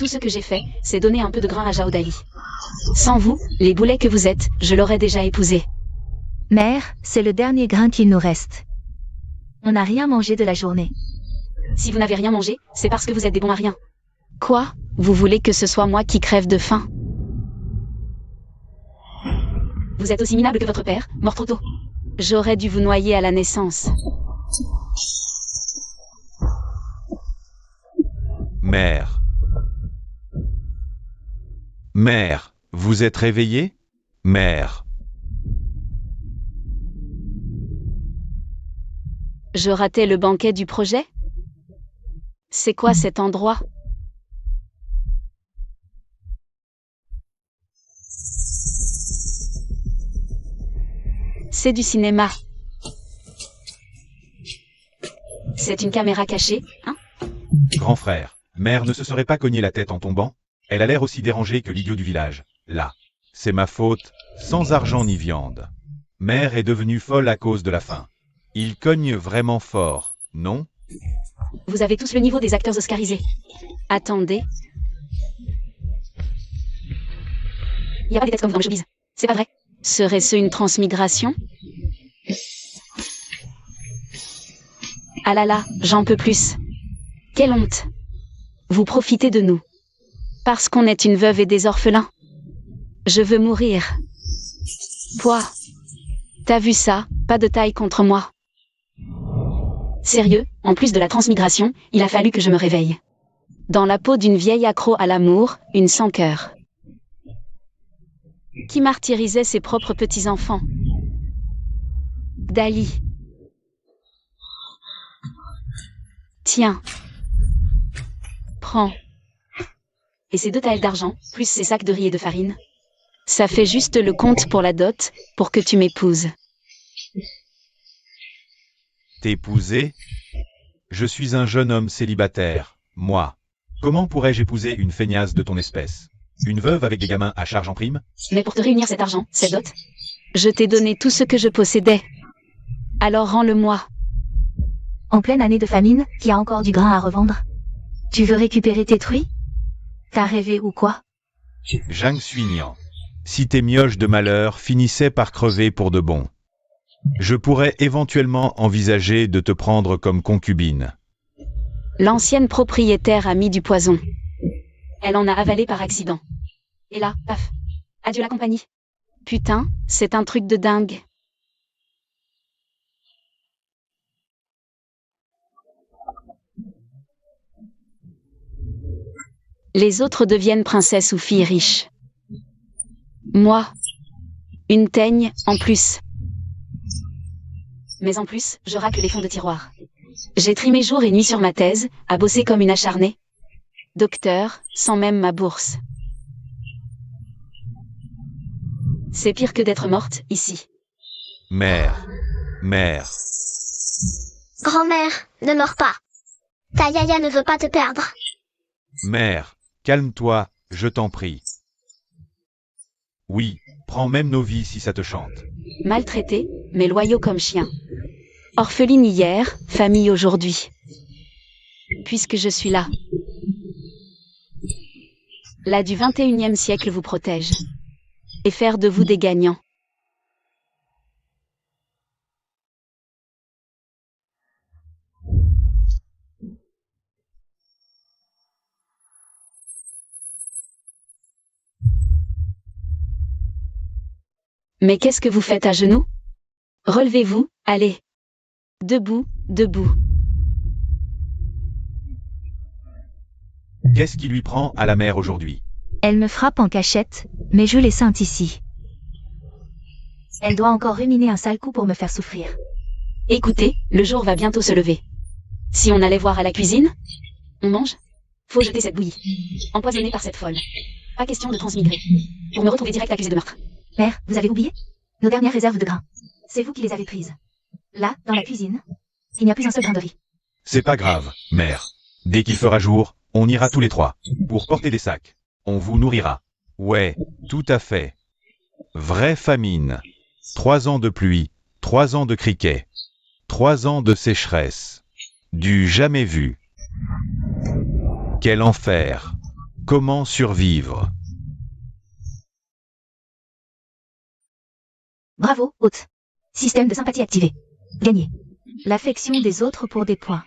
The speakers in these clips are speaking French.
Tout ce que j'ai fait, c'est donner un peu de grain à Jaodali. Sans vous, les boulets que vous êtes, je l'aurais déjà épousé. Mère, c'est le dernier grain qu'il nous reste. On n'a rien mangé de la journée. Si vous n'avez rien mangé, c'est parce que vous êtes des bons à rien. Quoi? Vous voulez que ce soit moi qui crève de faim? Vous êtes aussi minable que votre père, mort trop tôt. J'aurais dû vous noyer à la naissance. Mère. Mère, vous êtes réveillée? Mère. Je ratais le banquet du projet? C'est quoi cet endroit? C'est du cinéma. C'est une caméra cachée, hein? Grand frère, mère ne se serait pas cogné la tête en tombant? Elle a l'air aussi dérangée que l'idiot du village. Là. C'est ma faute, sans argent ni viande. Mère est devenue folle à cause de la faim. Il cogne vraiment fort, non? Vous avez tous le niveau des acteurs oscarisés. Attendez. Il n'y a pas des têtes comme vous dans le showbiz. C'est pas vrai. Serait-ce une transmigration? Ah là là, j'en peux plus. Quelle honte. Vous profitez de nous. Parce qu'on est une veuve et des orphelins. Je veux mourir. Poids. T'as vu ça? Pas de taille contre moi. Sérieux, en plus de la transmigration, il a fallu que je me réveille. Dans la peau d'une vieille accro à l'amour, une sans-cœur. Qui martyrisait ses propres petits-enfants. Dali. Tiens. Prends. Et ces 2 taels d'argent, plus ces sacs de riz et de farine. Ça fait juste le compte pour la dot, pour que tu m'épouses. T'épouser? Je suis un jeune homme célibataire, moi. Comment pourrais-je épouser une feignasse de ton espèce? Une veuve avec des gamins à charge en prime? Mais pour te réunir cet argent, cette dot, je t'ai donné tout ce que je possédais. Alors rends-le-moi. En pleine année de famine, qui a encore du grain à revendre? Tu veux récupérer tes truies? T'as rêvé ou quoi? Zhang Suignan. Si tes mioches de malheur finissaient par crever pour de bon. Je pourrais éventuellement envisager de te prendre comme concubine. L'ancienne propriétaire a mis du poison. Elle en a avalé par accident. Et là, paf. Adieu la compagnie. Putain, c'est un truc de dingue. Les autres deviennent princesses ou filles riches. Moi, une teigne en plus. Mais en plus, je racle les fonds de tiroir. J'ai trimé jour et nuit sur ma thèse, à bosser comme une acharnée. Docteur, sans même ma bourse. C'est pire que d'être morte, ici. Mère. Mère. Grand-mère, ne meurs pas. Ta yaya ne veut pas te perdre. Mère, calme-toi, je t'en prie. Oui, prends même nos vies si ça te chante. Maltraité, mais loyaux comme chien. Orpheline hier, famille aujourd'hui. Puisque je suis là. La du 21e siècle vous protège. Et faire de vous des gagnants. Mais qu'est-ce que vous faites à genoux? Relevez-vous, allez. Debout, debout. Qu'est-ce qui lui prend à la mère aujourd'hui? Elle me frappe en cachette, mais je les sainte ici. Elle doit encore ruminer un sale coup pour me faire souffrir. Écoutez, le jour va bientôt se lever. Si on allait voir à la cuisine, on mange? Faut jeter cette bouillie. Empoisonnée par cette folle. Pas question de transmigrer. Pour me retrouver direct accusé de meurtre. Mère, vous avez oublié? Nos dernières réserves de grains. C'est vous qui les avez prises. Là, dans la cuisine, il n'y a plus un seul grain de riz. C'est pas grave, mère. Dès qu'il fera jour, on ira tous les 3. Pour porter des sacs. On vous nourrira. Ouais, tout à fait. Vraie famine. 3 ans de pluie, 3 ans de criquet. 3 ans de sécheresse. Du jamais vu. Quel enfer. Comment survivre? Bravo, hôte. Système de sympathie activé. Gagné. L'affection des autres pour des points.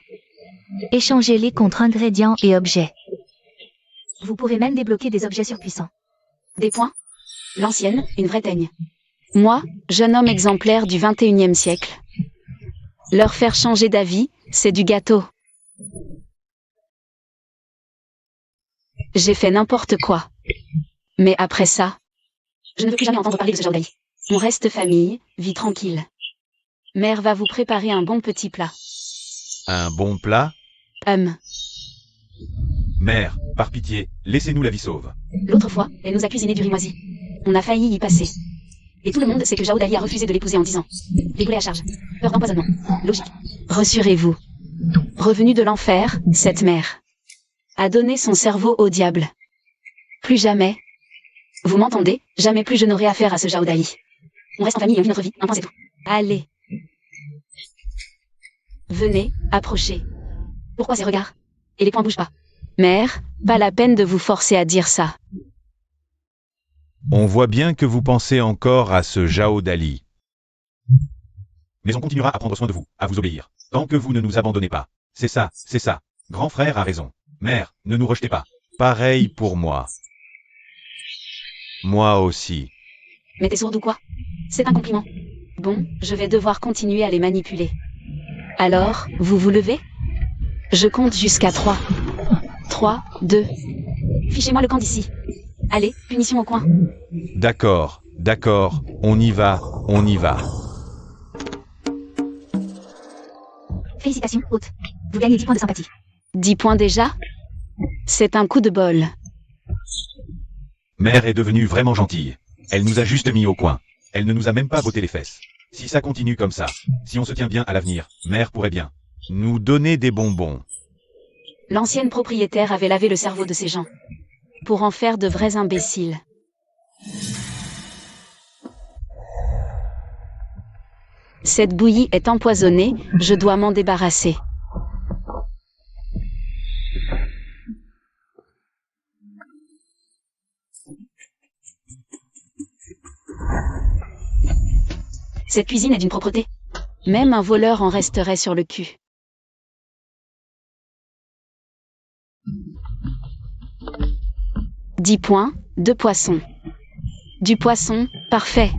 Échangez-les contre ingrédients et objets. Vous pouvez même débloquer des objets surpuissants. Des points? L'ancienne, une vraie teigne. Moi, jeune homme exemplaire du 21e siècle. Leur faire changer d'avis, c'est du gâteau. J'ai fait n'importe quoi. Mais après ça, je ne veux plus jamais entendre parler de ce genre d'Ali. On reste famille, vie tranquille. Mère va vous préparer un bon petit plat. Un bon plat? Mère, par pitié, laissez-nous la vie sauve. L'autre fois, elle nous a cuisiné du riz moisi. On a failli y passer. Et tout le monde sait que Jao Dali a refusé de l'épouser en disant des boulets à charge. Peur d'empoisonnement. Logique. Rassurez-vous. Revenue de l'enfer, cette mère a donné son cerveau au diable. Plus jamais. Vous m'entendez? Jamais plus je n'aurai affaire à ce Jao Dali. On reste en famille et on vit notre vie, un point c'est tout. Allez. Venez, approchez. Pourquoi ces regards? Et les poings bougent pas. Mère, pas la peine de vous forcer à dire ça. On voit bien que vous pensez encore à ce Jao Dali. Mais on continuera à prendre soin de vous, à vous obéir, tant que vous ne nous abandonnez pas. C'est ça, c'est ça. Grand frère a raison. Mère, ne nous rejetez pas. Pareil pour moi. Moi aussi. Mais t'es sourde ou quoi? C'est un compliment. Bon, je vais devoir continuer à les manipuler. Alors, vous vous levez? Je compte jusqu'à 3. 3, 2. Fichez-moi le camp d'ici. Allez, punition au coin. D'accord, d'accord, on y va, on y va. Félicitations, hôte. Vous gagnez 10 points de sympathie. 10 points déjà? C'est un coup de bol. Mère est devenue vraiment gentille. Elle nous a juste mis au coin. Elle ne nous a même pas botté les fesses. Si ça continue comme ça, si on se tient bien à l'avenir, mère pourrait bien nous donner des bonbons. L'ancienne propriétaire avait lavé le cerveau de ces gens. Pour en faire de vrais imbéciles. Cette bouillie est empoisonnée, je dois m'en débarrasser. Cette cuisine est d'une propreté. Même un voleur en resterait sur le cul. « 10 points, 2 poissons. Du poisson, parfait.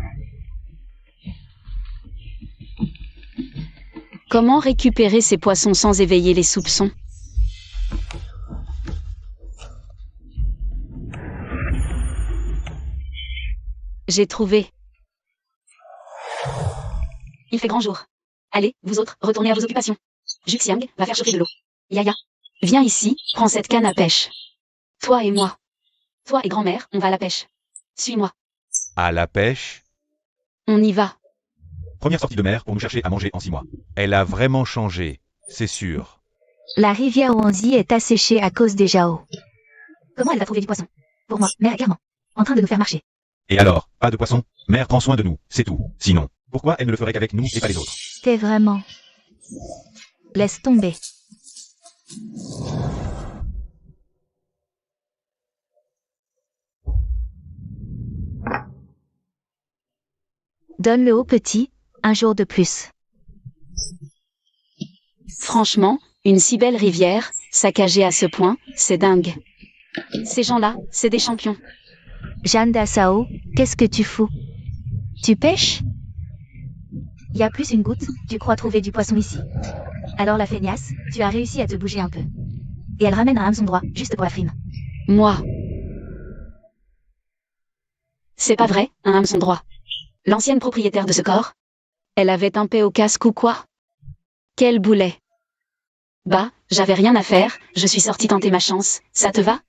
Comment récupérer ces poissons sans éveiller les soupçons? J'ai trouvé. Il fait grand jour. Allez, vous autres, retournez à vos occupations. Juxiang va faire chauffer de l'eau. Yaya, viens ici, prends cette canne à pêche. Toi et moi. Toi et grand-mère, on va à la pêche. Suis-moi. À la pêche? On y va. Première sortie de mère pour nous chercher à manger en 6 mois. Elle a vraiment changé, c'est sûr. La rivière Wanzi est asséchée à cause des Jao. Comment elle va trouver du poisson? Pour moi, mère est clairement en train de nous faire marcher. Et alors, pas de poisson? Mère prend soin de nous, c'est tout. Sinon, pourquoi elle ne le ferait qu'avec nous et pas les autres? T'es vraiment... Laisse tomber. Donne-le au petit, un jour de plus. Franchement, une si belle rivière, saccagée à ce point, c'est dingue. Ces gens-là, c'est des champions. Jeanne d'Assao, qu'est-ce que tu fous? Tu pêches? Y a plus une goutte, tu crois trouver du poisson ici. Alors la feignasse, tu as réussi à te bouger un peu. Et elle ramène un hameçon droit, juste pour la frime. Moi. C'est pas vrai, un hameçon droit. L'ancienne propriétaire de ce corps? Elle avait un paix au casque ou quoi? Quel boulet! Bah, j'avais rien à faire, je suis sortie tenter ma chance, ça te va?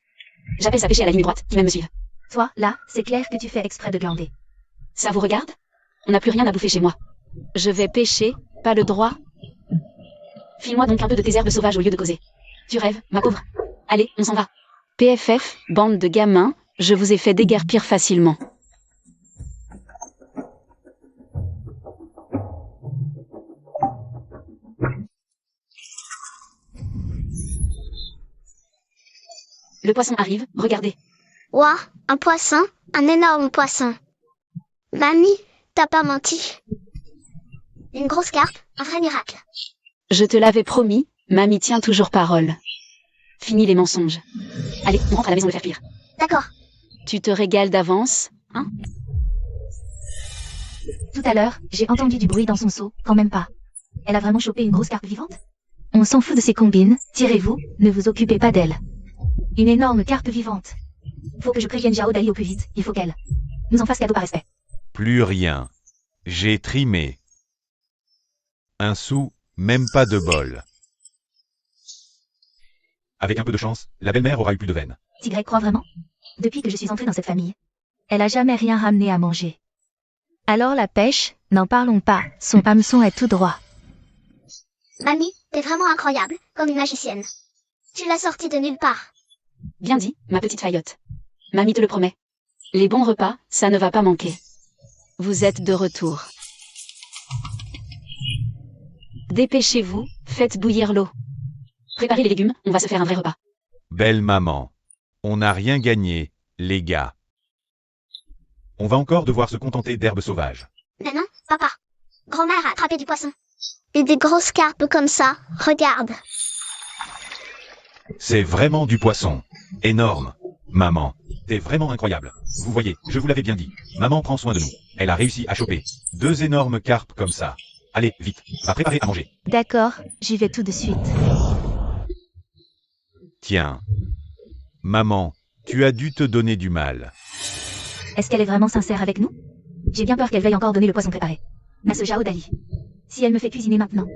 J'appelle ça pêcher à la ligne droite, qui va me suivre. Toi, là, c'est clair que tu fais exprès de glander. Ça vous regarde? On n'a plus rien à bouffer chez moi. Je vais pêcher, pas le droit. File-moi donc un peu de tes herbes sauvages au lieu de causer. Tu rêves, ma pauvre. Allez, on s'en va. PFF, bande de gamins, je vous ai fait déguerpir facilement. Le poisson arrive, regardez. Ouah, un poisson, un énorme poisson. Mamie, t'as pas menti. Une grosse carpe, un vrai miracle. Je te l'avais promis, mamie tient toujours parole. Fini les mensonges. Allez, on rentre à la maison le faire cuire. D'accord. Tu te régales d'avance, hein? Tout à l'heure, j'ai entendu du bruit dans son seau, quand même pas. Elle a vraiment chopé une grosse carpe vivante? On s'en fout de ses combines, tirez-vous, ne vous occupez pas d'elle. Une énorme carpe vivante. Faut que je prévienne Jao Dali au plus vite, il faut qu'elle nous en fasse cadeau par respect. Plus rien. J'ai trimé. Un sou, même pas de bol. Avec un peu de chance, la belle-mère aura eu plus de veine. Tigrec croit vraiment? Depuis que je suis entrée dans cette famille, elle a jamais rien ramené à manger. Alors la pêche, n'en parlons pas, son hameçon est tout droit. Mamie, t'es vraiment incroyable, comme une magicienne. Tu l'as sortie de nulle part. Bien dit, ma petite Fayotte. Mamie te le promet. Les bons repas, ça ne va pas manquer. Vous êtes de retour. Dépêchez-vous, faites bouillir l'eau. Préparez les légumes, on va se faire un vrai repas. Belle maman. On n'a rien gagné, les gars. On va encore devoir se contenter d'herbes sauvages. Mais non, papa. Grand-mère a attrapé du poisson. Et des grosses carpes comme ça, regarde. C'est vraiment du poisson. Énorme. Maman, t'es vraiment incroyable. Vous voyez, je vous l'avais bien dit. Maman prend soin de nous. Elle a réussi à choper 2 énormes carpes comme ça. Allez, vite, va préparer à manger. D'accord, j'y vais tout de suite. Tiens. Maman, tu as dû te donner du mal. Est-ce qu'elle est vraiment sincère avec nous? J'ai bien peur qu'elle veuille encore donner le poisson préparé à ce Jao Dali. Si elle me fait cuisiner maintenant,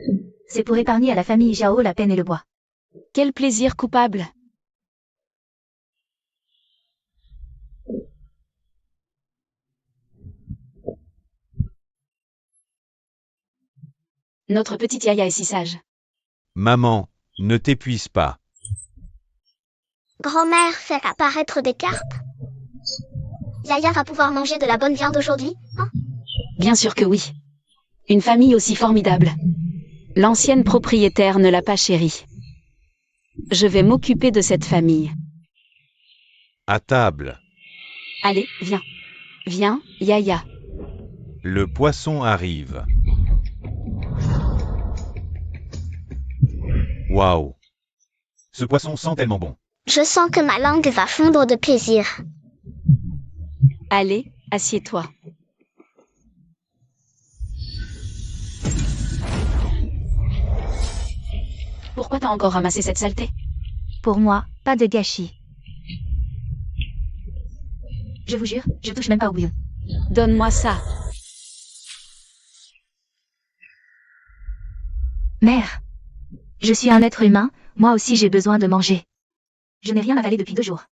c'est pour épargner à la famille Jao la peine et le bois. Quel plaisir coupable. Notre petite Yaya est si sage. Maman, ne t'épuise pas. Grand-mère fait apparaître des carpes. Yaya va pouvoir manger de la bonne viande aujourd'hui, hein? Bien sûr que oui. Une famille aussi formidable. L'ancienne propriétaire ne l'a pas chérie. Je vais m'occuper de cette famille. À table. Allez, viens. Viens, Yaya. Le poisson arrive. Waouh. Ce poisson sent tellement bon. Je sens que ma langue va fondre de plaisir. Allez, assieds-toi. Pourquoi t'as encore ramassé cette saleté? Pour moi, pas de gâchis. Je vous jure, je touche même pas au bouillon. Donne-moi ça. Mère, je suis un être humain, moi aussi j'ai besoin de manger. Je n'ai rien avalé depuis 2 jours.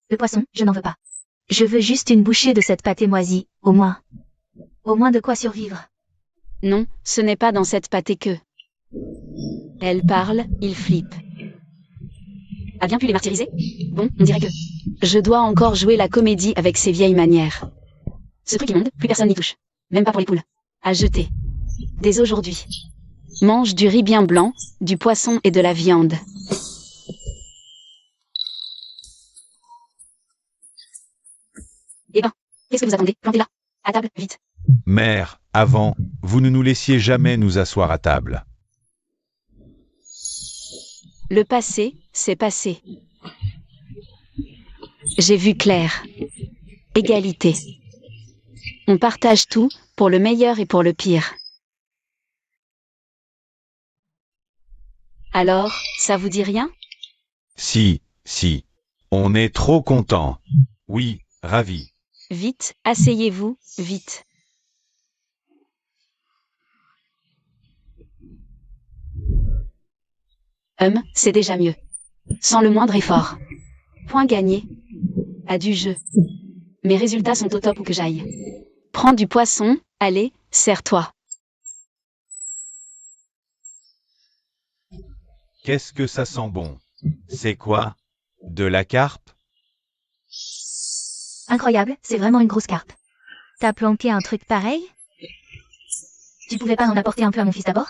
Le poisson, je n'en veux pas. Je veux juste une bouchée de cette pâtée moisie, au moins. Au moins de quoi survivre. Non, ce n'est pas dans cette pâtée que... Elle parle, il flippe. A bien pu les martyriser? Bon, on dirait que... Je dois encore jouer la comédie avec ces vieilles manières. Ce truc immonde, plus personne n'y touche. Même pas pour les poules. À jeter. Dès aujourd'hui. Mange du riz bien blanc, du poisson et de la viande. Eh ben, qu'est-ce que vous attendez? Plantez-la. À table, vite. Mère, avant, vous ne nous laissiez jamais nous asseoir à table. Le passé, c'est passé. J'ai vu clair. Égalité. On partage tout, pour le meilleur et pour le pire. Alors, ça vous dit rien? Si. On est trop contents. Oui, ravis. Vite, asseyez-vous, vite. C'est déjà mieux. Sans le moindre effort. Point gagné. À du jeu. Mes résultats sont au top où que j'aille. Prends du poisson, allez, sers-toi. Qu'est-ce que ça sent bon? C'est quoi? De la carpe? Incroyable, c'est vraiment une grosse carpe. T'as planqué un truc pareil? Tu pouvais pas en apporter un peu à mon fils d'abord?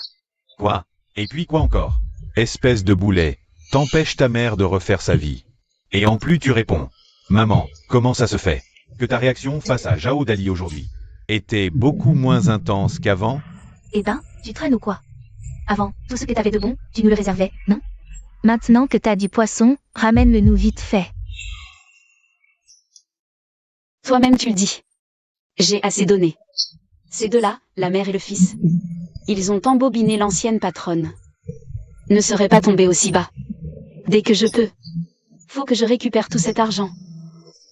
Quoi? Et puis quoi encore? Espèce de boulet, t'empêches ta mère de refaire sa vie. Et en plus tu réponds. Maman, comment ça se fait que ta réaction face à Jao Dali aujourd'hui était beaucoup moins intense qu'avant? Eh ben, tu traînes ou quoi? Avant, tout ce que t'avais de bon, tu nous le réservais, non? Maintenant que t'as du poisson, ramène-le nous vite fait. Toi-même tu le dis. J'ai assez donné. Ces deux-là, la mère et le fils. Ils ont embobiné l'ancienne patronne. Ne serait pas tombé aussi bas. Dès que je peux. Faut que je récupère tout cet argent.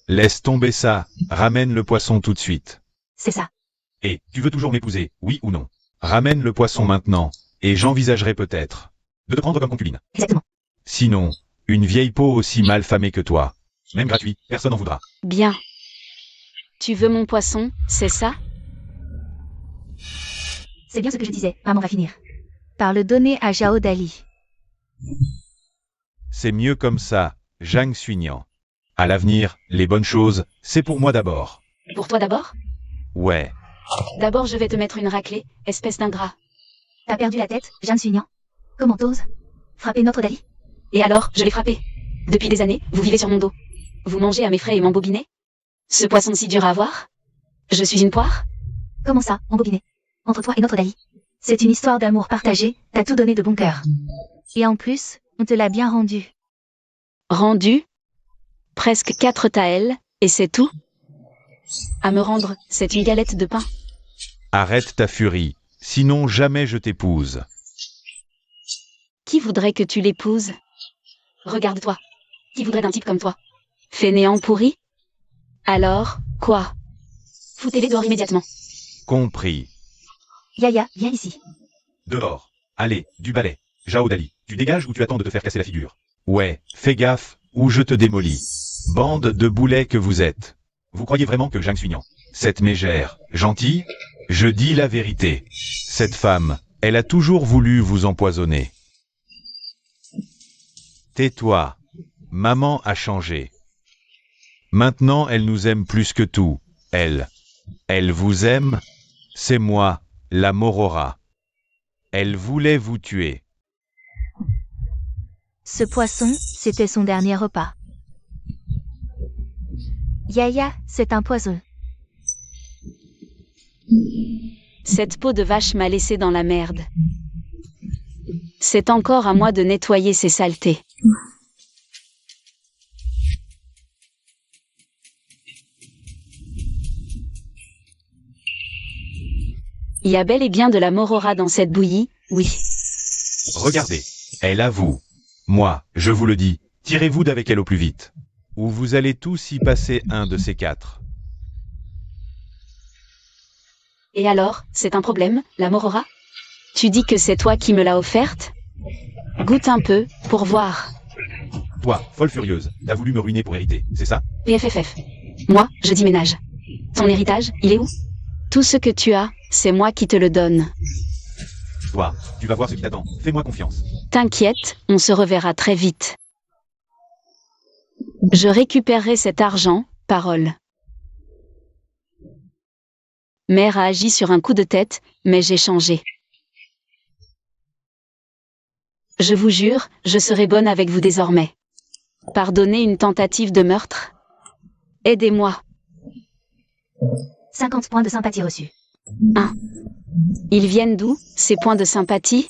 Laisse tomber ça, ramène le poisson tout de suite. C'est ça. Et, tu veux toujours m'épouser, oui ou non? Ramène le poisson maintenant, et j'envisagerai peut-être de te prendre comme concubine. Exactement. Sinon, une vieille peau aussi mal famée que toi, même gratuit, personne n'en voudra. Bien. Tu veux mon poisson, c'est ça? C'est bien ce que je disais, maman va finir par le donner à Jao Dali. C'est mieux comme ça, Zhang Suignan. À l'avenir, les bonnes choses, c'est pour moi d'abord. Pour toi d'abord? Ouais. D'abord je vais te mettre une raclée, espèce d'ingrat. T'as perdu la tête, Jeanne Suignan? Comment t'oses frapper notre Dali? Et alors, je l'ai frappé. Depuis des années, vous vivez sur mon dos. Vous mangez à mes frais et m'embobinez? Ce poisson si dur à voir? Je suis une poire? Comment ça, embobiné? Entre toi et notre Dali? C'est une histoire d'amour partagé, t'as tout donné de bon cœur. Et en plus, on te l'a bien rendu. Rendu? Presque 4 taels, et c'est tout? À me rendre, c'est une galette de pain. Arrête ta furie, sinon jamais je t'épouse. Qui voudrait que tu l'épouses? Regarde-toi. Qui voudrait d'un type comme toi? Fainéant pourri? Alors, quoi? Foutez-les dehors immédiatement. Compris. Yaya, viens ici. Dehors. Allez, du balai. Jao Dali, tu dégages ou tu attends de te faire casser la figure? Ouais, fais gaffe, ou je te démolis. Bande de boulets que vous êtes. Vous croyez vraiment que Zhang Suignan, cette mégère, gentille? Je dis la vérité. Cette femme, elle a toujours voulu vous empoisonner. Tais-toi. Maman a changé. Maintenant, elle nous aime plus que tout. Elle. Elle vous aime? C'est moi, la Morora. Elle voulait vous tuer. Ce poisson, c'était son dernier repas. Yaya, c'est un poison. Cette peau de vache m'a laissé dans la merde. C'est encore à moi de nettoyer ces saletés. Il y a bel et bien de la morora dans cette bouillie, oui. Regardez, elle avoue. Moi, je vous le dis, tirez-vous d'avec elle au plus vite. Ou vous allez tous y passer un de ces 4. Et alors, c'est un problème, la morora? Tu dis que c'est toi qui me l'as offerte? Goûte un peu, pour voir. Toi, folle furieuse, t'as voulu me ruiner pour hériter, c'est ça? PFFF. Moi, je dis ménage. Ton héritage, il est où? Tout ce que tu as, c'est moi qui te le donne. Toi, tu vas voir ce qui t'attend, fais-moi confiance. T'inquiète, on se reverra très vite. Je récupérerai cet argent, parole. Mère a agi sur un coup de tête, mais j'ai changé. Je vous jure, je serai bonne avec vous désormais. Pardonnez une tentative de meurtre? Aidez-moi. 50 points de sympathie reçus. Ils viennent d'où, ces points de sympathie?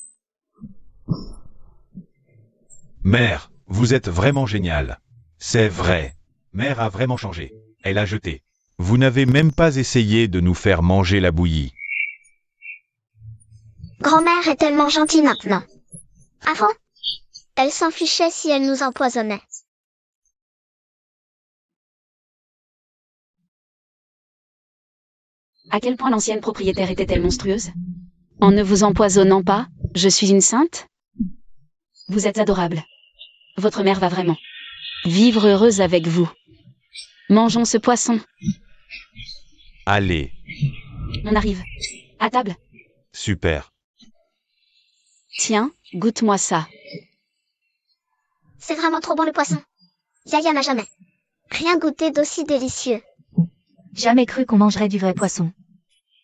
Mère, vous êtes vraiment géniale. C'est vrai. Mère a vraiment changé. Elle a jeté. Vous n'avez même pas essayé de nous faire manger la bouillie. Grand-mère est tellement gentille maintenant. Avant, elle s'en fichait si elle nous empoisonnait. À quel point l'ancienne propriétaire était-elle monstrueuse? En ne vous empoisonnant pas, je suis une sainte? Vous êtes adorable. Votre mère va vraiment vivre heureuse avec vous. Mangeons ce poisson. Allez. On arrive. À table. Super. Tiens, goûte-moi ça. C'est vraiment trop bon le poisson. Yaya n'a jamais rien goûté d'aussi délicieux. Jamais cru qu'on mangerait du vrai poisson.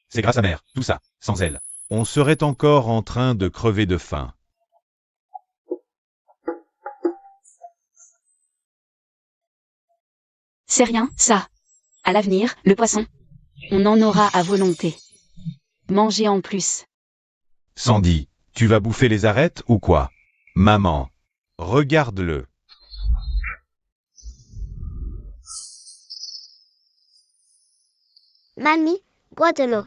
C'est grâce à mère, tout ça, sans elle. On serait encore en train de crever de faim. C'est rien, ça. À l'avenir, le poisson. On en aura à volonté. Manger en plus. Sandy, tu vas bouffer les arêtes ou quoi? Maman, regarde-le. Mamie, bois de l'eau.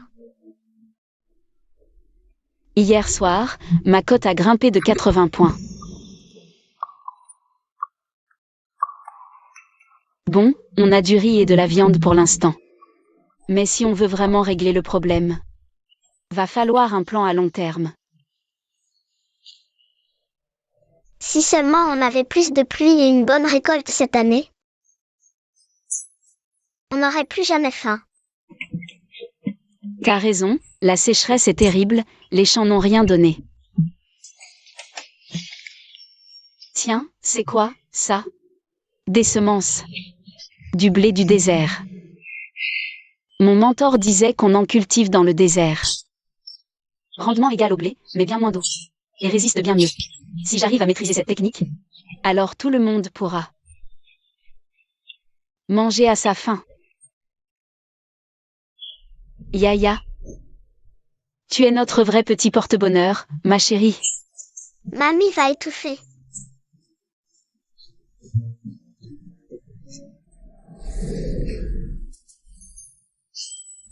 Hier soir, ma cote a grimpé de 80 points. Bon, on a du riz et de la viande pour l'instant. Mais si on veut vraiment régler le problème, va falloir un plan à long terme. Si seulement on avait plus de pluie et une bonne récolte cette année, on n'aurait plus jamais faim. T'as raison, la sécheresse est terrible, les champs n'ont rien donné. Tiens, c'est quoi, ça? Des semences. Du blé du désert. Mon mentor disait qu'on en cultive dans le désert. Rendement égal au blé, mais bien moins d'eau. Et résiste bien mieux. Si j'arrive à maîtriser cette technique, alors tout le monde pourra manger à sa faim. Yaya. Tu es notre vrai petit porte-bonheur, ma chérie. Mamie va étouffer.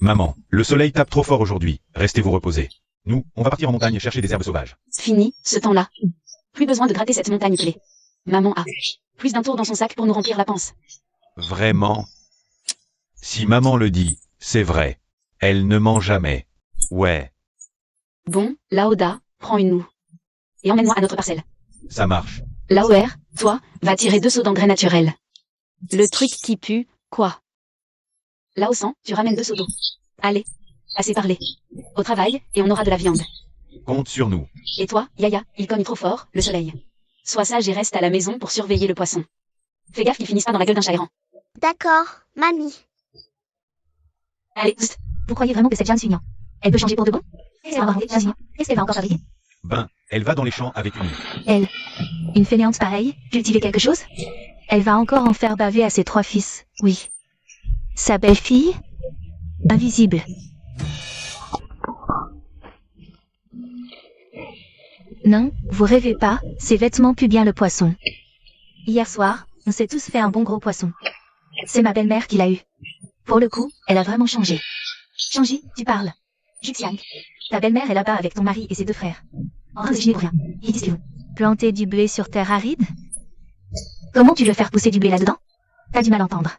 Maman, le soleil tape trop fort aujourd'hui, restez vous reposer. Nous, on va partir en montagne chercher des herbes sauvages. Fini, ce temps-là. Plus besoin de gratter cette montagne plaie. Maman a plus d'un tour dans son sac pour nous remplir la panse. Vraiment? Si maman le dit, c'est vrai. Elle ne ment jamais. Ouais, Bon, Laoda, prends une moue. Et emmène-moi à notre parcelle. ça marche. Laoer, toi, va tirer 2 seaux d'engrais naturels. Le truc qui pue, quoi? Laosan, tu ramènes 2 seaux d'eau. Allez, assez parlé. Au travail, et on aura de la viande. Compte sur nous. Et toi, Yaya, il cogne trop fort, le soleil. Sois sage et reste à la maison pour surveiller le poisson. Fais gaffe qu'il finisse pas dans la gueule d'un chagrin. D'accord, mamie. Allez, psst. Vous croyez vraiment que cette Jeanne Sugnan, elle peut changer pour de bon? Est-ce qu'elle va inventer Jeanne Sugnan? Est-ce qu'elle va encore fabriquer? Ben, elle va dans les champs avec une. Elle, une fainéante pareille, cultiver quelque chose? Elle va encore en faire baver à ses 3 fils, oui. Sa belle-fille, invisible. Non, vous rêvez pas, ses vêtements puent bien le poisson. Hier soir, on s'est tous fait un bon gros poisson. C'est ma belle-mère qui l'a eu. Pour le coup, elle a vraiment changé. Changé, tu parles. Juxiang, ta belle-mère est là-bas avec ton mari et ses 2 frères. En train de se pour rien. Ils disent planter du blé sur terre aride? Comment tu veux faire pousser du blé là-dedans? T'as du mal à entendre.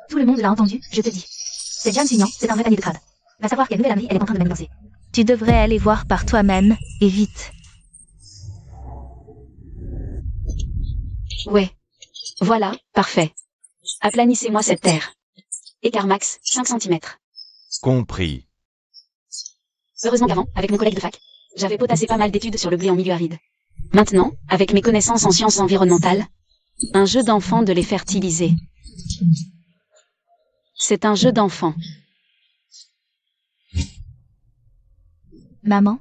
Tout le monde l'a entendu, je te dis. Cette Jeanne Sugnan, c'est un vrai panier de crade. Va savoir quelle nouvelle ânerie elle est en train de manigancer. Tu devrais aller voir par toi-même, et vite. Ouais. Voilà, parfait. Aplanissez-moi cette terre. Écart max, 5 cm. Compris. Heureusement qu'avant, avec mon collègue de fac, j'avais potassé pas mal d'études sur le blé en milieu aride. Maintenant, avec mes connaissances en sciences environnementales, un jeu d'enfant de les fertiliser. C'est un jeu d'enfant. Maman,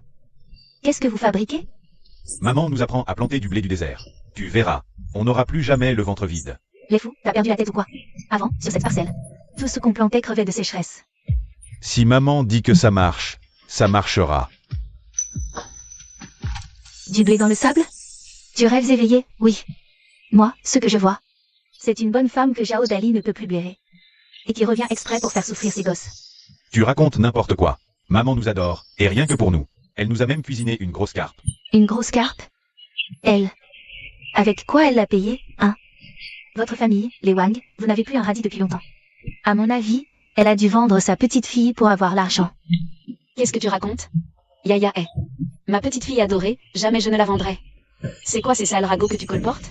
qu'est-ce que vous fabriquez? Maman nous apprend à planter du blé du désert. Tu verras, on n'aura plus jamais le ventre vide. Les fous, t'as perdu la tête ou quoi? Avant, sur cette parcelle, tout ce qu'on plantait crevait de sécheresse. Si maman dit que ça marche, ça marchera. Du blé dans le sable? Tu rêves éveillé? Oui. Moi, ce que je vois, c'est une bonne femme que Jao Dali ne peut plus blairer. Et qui revient exprès pour faire souffrir ses gosses. Tu racontes n'importe quoi. Maman nous adore, et rien que pour nous. Elle nous a même cuisiné une grosse carpe. Une grosse carpe? Elle. Avec quoi elle l'a payée, hein? Votre famille, les Wang, vous n'avez plus un radis depuis longtemps. À mon avis, elle a dû vendre sa petite fille pour avoir l'argent. Qu'est-ce que tu racontes? Yaya est ma petite fille adorée, jamais je ne la vendrai. C'est quoi ces sales ragots que tu colportes?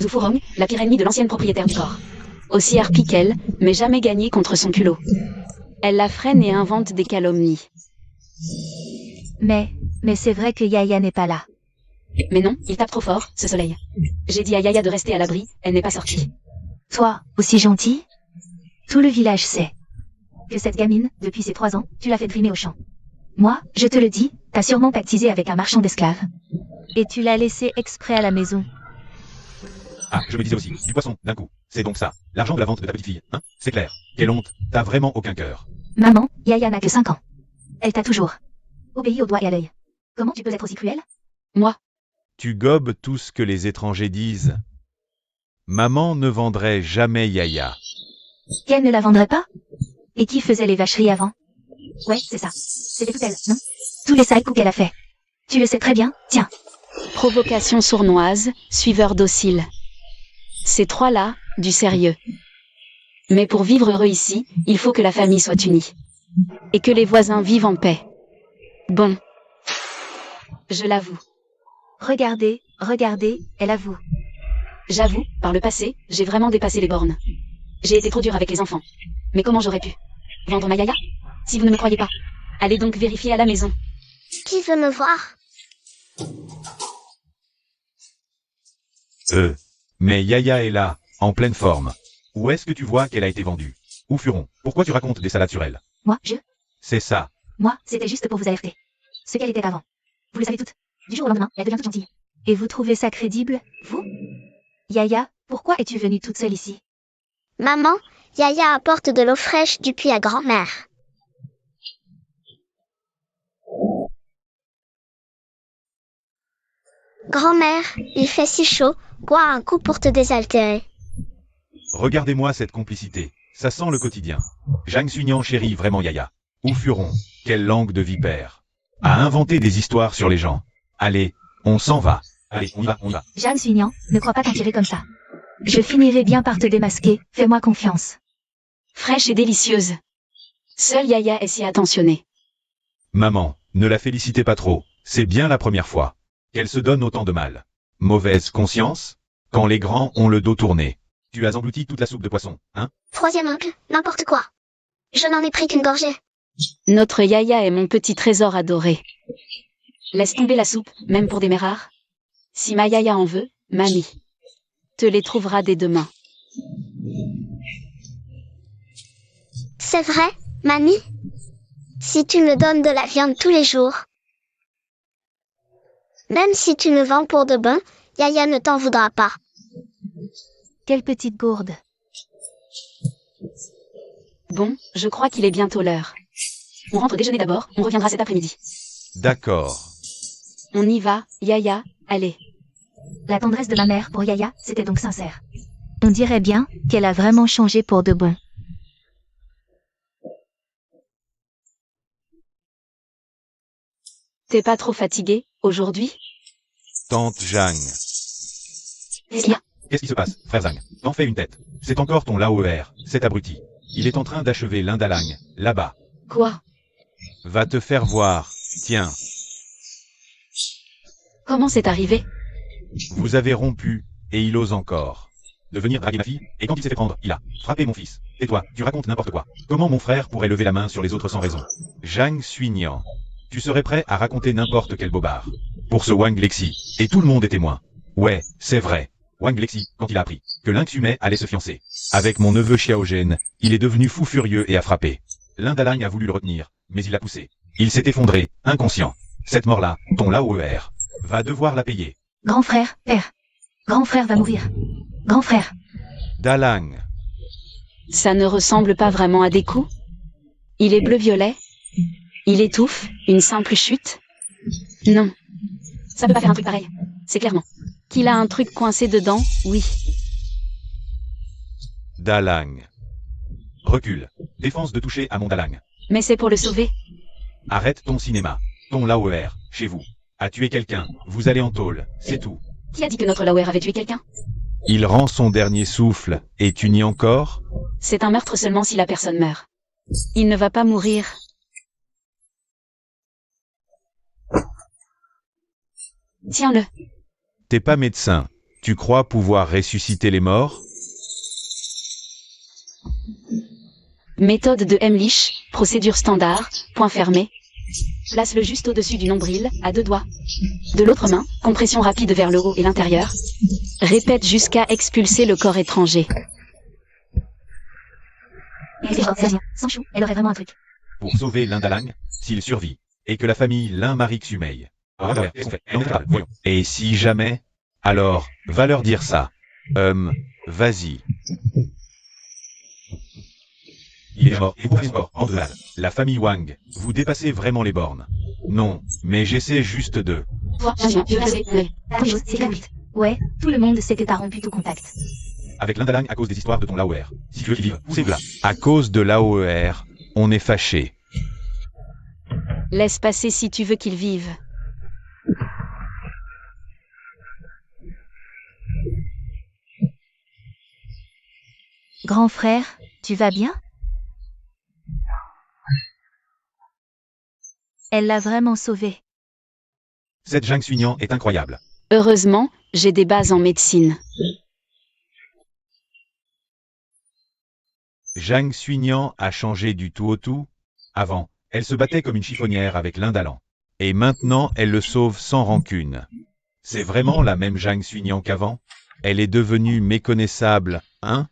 Zufurong, la pire ennemie de l'ancienne propriétaire du corps. Aussi harpie qu'elle, mais jamais gagnée contre son culot. Elle la freine et invente des calomnies. Mais c'est vrai que Yaya n'est pas là. Mais non, il tape trop fort, ce soleil. J'ai dit à Yaya de rester à l'abri, elle n'est pas sortie. Toi, aussi gentil? Tout le village sait que cette gamine, depuis ses 3 ans, tu l'as fait trimer au champ. Moi, je te le dis, t'as sûrement pactisé avec un marchand d'esclaves. Et tu l'as laissé exprès à la maison. Ah, je me disais aussi, du poisson, d'un coup. C'est donc ça, l'argent de la vente de ta petite fille, hein? C'est clair. Quelle honte, t'as vraiment aucun cœur. Maman, Yaya n'a que 5 ans. Elle t'a toujours obéi au doigt et à l'œil. Comment tu peux être aussi cruel? Moi, Tu gobes tout ce que les étrangers disent. Maman ne vendrait jamais Yaya. Qu'elle ne la vendrait pas? Et qui faisait les vacheries avant? Ouais, c'est ça. C'était tout elle, non? Tous les sales coups qu'elle a fait. Tu le sais très bien, tiens. provocation sournoise, suiveur docile. Ces trois-là, du sérieux. Mais pour vivre heureux ici, il faut que la famille soit unie. Et que les voisins vivent en paix. Bon. Je l'avoue. Regardez, regardez, elle avoue. J'avoue, par le passé, j'ai vraiment dépassé les bornes. J'ai été trop dur avec les enfants. Mais comment j'aurais pu vendre ma Yaya? Si vous ne me croyez pas, allez donc vérifier à la maison. Qui veut me voir? Mais Yaya est là, en pleine forme. Où est-ce que tu vois qu'elle a été vendue? Où Furon, pourquoi tu racontes des salades sur elle? Moi, C'est ça. Moi, c'était juste pour vous alerter. Ce qu'elle était avant. Vous le savez toutes. Du jour au lendemain, elle devient toute gentille. Et vous trouvez ça crédible, vous? Yaya, pourquoi es-tu venue toute seule ici? Maman, Yaya apporte de l'eau fraîche du puits à grand-mère. Grand-mère, il fait si chaud, bois un coup pour te désaltérer. Regardez-moi cette complicité. Ça sent le quotidien. Jeanne Suignan chérit vraiment Yaya. Où Furon, quelle langue de vipère. À inventer des histoires sur les gens. Allez, on s'en va. Allez, on y va, on y va. Jeanne Suignan, ne crois pas t'en tirer comme ça. Je finirai bien par te démasquer, fais-moi confiance. Fraîche et délicieuse. Seule Yaya est si attentionnée. Maman, ne la félicitez pas trop. C'est bien la première fois qu'elle se donne autant de mal. Mauvaise conscience? Quand les grands ont le dos tourné. Tu as englouti toute la soupe de poisson, hein? Troisième oncle, n'importe quoi. Je n'en ai pris qu'une gorgée. Notre Yaya est mon petit trésor adoré. Laisse tomber la soupe, même pour des mets rares. Si ma Yaya en veut, mamie te les trouvera dès demain. C'est vrai, mamie? Si tu me donnes de la viande tous les jours. Même si tu me vends pour de bon, Yaya ne t'en voudra pas. Quelle petite gourde. Bon, je crois qu'il est bientôt l'heure. On rentre déjeuner d'abord, on reviendra cet après-midi. D'accord. On y va, Yaya, allez. La tendresse de ma mère pour Yaya, c'était donc sincère. On dirait bien qu'elle a vraiment changé pour de bon. T'es pas trop fatigué, aujourd'hui? Tante Jeanne. Qu'est-ce qu'il y a? Qu'est-ce qui se passe, frère Zang? T'en fais une tête. C'est encore ton Laoer, cet abruti. Il est en train d'achever l'Indalang, là-bas. Quoi? Va te faire voir, tiens. Comment c'est arrivé? Vous avez rompu, et il ose encore. De venir draguer ma fille, et quand il s'est fait prendre, il a frappé mon fils. Et toi, tu racontes n'importe quoi. Comment mon frère pourrait lever la main sur les autres sans raison? Jeanne Suignan. Tu serais prêt à raconter n'importe quel bobard. Pour ce Wang Lexi, et tout le monde est témoin. Ouais, c'est vrai. Wang Lexi, quand il a appris que Lingxumet allait se fiancer avec mon neveu Xiaogène, il est devenu fou furieux et a frappé. L'Indalang a voulu le retenir, mais il l'a poussé. Il s'est effondré, inconscient. Cette mort-là, ton Laoer, va devoir la payer. Grand frère, père. Grand frère va mourir. Grand frère. Dalang. Ça ne ressemble pas vraiment à des coups? Il est bleu-violet? Il étouffe? Une simple chute? Non. Ça peut pas faire un truc pareil. C'est clairement qu'il a un truc coincé dedans, oui. Dalang. Recule. Défense de toucher à mon Dalang. Mais c'est pour le sauver. Arrête ton cinéma. Ton Laoer, chez vous, a tué quelqu'un. Vous allez en tôle, c'est tout. Qui a dit que notre Laoer avait tué quelqu'un? Il rend son dernier souffle, et tu n'y encore? C'est un meurtre seulement si la personne meurt. Il ne va pas mourir. Tiens-le. T'es pas médecin. Tu crois pouvoir ressusciter les morts? Méthode de Heimlich, procédure standard, point fermé. Place-le juste au-dessus du nombril, à 2 doigts. De l'autre main, compression rapide vers le haut et l'intérieur. Répète jusqu'à expulser le corps étranger. Sans chou, elle aurait vraiment un truc. Pour sauver l'Indalang, s'il survit, et que la famille Lin-Marie Xumei. Et si jamais? Alors, va leur dire ça. Vas-y. Il est mort, et vous êtes mort, en delà. La famille Wang, vous dépassez vraiment les bornes. Non, mais j'essaie juste de... Ouais, tout le monde sait que t'as rompu tout contact. Avec l'Indalang à cause des histoires de ton Laoer. Si tu veux qu'ils vivent, c'est là. À cause de l'AOER, on est fâché. Laisse passer si tu veux qu'ils vivent. Grand frère, tu vas bien? Elle l'a vraiment sauvé. Cette Zhang Suignan est incroyable. Heureusement, j'ai des bases en médecine. Zhang Suignan a changé du tout au tout. Avant, elle se battait comme une chiffonnière avec l'Indalan. Et maintenant, elle le sauve sans rancune. C'est vraiment la même Zhang Suignan qu'avant? Elle est devenue méconnaissable, hein?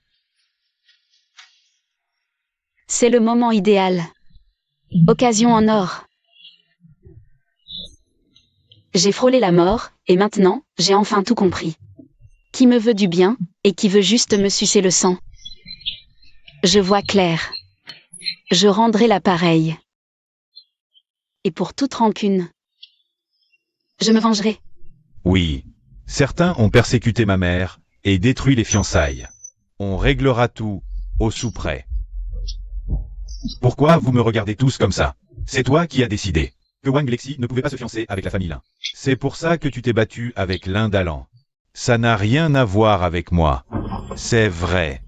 C'est le moment idéal. Occasion en or. J'ai frôlé la mort, et maintenant, j'ai enfin tout compris. Qui me veut du bien, et qui veut juste me sucer le sang. Je vois clair. Je rendrai l'appareil. Et pour toute rancune, je me vengerai. Oui. Certains ont persécuté ma mère, et détruit les fiançailles. On réglera tout, au sous près. Pourquoi vous me regardez tous comme ça? C'est toi qui as décidé que Wang Lexi ne pouvait pas se fiancer avec la famille Lin. C'est pour ça que tu t'es battu avec l'Indalan. Ça n'a rien à voir avec moi. C'est vrai.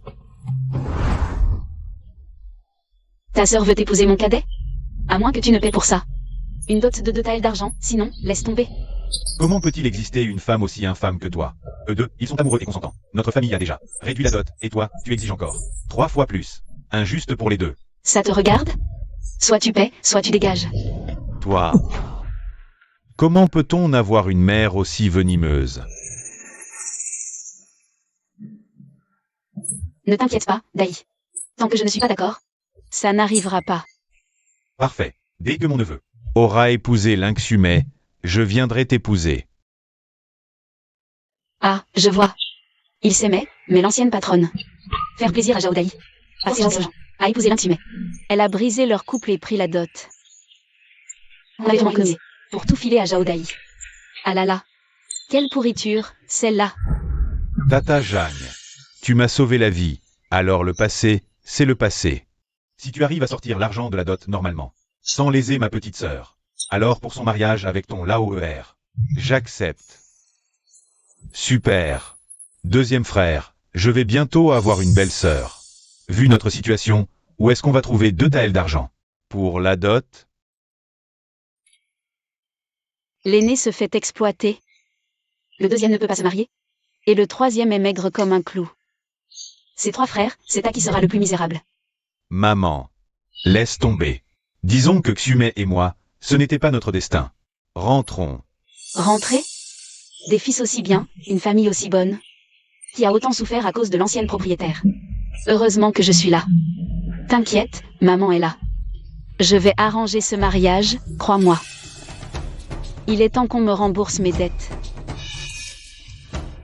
Ta sœur veut épouser mon cadet? À moins que tu ne paies pour ça. Une dot de 2 taels d'argent, sinon, laisse tomber. Comment peut-il exister une femme aussi infâme que toi? Eux deux, ils sont amoureux et consentants. Notre famille a déjà réduit la dot, et toi, tu exiges encore 3 fois plus. Injuste pour les deux. Ça te regarde? Soit tu paies, soit tu dégages. Toi. Comment peut-on avoir une mère aussi venimeuse? Ne t'inquiète pas, Dai. Tant que je ne suis pas d'accord, ça n'arrivera pas. Parfait. Dès que mon neveu aura épousé Lingxumet, je viendrai t'épouser. Ah, je vois. Il s'aimait, mais l'ancienne patronne. Faire plaisir à Zhao Dai. Passer l'ancien Jean. A épousé l'intime. Elle a brisé leur couple et pris la dot. On avait vraiment économisé pour tout filer à Zhao Dai. Ah là là. Quelle pourriture, celle-là. Tata Jeanne, tu m'as sauvé la vie, alors le passé, c'est le passé. Si tu arrives à sortir l'argent de la dot normalement, sans léser ma petite sœur, alors pour son mariage avec ton Laoer, j'accepte. Super. Deuxième frère, je vais bientôt avoir une belle sœur. Vu notre situation, où est-ce qu'on va trouver 2 taels d'argent? Pour la dot? L'aîné se fait exploiter. Le deuxième ne peut pas se marier. Et le troisième est maigre comme un clou. Ces 3 frères, c'est à qui sera le plus misérable. Maman, laisse tomber. Disons que Xumet et moi, ce n'était pas notre destin. Rentrons. Rentrer? Des fils aussi bien, une famille aussi bonne. Qui a autant souffert à cause de l'ancienne propriétaire. Heureusement que je suis là. T'inquiète, maman est là. Je vais arranger ce mariage, crois-moi. Il est temps qu'on me rembourse mes dettes.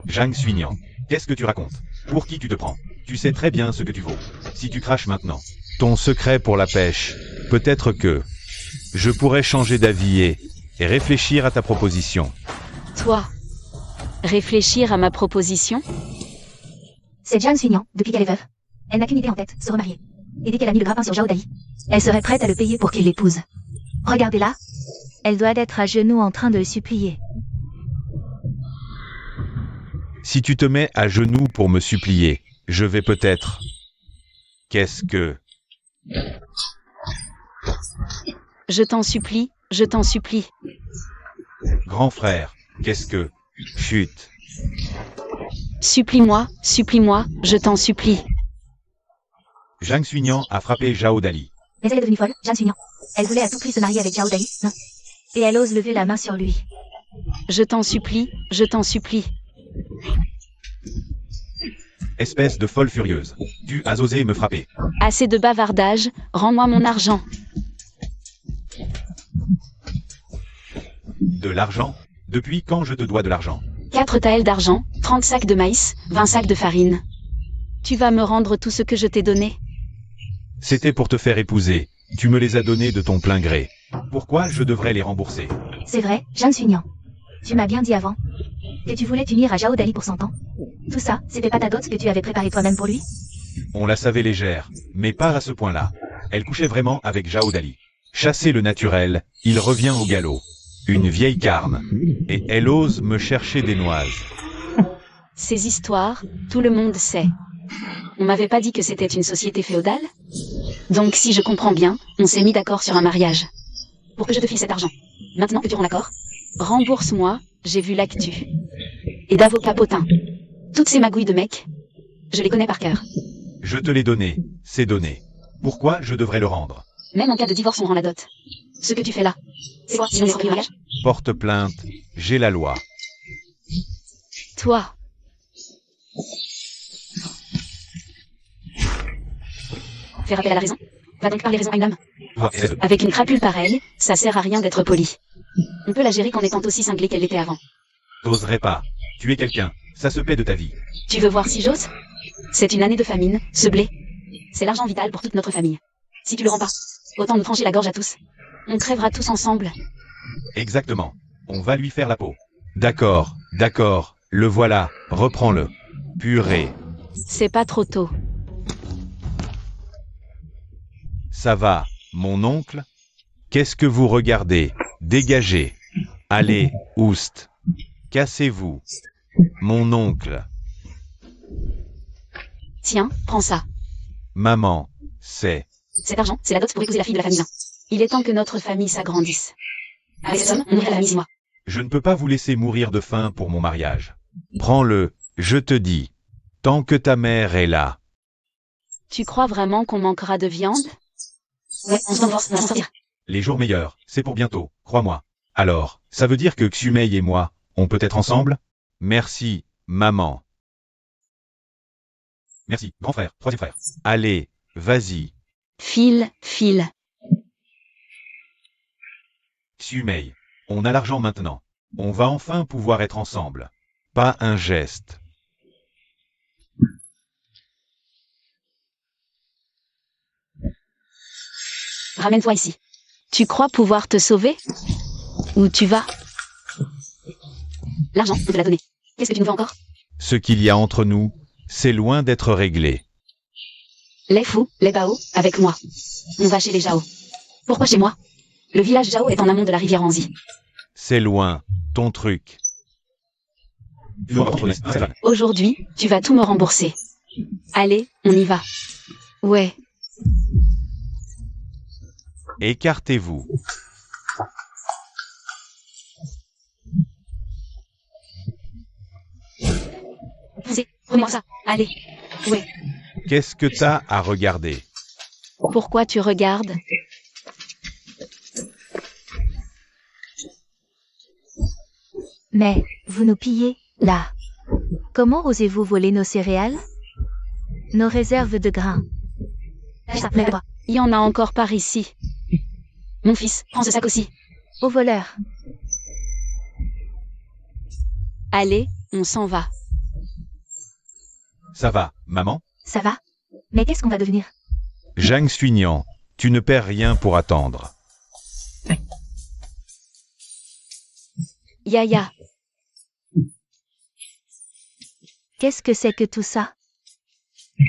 Zhang Suignan, qu'est-ce que tu racontes? Pour qui tu te prends? Tu sais très bien ce que tu vaux. Si tu craches maintenant, ton secret pour la pêche, peut-être que je pourrais changer d'avis et réfléchir à ta proposition. Toi, réfléchir à ma proposition? C'est Zhang Suignan, depuis qu'elle est veuve. Elle n'a qu'une idée en tête, se remarier. Et dès qu'elle a mis le grappin sur Zhao Dai, elle serait prête à le payer pour qu'il l'épouse. Regardez-la. Elle doit être à genoux en train de le supplier. Si tu te mets à genoux pour me supplier, je vais peut-être... Qu'est-ce que... Je t'en supplie, je t'en supplie. Grand frère, qu'est-ce que... Chut. Supplie-moi, supplie-moi, je t'en supplie. Zhang Suignan a frappé Zhao Dali. Mais elle est devenue folle, Zhang Suignan. Elle voulait à tout prix se marier avec Zhao Dai, non? Et elle ose lever la main sur lui. Je t'en supplie, je t'en supplie. Espèce de folle furieuse. Tu as osé me frapper. Assez de bavardage, rends-moi mon argent. De l'argent? Depuis quand je te dois de l'argent? 4 taels d'argent, 30 sacs de maïs, 20 sacs de farine. Tu vas me rendre tout ce que je t'ai donné. C'était pour te faire épouser. Tu me les as donnés de ton plein gré. Pourquoi je devrais les rembourser? C'est vrai, Jeanne Suignan. Tu m'as bien dit avant que tu voulais t'unir à Jao Dali pour 100 ans. Tout ça, c'était pas ta dot que tu avais préparée toi-même pour lui? On la savait légère, mais pas à ce point-là. Elle couchait vraiment avec Jao Dali. Chasser le naturel, il revient au galop. Une vieille carne. Et elle ose me chercher des noises. Ces histoires, tout le monde sait. On m'avait pas dit que c'était une société féodale? Donc si je comprends bien, on s'est mis d'accord sur un mariage. Pour que je te file cet argent. Maintenant que tu rends l'accord, rembourse-moi, j'ai vu l'actu. Et d'avocat potin. Toutes ces magouilles de mecs, je les connais par cœur. Je te l'ai donné, c'est donné. Pourquoi je devrais le rendre? Même en cas de divorce, on rend la dot. Ce que tu fais là, c'est quoi, sinon c'est mariage? Porte plainte, j'ai la loi. Toi. Faire appel à la raison? Va donc parler raison à une homme. Avec une crapule pareille, ça sert à rien d'être poli. On peut la gérer qu'en étant aussi cinglée qu'elle l'était avant. T'oserais pas. Tu es quelqu'un, ça se paie de ta vie. Tu veux voir si j'ose? C'est une année de famine, ce blé. C'est l'argent vital pour toute notre famille. Si tu le rends pas, autant nous trancher la gorge à tous. On crèvera tous ensemble. Exactement. On va lui faire la peau. D'accord, d'accord, le voilà, reprends-le. Purée. C'est pas trop tôt. Ça va, mon oncle? Qu'est-ce que vous regardez? Dégagez. Allez, oust. Cassez-vous. Mon oncle. Tiens, prends ça. Maman, c'est... Cet argent, c'est la dot pour épouser la fille de la famille 1. Il est temps que notre famille s'agrandisse. Avec cette somme, on irait à la mise, moi. Je ne peux pas vous laisser mourir de faim pour mon mariage. Prends-le, je te dis. Tant que ta mère est là. Tu crois vraiment qu'on manquera de viande? Ouais, on s'en force, on va s'en sortir. Les jours meilleurs, c'est pour bientôt, crois-moi. Alors, ça veut dire que Xumei et moi, on peut être ensemble? Merci, maman. Merci, grand frère, troisième frère. Allez, vas-y. File, file. Xumei, on a l'argent maintenant. On va enfin pouvoir être ensemble. Pas un geste. Ramène-toi ici. Tu crois pouvoir te sauver? Où tu vas? L'argent, on te l'a donné. Qu'est-ce que tu nous veux encore? Ce qu'il y a entre nous, c'est loin d'être réglé. Les fous, les Bao, avec moi. On va chez les Jao. Pourquoi chez moi? Le village Jao est en amont de la rivière Anzi. C'est loin, ton truc. Aujourd'hui, tu vas tout me rembourser. Allez, on y va. Ouais. Écartez-vous. Poussez, prenez-moi ça. Allez. Ouais. Qu'est-ce que t'as à regarder? Pourquoi tu regardes? Mais, vous nous pillez, là. Comment osez-vous voler nos céréales? Nos réserves de grains. Il y en a encore par ici. Mon fils, prends ce sac aussi. Aux voleurs. Allez, on s'en va. Ça va, maman? Ça va? Mais qu'est-ce qu'on va devenir? Zhang Suignan, tu ne perds rien pour attendre. Yaya. Qu'est-ce que c'est que tout ça?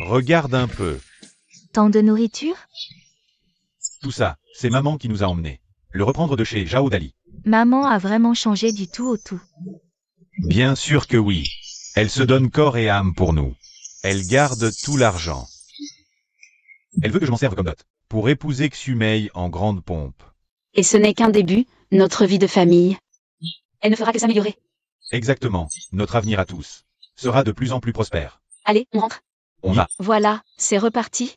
Regarde un peu. Tant de nourriture? Tout ça, c'est maman qui nous a emmenés. Le reprendre de chez Jao Dali. Maman a vraiment changé du tout au tout. Bien sûr que oui. Elle se donne corps et âme pour nous. Elle garde tout l'argent. Elle veut que je m'en serve comme dot. Pour épouser Xumei en grande pompe. Et ce n'est qu'un début, notre vie de famille. Elle ne fera que s'améliorer. Exactement. Notre avenir à tous sera de plus en plus prospère. Allez, on rentre. On va. Voilà, c'est reparti.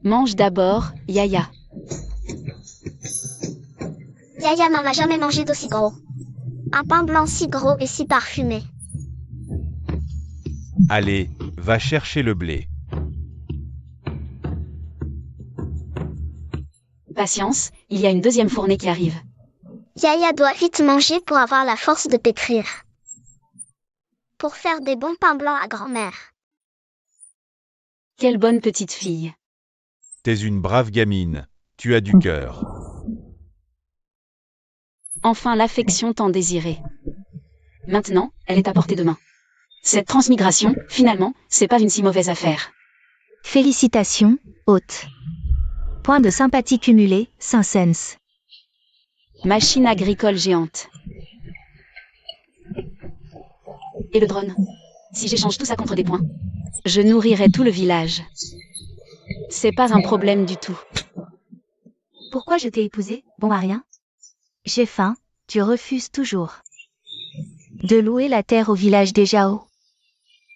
Mange d'abord, Yaya. Yaya n'en a jamais mangé d'aussi gros. Un pain blanc si gros et si parfumé. Allez, va chercher le blé. Patience, il y a une deuxième fournée qui arrive. Yaya doit vite manger pour avoir la force de pétrir. Pour faire des bons pains blancs à grand-mère. Quelle bonne petite fille. T'es une brave gamine. Tu as du cœur. Enfin l'affection tant désirée. Maintenant, elle est à portée de main. Cette transmigration, finalement, c'est pas une si mauvaise affaire. Félicitations, hôte. Point de sympathie cumulé, 5 cents. Machine agricole géante. Et le drone? Si j'échange tout ça contre des points, je nourrirai tout le village. C'est pas un problème du tout. Pourquoi je t'ai épousé, bon à rien? J'ai faim, tu refuses toujours. De louer la terre au village des Jao.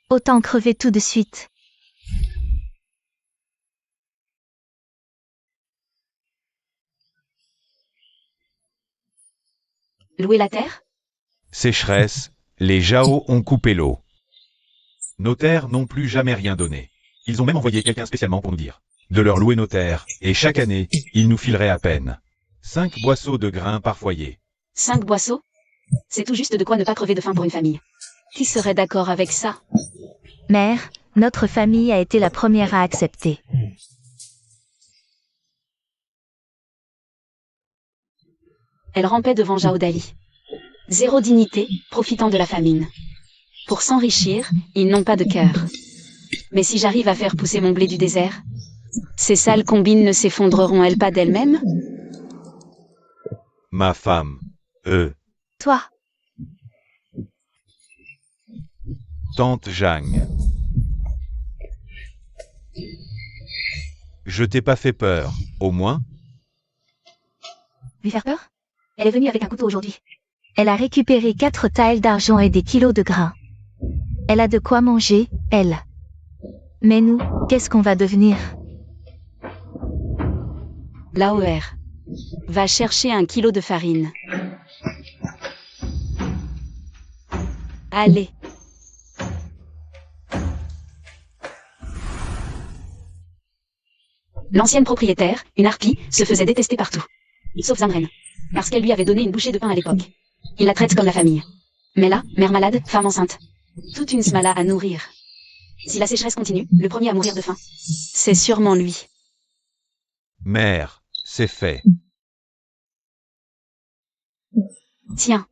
Autant crever tout de suite. Louer la terre? Sécheresse, les Jao ont coupé l'eau. Nos terres n'ont plus jamais rien donné. Ils ont même envoyé quelqu'un spécialement pour nous dire de leur louer nos terres, et chaque année, ils nous fileraient à peine 5 boisseaux de grains par foyer. 5 boisseaux? C'est tout juste de quoi ne pas crever de faim pour une famille. Qui serait d'accord avec ça? Mère, notre famille a été la première à accepter. Elle rampait devant Jao Dali. Zéro dignité, profitant de la famine. Pour s'enrichir, ils n'ont pas de cœur. Mais si j'arrive à faire pousser mon blé du désert, ces sales combines ne s'effondreront-elles pas d'elles-mêmes? Ma femme, Toi, tante Jang. Je t'ai pas fait peur, au moins? lui faire peur? Elle est venue avec un couteau aujourd'hui. Elle a récupéré 4 taels d'argent et des kilos de grains. Elle a de quoi manger, elle. Mais nous, qu'est-ce qu'on va devenir? L'AOR. Va chercher 1 kilo de farine. Allez. L'ancienne propriétaire, une harpie, se faisait détester partout. Sauf Zamren. Parce qu'elle lui avait donné une bouchée de pain à l'époque. Il la traite comme la famille. Mais là, mère malade, femme enceinte. Toute une smala à nourrir. Si la sécheresse continue, le premier à mourir de faim, c'est sûrement lui. Mère, c'est fait. Tiens.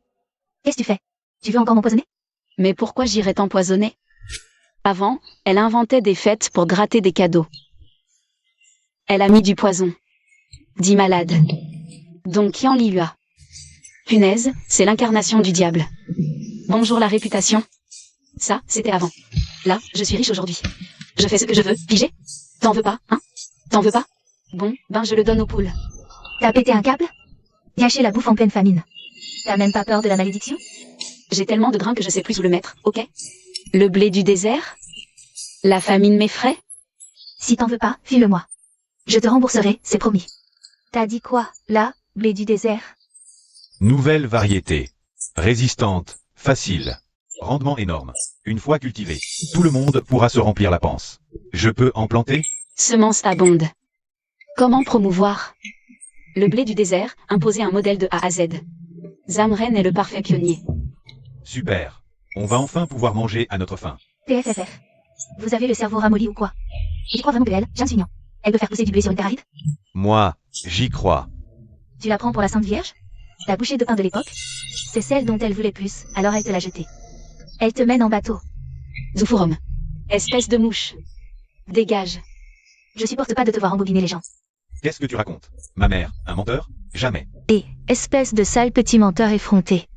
Qu'est-ce que tu fais? Tu veux encore m'empoisonner? Mais pourquoi j'irais t'empoisonner? Avant, elle inventait des fêtes pour gratter des cadeaux. Elle a mis du poison. Dit malade. Donc qui en lui a? Punaise, c'est l'incarnation du diable. Bonjour la réputation. Ça, c'était avant. Là, je suis riche aujourd'hui. Je fais ce que je veux, pigé? T'en veux pas, hein? T'en veux pas? Bon, ben je le donne aux poules. T'as pété un câble? Gâcher la bouffe en pleine famine. T'as même pas peur de la malédiction? J'ai tellement de grains que je sais plus où le mettre, ok? Le blé du désert? La famine m'effraie? Si t'en veux pas, file-le-moi. Je te rembourserai, c'est promis. T'as dit quoi, là, blé du désert? Nouvelle variété. Résistante, facile. Rendement énorme. Une fois cultivé, tout le monde pourra se remplir la panse. Je peux en planter? Semences abondent. Comment promouvoir? Le blé du désert, imposer un modèle de A à Z. Zamren est le parfait pionnier. Super. On va enfin pouvoir manger à notre faim. PFFF. Vous avez le cerveau ramolli ou quoi? Tu crois vraiment que elle, Jeanne Sugnan, elle peut faire pousser du blé sur une terre aride? Moi, j'y crois. Tu la prends pour la Sainte Vierge? La bouchée de pain de l'époque? C'est celle dont elle voulait plus, alors elle te l'a jetée. Elle te mène en bateau. Zouforum. Espèce de mouche. Dégage. Je supporte pas de te voir embobiner les gens. Qu'est-ce que tu racontes? Ma mère, un menteur? Jamais. Et, espèce de sale petit menteur effronté.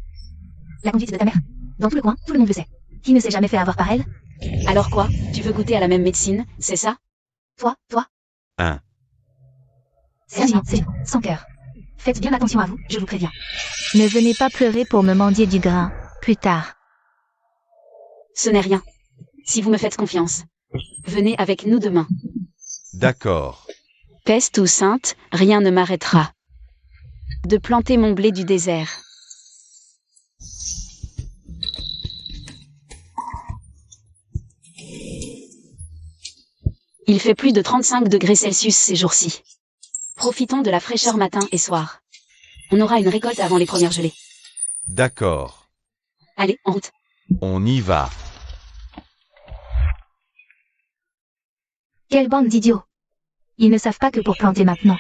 La conduite de ta mère? Dans tout le coin, tout le monde le sait. Qui ne s'est jamais fait avoir par elle? Alors quoi? Tu veux goûter à la même médecine, c'est ça? Toi? C'est sans cœur. Faites bien attention à vous, je vous préviens. Ne venez pas pleurer pour me mendier du grain, plus tard. Ce n'est rien. Si vous me faites confiance. Venez avec nous demain. D'accord. Peste ou sainte, rien ne m'arrêtera. De planter mon blé du désert. Il fait plus de 35 degrés Celsius ces jours-ci. Profitons de la fraîcheur matin et soir. On aura une récolte avant les premières gelées. D'accord. Allez, en route. On y va. Quelle bande d'idiots. Ils ne savent pas que pour planter maintenant.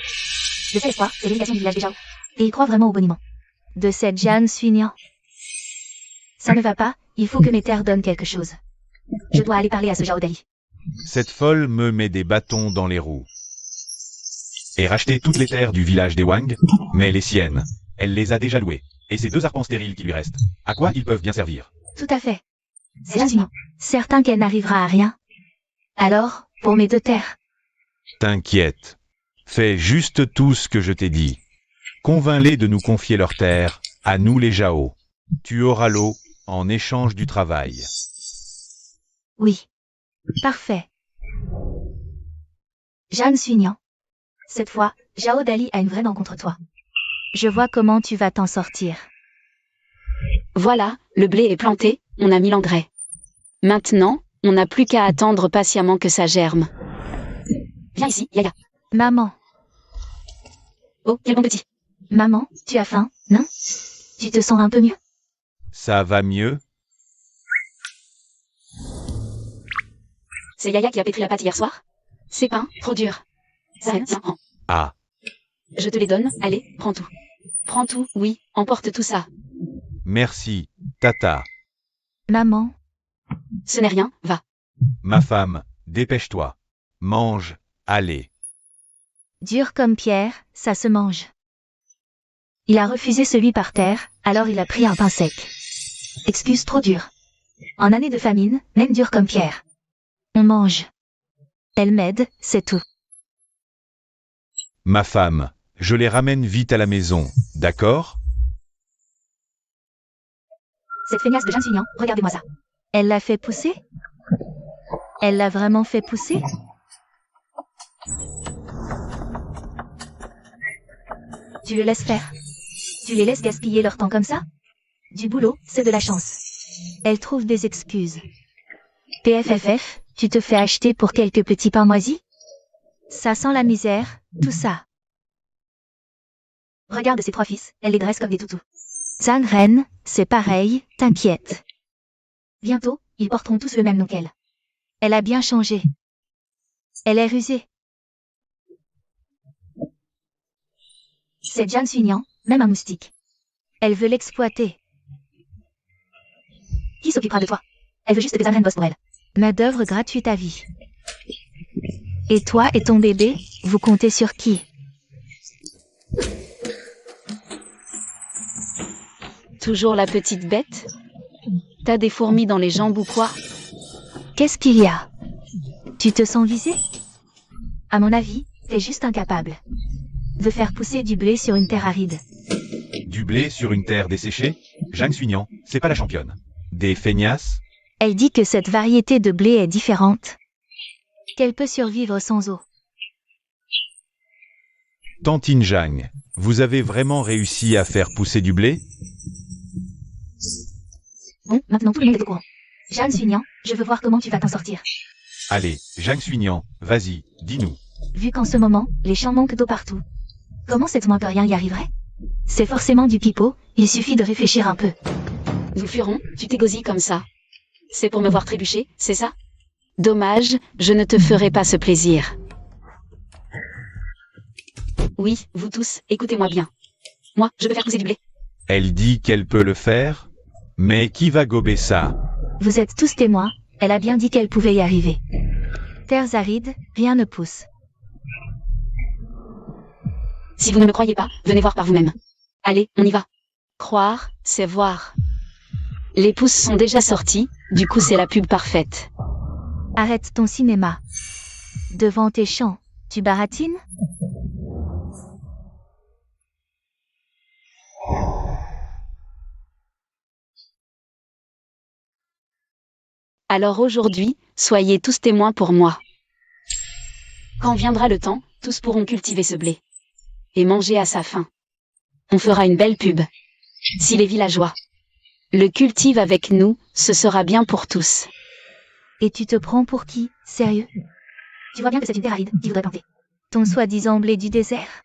De cet espoir, c'est l'irrigation du village des Jao. Et ils croient vraiment au boniment. De cette Jeanne Suignan. Ça ne va pas, il faut que mes terres donnent quelque chose. Je dois aller parler à ce Jao Dali. Cette folle me met des bâtons dans les roues. Et racheter toutes les terres du village des Wang, mais les siennes, elle les a déjà louées. Et ces 2 arpents stériles qui lui restent, à quoi ils peuvent bien servir? Tout à fait. C'est Jeanne Suignan. Certain qu'elle n'arrivera à rien. Alors, pour mes 2 terres. T'inquiète. Fais juste tout ce que je t'ai dit. Convainc-les de nous confier leurs terres, à nous les Jao. Tu auras l'eau, en échange du travail. Oui. Parfait. Jeanne Suignan. Cette fois, Jao Dali a une vraie dent contre toi. Je vois comment tu vas t'en sortir. Voilà, le blé est planté, on a mis l'engrais. Maintenant, on n'a plus qu'à attendre patiemment que ça germe. Viens ici, Yaya. Maman. Oh, quel bon petit. Maman, tu as faim, non? Tu te sens un peu mieux? Ça va mieux? C'est Yaya qui a pétri la pâte hier soir? Ces pains, trop durs. Ça rien, tiens, prends. Ah, Je te les donne, allez, prends tout. Prends tout, oui, emporte tout ça. merci, Tata. Maman. Ce n'est rien, va. Ma femme, dépêche-toi. Mange, allez. Dur comme pierre, ça se mange. Il a refusé celui par terre, alors il a pris un pain sec. Excuse trop dur. En année de famine, même dur comme pierre. On mange. Elle m'aide, c'est tout. Ma femme, je les ramène vite à la maison, d'accord? Cette feignasse de Jeanne Suignan, regardez-moi ça. Elle l'a fait pousser? Elle l'a vraiment fait pousser? Tu le laisses faire. Tu les laisses gaspiller leur temps comme ça? Du boulot, c'est de la chance. Elle trouve des excuses. PFFF, tu te fais acheter pour quelques petits pains moisis? Ça sent la misère, tout ça. Regarde ces 3 fils, elle les dresse comme des toutous. Zhang Ren, c'est pareil, t'inquiète. Bientôt, ils porteront tous le même nom qu'elle. Elle a bien changé. Elle est rusée. C'est Jeanne Suignan, même un moustique. Elle veut l'exploiter. Qui s'occupera de toi? Elle veut juste que Zhang Ren bosse pour elle. Main d'œuvre gratuite à vie. Et toi et ton bébé, vous comptez sur qui? Toujours la petite bête? T'as des fourmis dans les jambes ou quoi? Qu'est-ce qu'il y a? Tu te sens visé? À mon avis, t'es juste incapable de faire pousser du blé sur une terre aride. Du blé sur une terre desséchée? Jeanne Suignan, c'est pas la championne. Des feignasses? Elle dit que cette variété de blé est différente. Qu'elle peut survivre sans eau. Tantine Jang, vous avez vraiment réussi à faire pousser du blé? Bon, maintenant tout le monde est au courant. Jeanne Suignan, je veux voir comment tu vas t'en sortir. Allez, Jeanne Suignan, vas-y, dis-nous. Vu qu'en ce moment, les champs manquent d'eau partout. Comment cette moins que rien y arriverait? C'est forcément du pipeau, il suffit de réfléchir un peu. Nous fuirons, tu t'égosilles comme ça. C'est pour me voir trébucher, c'est ça? Dommage, je ne te ferai pas ce plaisir. Oui, vous tous, écoutez-moi bien. Moi, je peux faire pousser du blé. Elle dit qu'elle peut le faire? Mais qui va gober ça? Vous êtes tous témoins, elle a bien dit qu'elle pouvait y arriver. Terres arides, rien ne pousse. Si vous ne me croyez pas, venez voir par vous-même. Allez, on y va. Croire, c'est voir. Les pousses sont déjà sorties, du coup c'est la pub parfaite. Arrête ton cinéma. Devant tes champs, tu baratines? Alors aujourd'hui, soyez tous témoins pour moi. Quand viendra le temps, tous pourront cultiver ce blé. Et manger à sa faim. On fera une belle pub. Si les villageois le cultivent avec nous, ce sera bien pour tous. Et tu te prends pour qui? Sérieux? Tu vois bien que c'est une terre aride qui voudrait planter. Ton soi-disant blé du désert?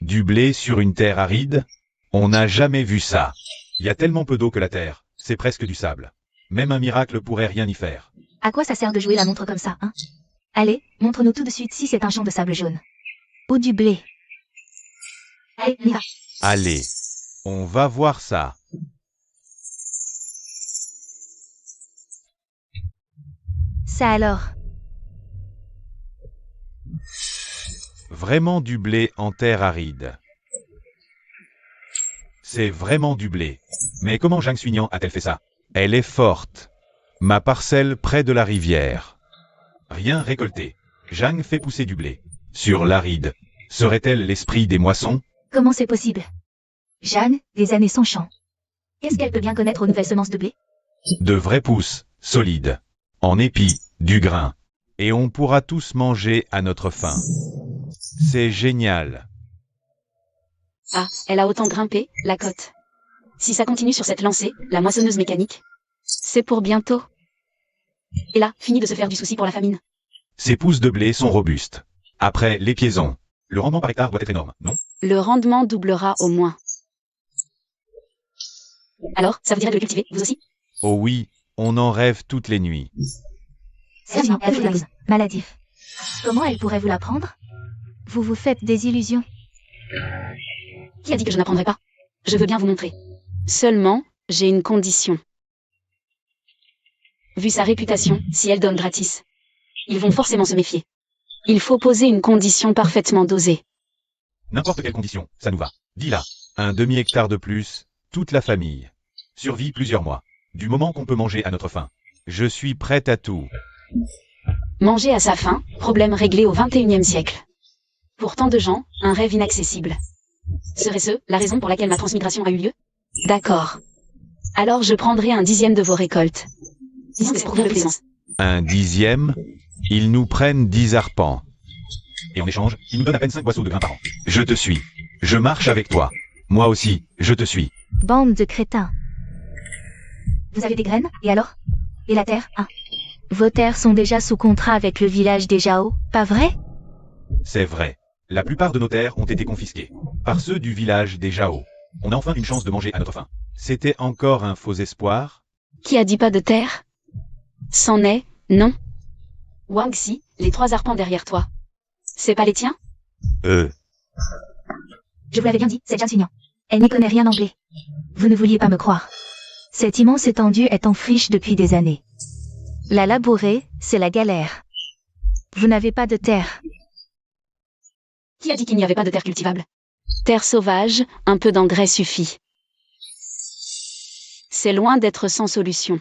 Du blé sur une terre aride? On n'a jamais vu ça. Il y a tellement peu d'eau que la terre, c'est presque du sable. Même un miracle pourrait rien y faire. À quoi ça sert de jouer la montre comme ça, hein? Allez, montre-nous tout de suite si c'est un champ de sable jaune. Ou du blé. Allez, on y va. Allez, on va voir ça. Ça alors. Vraiment du blé en terre aride. C'est vraiment du blé. Mais comment Zhang Suignan a-t-elle fait ça? Elle est forte. Ma parcelle près de la rivière. Rien récolté. Zhang fait pousser du blé. Sur l'aride. Serait-elle l'esprit des moissons? Comment c'est possible? Jeanne, des années sans champ. Qu'est-ce qu'elle peut bien connaître aux nouvelles semences de blé? De vraies pousses, solides. En épi, du grain. Et on pourra tous manger à notre faim. C'est génial. Ah, elle a autant grimpé, la cote. Si ça continue sur cette lancée, la moissonneuse mécanique, c'est pour bientôt. Et là, fini de se faire du souci pour la famine. Ces pousses de blé sont robustes. Après, les piaisons. Le rendement par hectare doit être énorme, non? Le rendement doublera au moins. Alors, ça vous dirait de le cultiver, vous aussi? Oh oui, on en rêve toutes les nuits. Sergent, maladif. Comment elle pourrait vous l'apprendre? Vous vous faites des illusions. Qui a dit que je n'apprendrai pas? Je veux bien vous montrer. Seulement, j'ai une condition. Vu sa réputation, si elle donne gratis, ils vont forcément se méfier. Il faut poser une condition parfaitement dosée. N'importe quelle condition, ça nous va. Dis-la. Un demi-hectare de plus, toute la famille. Survie plusieurs mois. Du moment qu'on peut manger à notre faim. Je suis prête à tout. Manger à sa faim, problème réglé au XXIe siècle. Pour tant de gens, un rêve inaccessible. Serait-ce la raison pour laquelle ma transmigration a eu lieu? D'accord. Alors je prendrai un dixième de vos récoltes. Disons que c'est pour vous le plaisance. Un dixième? Ils nous prennent 10 arpents. Et en échange, ils nous donnent à peine 5 boisseaux de grains par an. Je te suis. Je marche avec toi. Moi aussi, je te suis. Bande de crétins. Vous avez des graines, et alors? Et la terre, hein? Vos terres sont déjà sous contrat avec le village des Jao, pas vrai? C'est vrai. La plupart de nos terres ont été confisquées. Par ceux du village des Jao. On a enfin une chance de manger à notre faim. C'était encore un faux espoir? Qui a dit pas de terre? C'en est, non. Wang Xi, les 3 arpents derrière toi. C'est pas les tiens? Je vous l'avais bien dit, c'est Zhang Suignan. Elle n'y connaît rien anglais. Vous ne vouliez pas me croire. Cette immense étendue est en friche depuis des années. La labourer, c'est la galère. Vous n'avez pas de terre. Qui a dit qu'il n'y avait pas de terre cultivable? Terre sauvage, un peu d'engrais suffit. C'est loin d'être sans solution.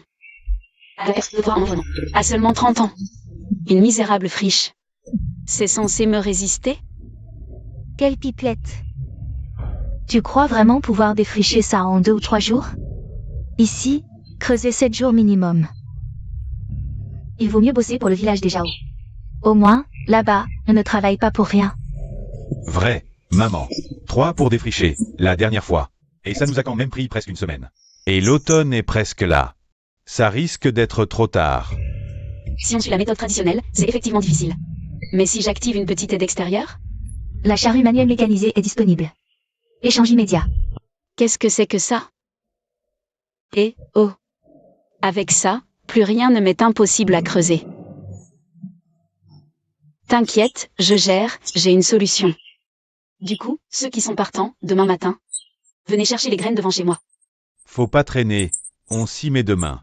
À seulement 30 ans. Une misérable friche. C'est censé me résister? Quelle pipelette. Tu crois vraiment pouvoir défricher ça en 2 ou 3 jours? Ici, creuser 7 jours minimum. Il vaut mieux bosser pour le village des Jao. Au moins, là-bas, on ne travaille pas pour rien. Vrai, maman. 3 pour défricher, la dernière fois. Et ça nous a quand même pris presque une semaine. Et l'automne est presque là. Ça risque d'être trop tard. Si on suit la méthode traditionnelle, c'est effectivement difficile. Mais si j'active une petite aide extérieure? La charrue manuelle mécanisée est disponible. Échange immédiat. Qu'est-ce que c'est que ça? Et, oh. Avec ça, plus rien ne m'est impossible à creuser. T'inquiète, je gère, j'ai une solution. Du coup, ceux qui sont partants, demain matin, venez chercher les graines devant chez moi. Faut pas traîner, on s'y met demain.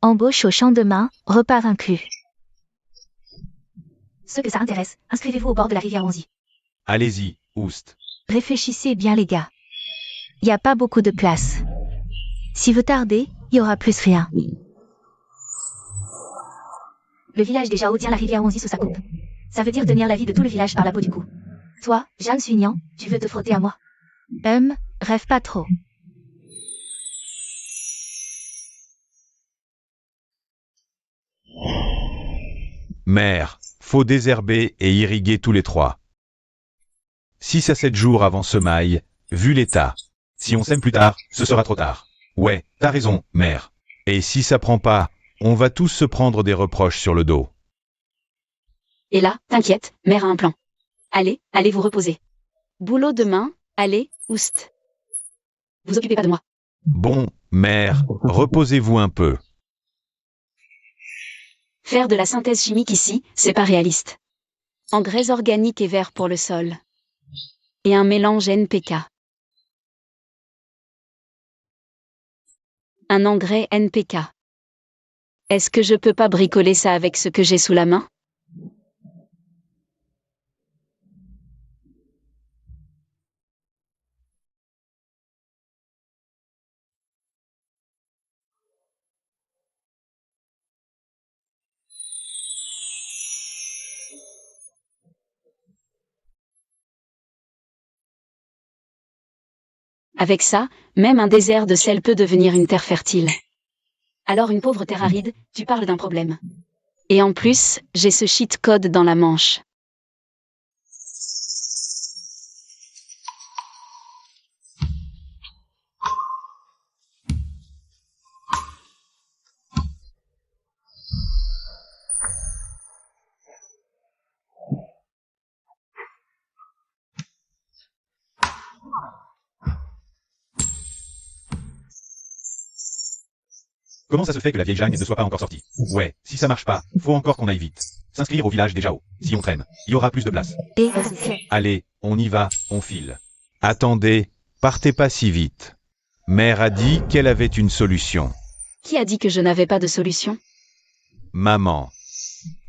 Embauche au champ demain, repas inclus. Ceux que ça intéresse, inscrivez-vous au bord de la rivière Wanzi. Allez-y, Oust. Réfléchissez bien les gars. Y a pas beaucoup de place. Si vous tardez, y aura plus rien. Le village des Jao tient la rivière Wanzi sous sa coupe. Ça veut dire tenir la vie de tout le village par la peau du cou. Toi, Zhang Suignan, tu veux te frotter à moi? Rêve pas trop. Mère, faut désherber et irriguer tous les 3. 6 à 7 jours avant semaille, vu l'état. Si on sème plus tard, ce sera trop tard. Ouais, t'as raison, mère. Et si ça prend pas, on va tous se prendre des reproches sur le dos. Et là, t'inquiète, mère a un plan. Allez, allez vous reposer. Boulot demain, allez, oust. Vous occupez pas de moi. Bon, mère, reposez-vous un peu. Faire de la synthèse chimique ici, c'est pas réaliste. Engrais organiques et verts pour le sol. Et un mélange NPK. Un engrais NPK. Est-ce que je peux pas bricoler ça avec ce que j'ai sous la main? Avec ça, même un désert de sel peut devenir une terre fertile. Alors une pauvre terre aride, tu parles d'un problème. Et en plus, j'ai ce cheat code dans la manche. Comment ça se fait que la vieille Jeanne ne soit pas encore sortie? Ouais, si ça marche pas, faut encore qu'on aille vite. S'inscrire au village des Jao. Si on traîne, il y aura plus de place. Allez, on y va, on file. Attendez, partez pas si vite. Mère a dit qu'elle avait une solution. Qui a dit que je n'avais pas de solution? Maman.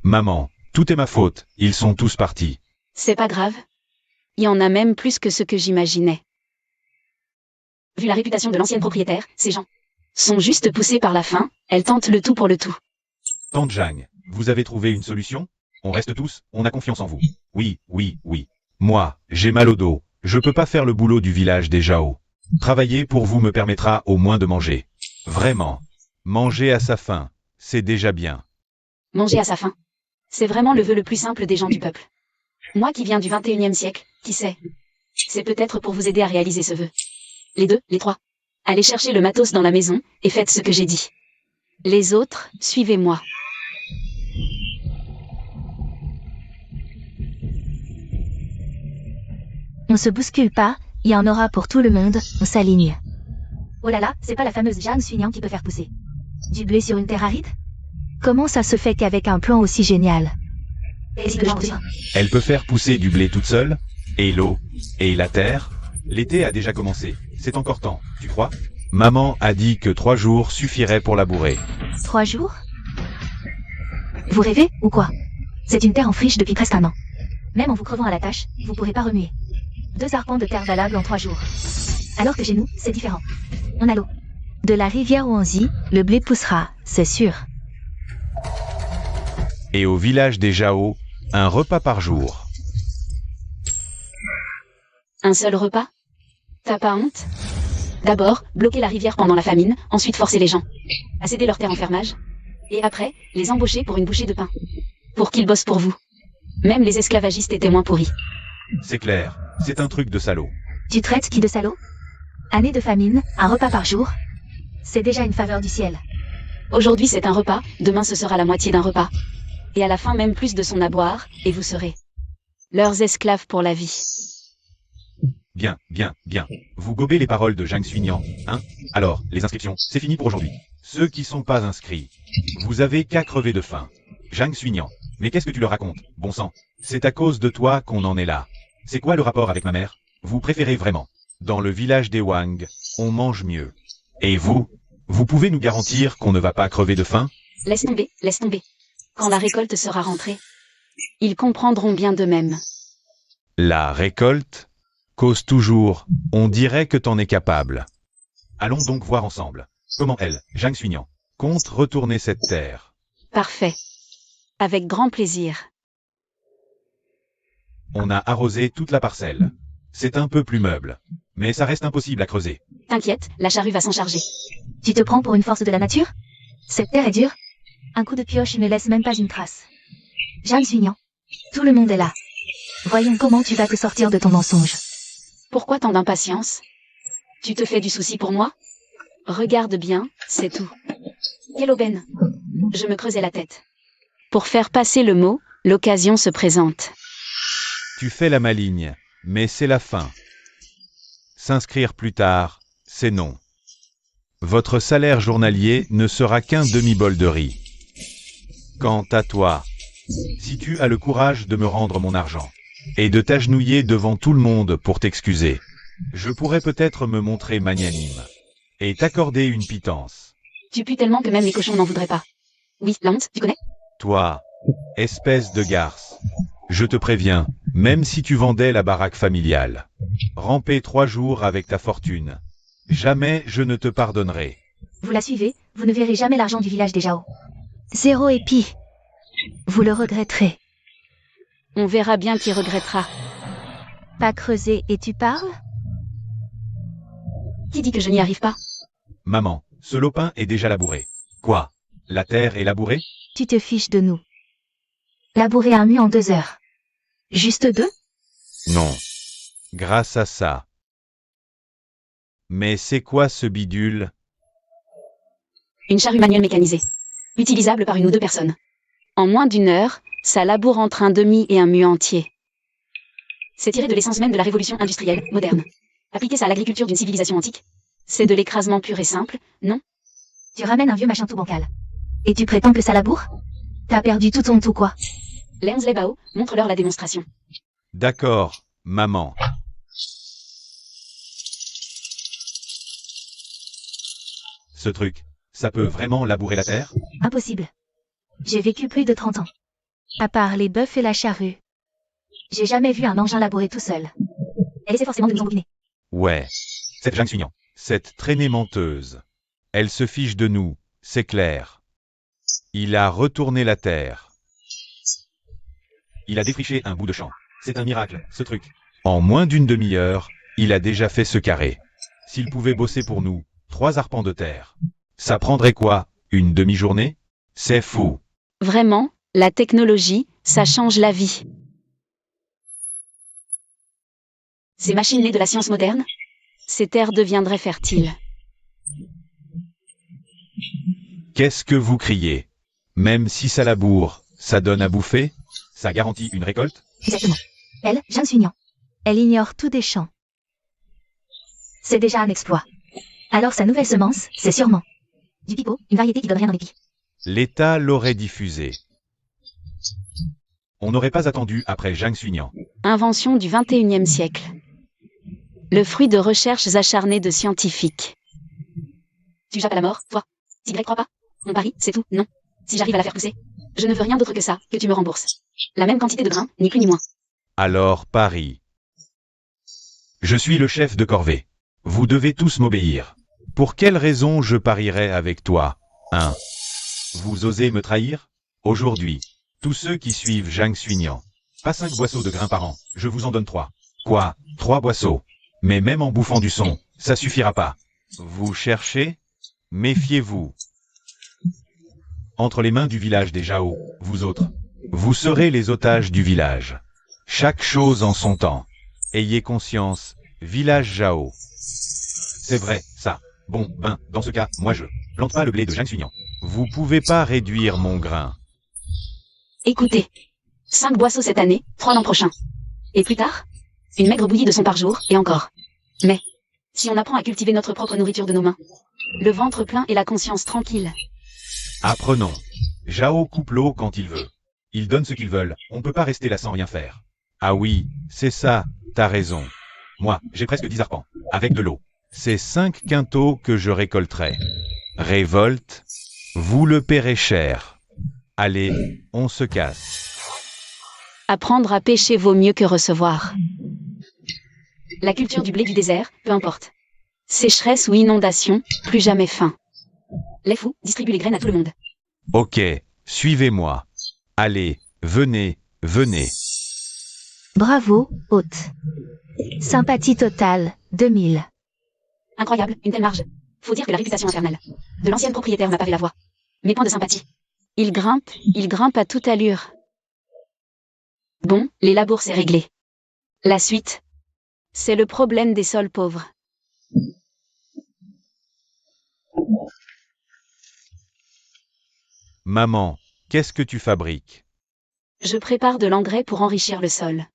Maman, tout est ma faute, ils sont tous partis. C'est pas grave. Il y en a même plus que ce que j'imaginais. Vu la réputation de l'ancienne propriétaire, ces gens sont juste poussés par la faim, elle tente le tout pour le tout. Tante Jeanne, vous avez trouvé une solution? On reste tous, on a confiance en vous. Oui, oui, oui. Moi, j'ai mal au dos, je peux pas faire le boulot du village des Jao. Travailler pour vous me permettra au moins de manger. Vraiment. Manger à sa faim, c'est déjà bien. Manger à sa faim. C'est vraiment le vœu le plus simple des gens du peuple. Moi qui viens du 21e siècle, qui sait? C'est peut-être pour vous aider à réaliser ce vœu. Les deux, les trois. Allez chercher le matos dans la maison, et faites ce que j'ai dit. Les autres, suivez-moi. On se bouscule pas, il y en aura pour tout le monde, on s'aligne. Oh là là, c'est pas la fameuse Jeanne Suignan qui peut faire pousser du blé sur une terre aride? Comment ça se fait qu'avec un plan aussi génial? Elle peut faire pousser du blé toute seule? Et l'eau? Et la terre? L'été a déjà commencé, c'est encore temps, tu crois? Maman a dit que 3 jours suffiraient pour labourer. 3 jours? Vous rêvez, ou quoi? C'est une terre en friche depuis presque un an. Même en vous crevant à la tâche, vous pourrez pas remuer. 2 arpents de terre valables en 3 jours. Alors que chez nous, c'est différent. On a l'eau. De la rivière Ouanzi, le blé poussera, c'est sûr. Et au village des Jao, un repas par jour. Un seul repas? T'as pas honte? D'abord, bloquer la rivière pendant la famine, ensuite forcer les gens à céder leur terre en fermage. Et après, les embaucher pour une bouchée de pain. Pour qu'ils bossent pour vous. Même les esclavagistes étaient moins pourris. C'est clair, c'est un truc de salaud. Tu traites qui de salaud? Année de famine, un repas par jour? C'est déjà une faveur du ciel. Aujourd'hui c'est un repas, demain ce sera la moitié d'un repas. Et à la fin même plus de son à boire, et vous serez leurs esclaves pour la vie. Bien, bien, bien. Vous gobez les paroles de Zhang Suignan, hein? Alors, les inscriptions, c'est fini pour aujourd'hui. Ceux qui sont pas inscrits, vous avez qu'à crever de faim. Zhang Suignan, mais qu'est-ce que tu leur racontes, bon sang? C'est à cause de toi qu'on en est là. C'est quoi le rapport avec ma mère? Vous préférez vraiment? Dans le village des Wang, on mange mieux. Et vous pouvez nous garantir qu'on ne va pas crever de faim? Laisse tomber, laisse tomber. Quand la récolte sera rentrée, ils comprendront bien d'eux-mêmes. La récolte? Cause toujours, on dirait que t'en es capable. Allons donc voir ensemble. Comment elle, Zhang Suignan, compte retourner cette terre? Parfait. Avec grand plaisir. On a arrosé toute la parcelle. C'est un peu plus meuble. Mais ça reste impossible à creuser. T'inquiète, la charrue va s'en charger. Tu te prends pour une force de la nature? Cette terre est dure. Un coup de pioche ne laisse même pas une trace. Jeanne Suignan, tout le monde est là. Voyons comment tu vas te sortir de ton mensonge. Pourquoi tant d'impatience? Tu te fais du souci pour moi? Regarde bien, c'est tout. Quelle aubaine! Je me creusais la tête. Pour faire passer le mot, l'occasion se présente. Tu fais la maligne. Mais c'est la fin. S'inscrire plus tard, c'est non. Votre salaire journalier ne sera qu'un demi-bol de riz. Quant à toi, si tu as le courage de me rendre mon argent, et de t'agenouiller devant tout le monde pour t'excuser, je pourrais peut-être me montrer magnanime, et t'accorder une pitance. Tu pues tellement que même les cochons n'en voudraient pas. Oui, la honte, tu connais? Toi, espèce de garce, je te préviens, même si tu vendais la baraque familiale, ramper 3 jours avec ta fortune, jamais je ne te pardonnerai. Vous la suivez, vous ne verrez jamais l'argent du village des Jao. 0 épis. Vous le regretterez. On verra bien qui regrettera. Pas creusé et tu parles? Qui dit que je n'y arrive pas? Maman, ce lopin est déjà labouré. Quoi? La terre est labourée? Tu te fiches de nous. Labourer un mu en 2 heures. Juste 2? Non. Grâce à ça. Mais c'est quoi ce bidule? Une charrue manuelle mécanisée. Utilisable par 1 ou 2 personnes. En moins d'1 heure, ça laboure entre un demi et un mu entier. C'est tiré de l'essence même de la révolution industrielle, moderne. Appliquer ça à l'agriculture d'une civilisation antique. C'est de l'écrasement pur et simple, non? Tu ramènes un vieux machin tout bancal. Et tu prétends que ça laboure? T'as perdu tout ton tout quoi. Les 11 Bao, montre-leur la démonstration. D'accord, maman. Ce truc, ça peut vraiment labourer la terre? Impossible. J'ai vécu plus de 30 ans. À part les bœufs et la charrue. J'ai jamais vu un engin labourer tout seul. Elle essaie forcément de nous embobiner. Ouais. Cette Zhang Suignan, cette traînée menteuse. Elle se fiche de nous, c'est clair. Il a retourné la terre. Il a défriché un bout de champ. C'est un miracle, ce truc. En moins d'une demi-heure, il a déjà fait ce carré. S'il pouvait bosser pour nous, 3 arpents de terre. Ça prendrait quoi? Une demi-journée? C'est fou. Vraiment, la technologie, ça change la vie. Ces machines nées de la science moderne, ces terres deviendraient fertiles. Qu'est-ce que vous criez? Même si ça laboure, ça donne à bouffer? Ça garantit une récolte? Exactement. Elle, Jeanne Suignan. Elle ignore tout des champs. C'est déjà un exploit. Alors sa nouvelle semence, c'est sûrement du pipeau, une variété qui donne rien en épi. L'État l'aurait diffusé. On n'aurait pas attendu après Zhang Suignan. Invention du 21e siècle. Le fruit de recherches acharnées de scientifiques. Tu jappes à la mort, toi? Si Greg croit pas? On parie, c'est tout, non? Si j'arrive à la faire pousser, je ne veux rien d'autre que ça, que tu me rembourses. La même quantité de grains, ni plus ni moins. Alors parie. Je suis le chef de corvée. Vous devez tous m'obéir. Pour quelle raison je parierais avec toi, hein? Vous osez me trahir? Aujourd'hui, tous ceux qui suivent Zhang Suignan. Pas 5 boisseaux de grains par an, je vous en donne 3. Quoi? 3 boisseaux. Mais même en bouffant du son, ça suffira pas. Vous cherchez? Méfiez-vous. Entre les mains du village des Jao, vous autres, vous serez les otages du village. Chaque chose en son temps. Ayez conscience, village Jao. C'est vrai, ça. Bon, ben, dans ce cas, moi je plante pas le blé de Zhang Suignan. Vous pouvez pas réduire mon grain. Écoutez. 5 boisseaux cette année, 3 l'an prochain. Et plus tard? Une maigre bouillie de son par jour, et encore. Mais, si on apprend à cultiver notre propre nourriture de nos mains, le ventre plein et la conscience tranquille. Apprenons. Jao coupe l'eau quand il veut. Ils donnent ce qu'ils veulent, on peut pas rester là sans rien faire. Ah oui, c'est ça, t'as raison. Moi, j'ai presque 10 arpents, avec de l'eau. C'est 5 quintaux que je récolterai. Révolte, vous le paierez cher. Allez, on se casse. Apprendre à pêcher vaut mieux que recevoir. La culture du blé du désert, peu importe. Sécheresse ou inondation, plus jamais faim. Les fous distribuent les graines à tout le monde. Ok, suivez-moi. Allez, venez, venez. Bravo, hôte. Sympathie totale, 2000. Incroyable, une telle marge. Faut dire que la réputation infernale de l'ancienne propriétaire m'a pavé la voie. Mais point de sympathie. Il grimpe à toute allure. Bon, les labours c'est réglé. La suite, c'est le problème des sols pauvres. Maman, qu'est-ce que tu fabriques? Je prépare de l'engrais pour enrichir le sol.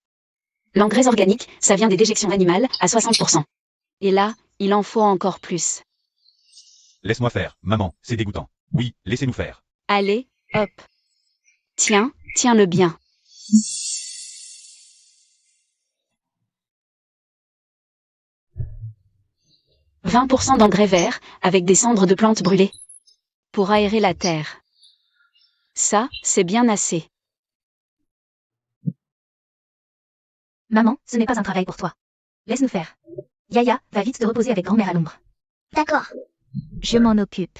L'engrais organique, ça vient des déjections animales, à 60%. Et là, il en faut encore plus. Laisse-moi faire, maman, c'est dégoûtant. Oui, laissez-nous faire. Allez, hop. Tiens, tiens-le bien. « 20% d'engrais verts, avec des cendres de plantes brûlées. Pour aérer la terre. Ça, c'est bien assez. Maman, ce n'est pas un travail pour toi. Laisse-nous faire. Yaya, va vite te reposer avec grand-mère à l'ombre. D'accord. Je m'en occupe.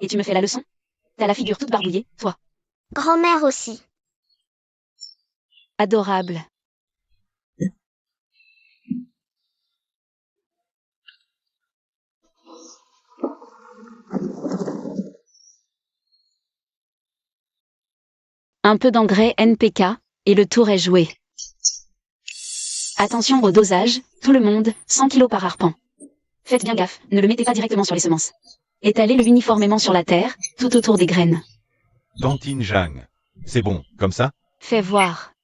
Et tu me fais la leçon? T'as la figure toute barbouillée, toi. Grand-mère aussi. Adorable. Un peu d'engrais NPK, et le tour est joué. Attention au dosage, tout le monde, 100 kg par arpent. Faites bien gaffe, ne le mettez pas directement sur les semences. Étalez-le uniformément sur la terre, tout autour des graines. Tantine Jang. C'est bon, comme ça? Fais voir.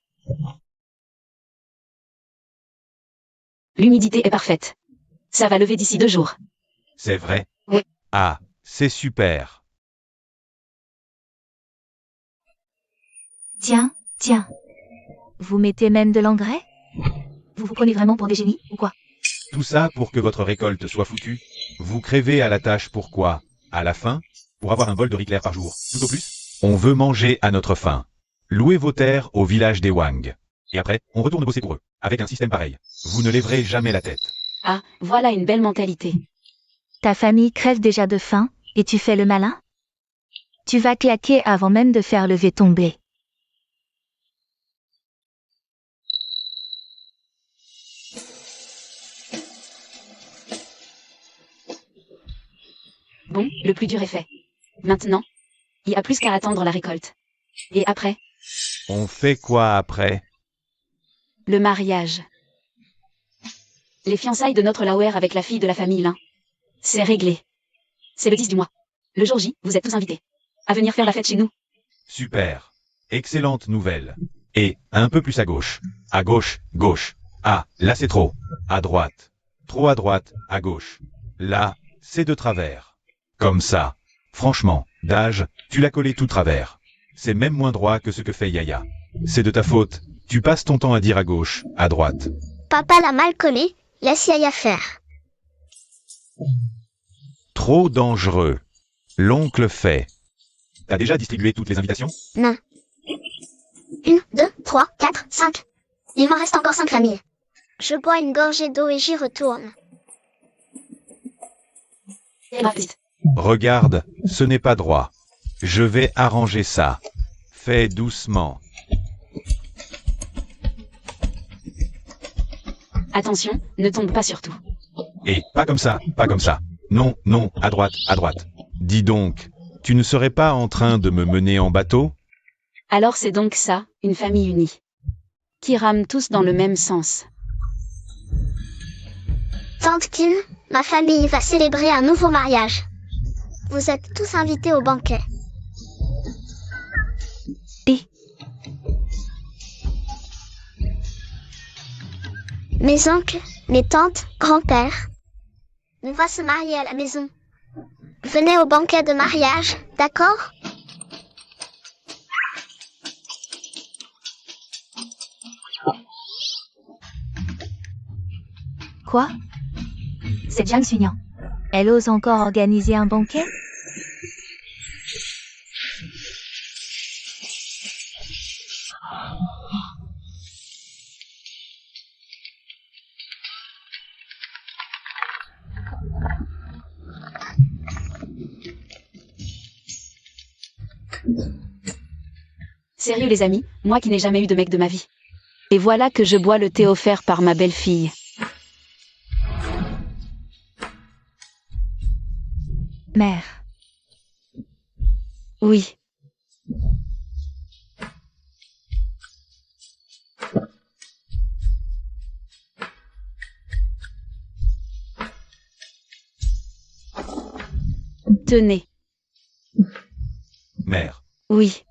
L'humidité est parfaite. Ça va lever d'ici 2 jours. C'est vrai? Oui. Ah, c'est super. Tiens, tiens. Vous mettez même de l'engrais? Vous vous prenez vraiment pour des génies, ou quoi? Tout ça pour que votre récolte soit foutue? Vous crevez à la tâche pourquoi? À la fin? Pour avoir un bol de riz clair par jour, tout au plus? On veut manger à notre faim. Louez vos terres au village des Wang. Et après, on retourne bosser pour eux, avec un système pareil. Vous ne lèverez jamais la tête. Ah, voilà une belle mentalité. Ta famille crève déjà de faim, et tu fais le malin? Tu vas claquer avant même de faire lever ton blé. Bon, le plus dur est fait. Maintenant, il n'y a plus qu'à attendre la récolte. Et après, On fait quoi après? le mariage. Les fiançailles de notre Lauer avec la fille de la famille Lin. C'est réglé. C'est le 10 du mois. Le jour J, vous êtes tous invités. À venir faire la fête chez nous. Super. Excellente nouvelle. Et, un peu plus à gauche. À gauche, gauche. Ah, là c'est trop. À droite. Trop à droite, à gauche. Là, c'est de travers. Comme ça. Franchement, Dage, tu l'as collé tout travers. C'est même moins droit que ce que fait Yaya. C'est de ta faute. Tu passes ton temps à dire à gauche, à droite. Papa l'a mal collé, laisse Yaya faire. Trop dangereux. L'oncle fait. T'as déjà distribué toutes les invitations? Non. 1, 2, 3, 4, 5. Il m'en reste encore 5 familles. Je bois une gorgée d'eau et j'y retourne. Regarde, ce n'est pas droit. Je vais arranger ça. Fais doucement. Attention, ne tombe pas sur tout. Et pas comme ça, pas comme ça. Non, non, à droite, à droite. Dis donc, tu ne serais pas en train de me mener en bateau? Alors c'est donc ça, une famille unie. Qui rame tous dans le même sens. Tante Kim, ma famille va célébrer un nouveau mariage. Vous êtes tous invités au banquet. Mes oncles, mes tantes, grands-pères. On va se marier à la maison. Venez au banquet de mariage, d'accord? Quoi? C'est Jiang Suignan. Elle ose encore organiser un banquet? Sérieux les amis, moi qui n'ai jamais eu de mec de ma vie. Et voilà que je bois le thé offert par ma belle-fille. Mère. Oui. Tenez. Mère. Oui.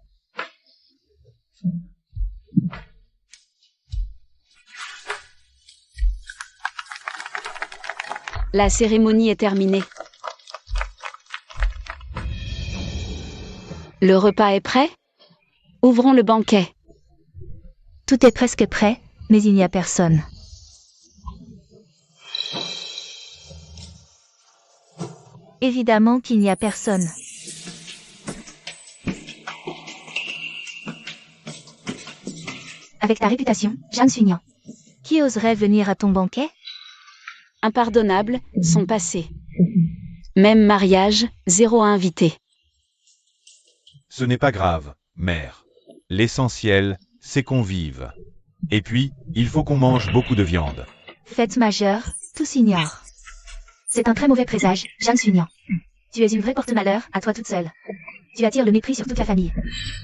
La cérémonie est terminée. Le repas est prêt? Ouvrons le banquet. Tout est presque prêt, mais il n'y a personne. Évidemment qu'il n'y a personne. Avec ta réputation, Jeanne Sunian, qui oserait venir à ton banquet? Impardonnables sont passés. Même mariage, 0 invité. Ce n'est pas grave, mère. L'essentiel, c'est qu'on vive. Et puis, il faut qu'on mange beaucoup de viande. Fête majeure, tout s'ignore. C'est un très mauvais présage, Jeanne Sunian. Tu es une vraie porte-malheur, à toi toute seule. Tu attires le mépris sur toute la famille.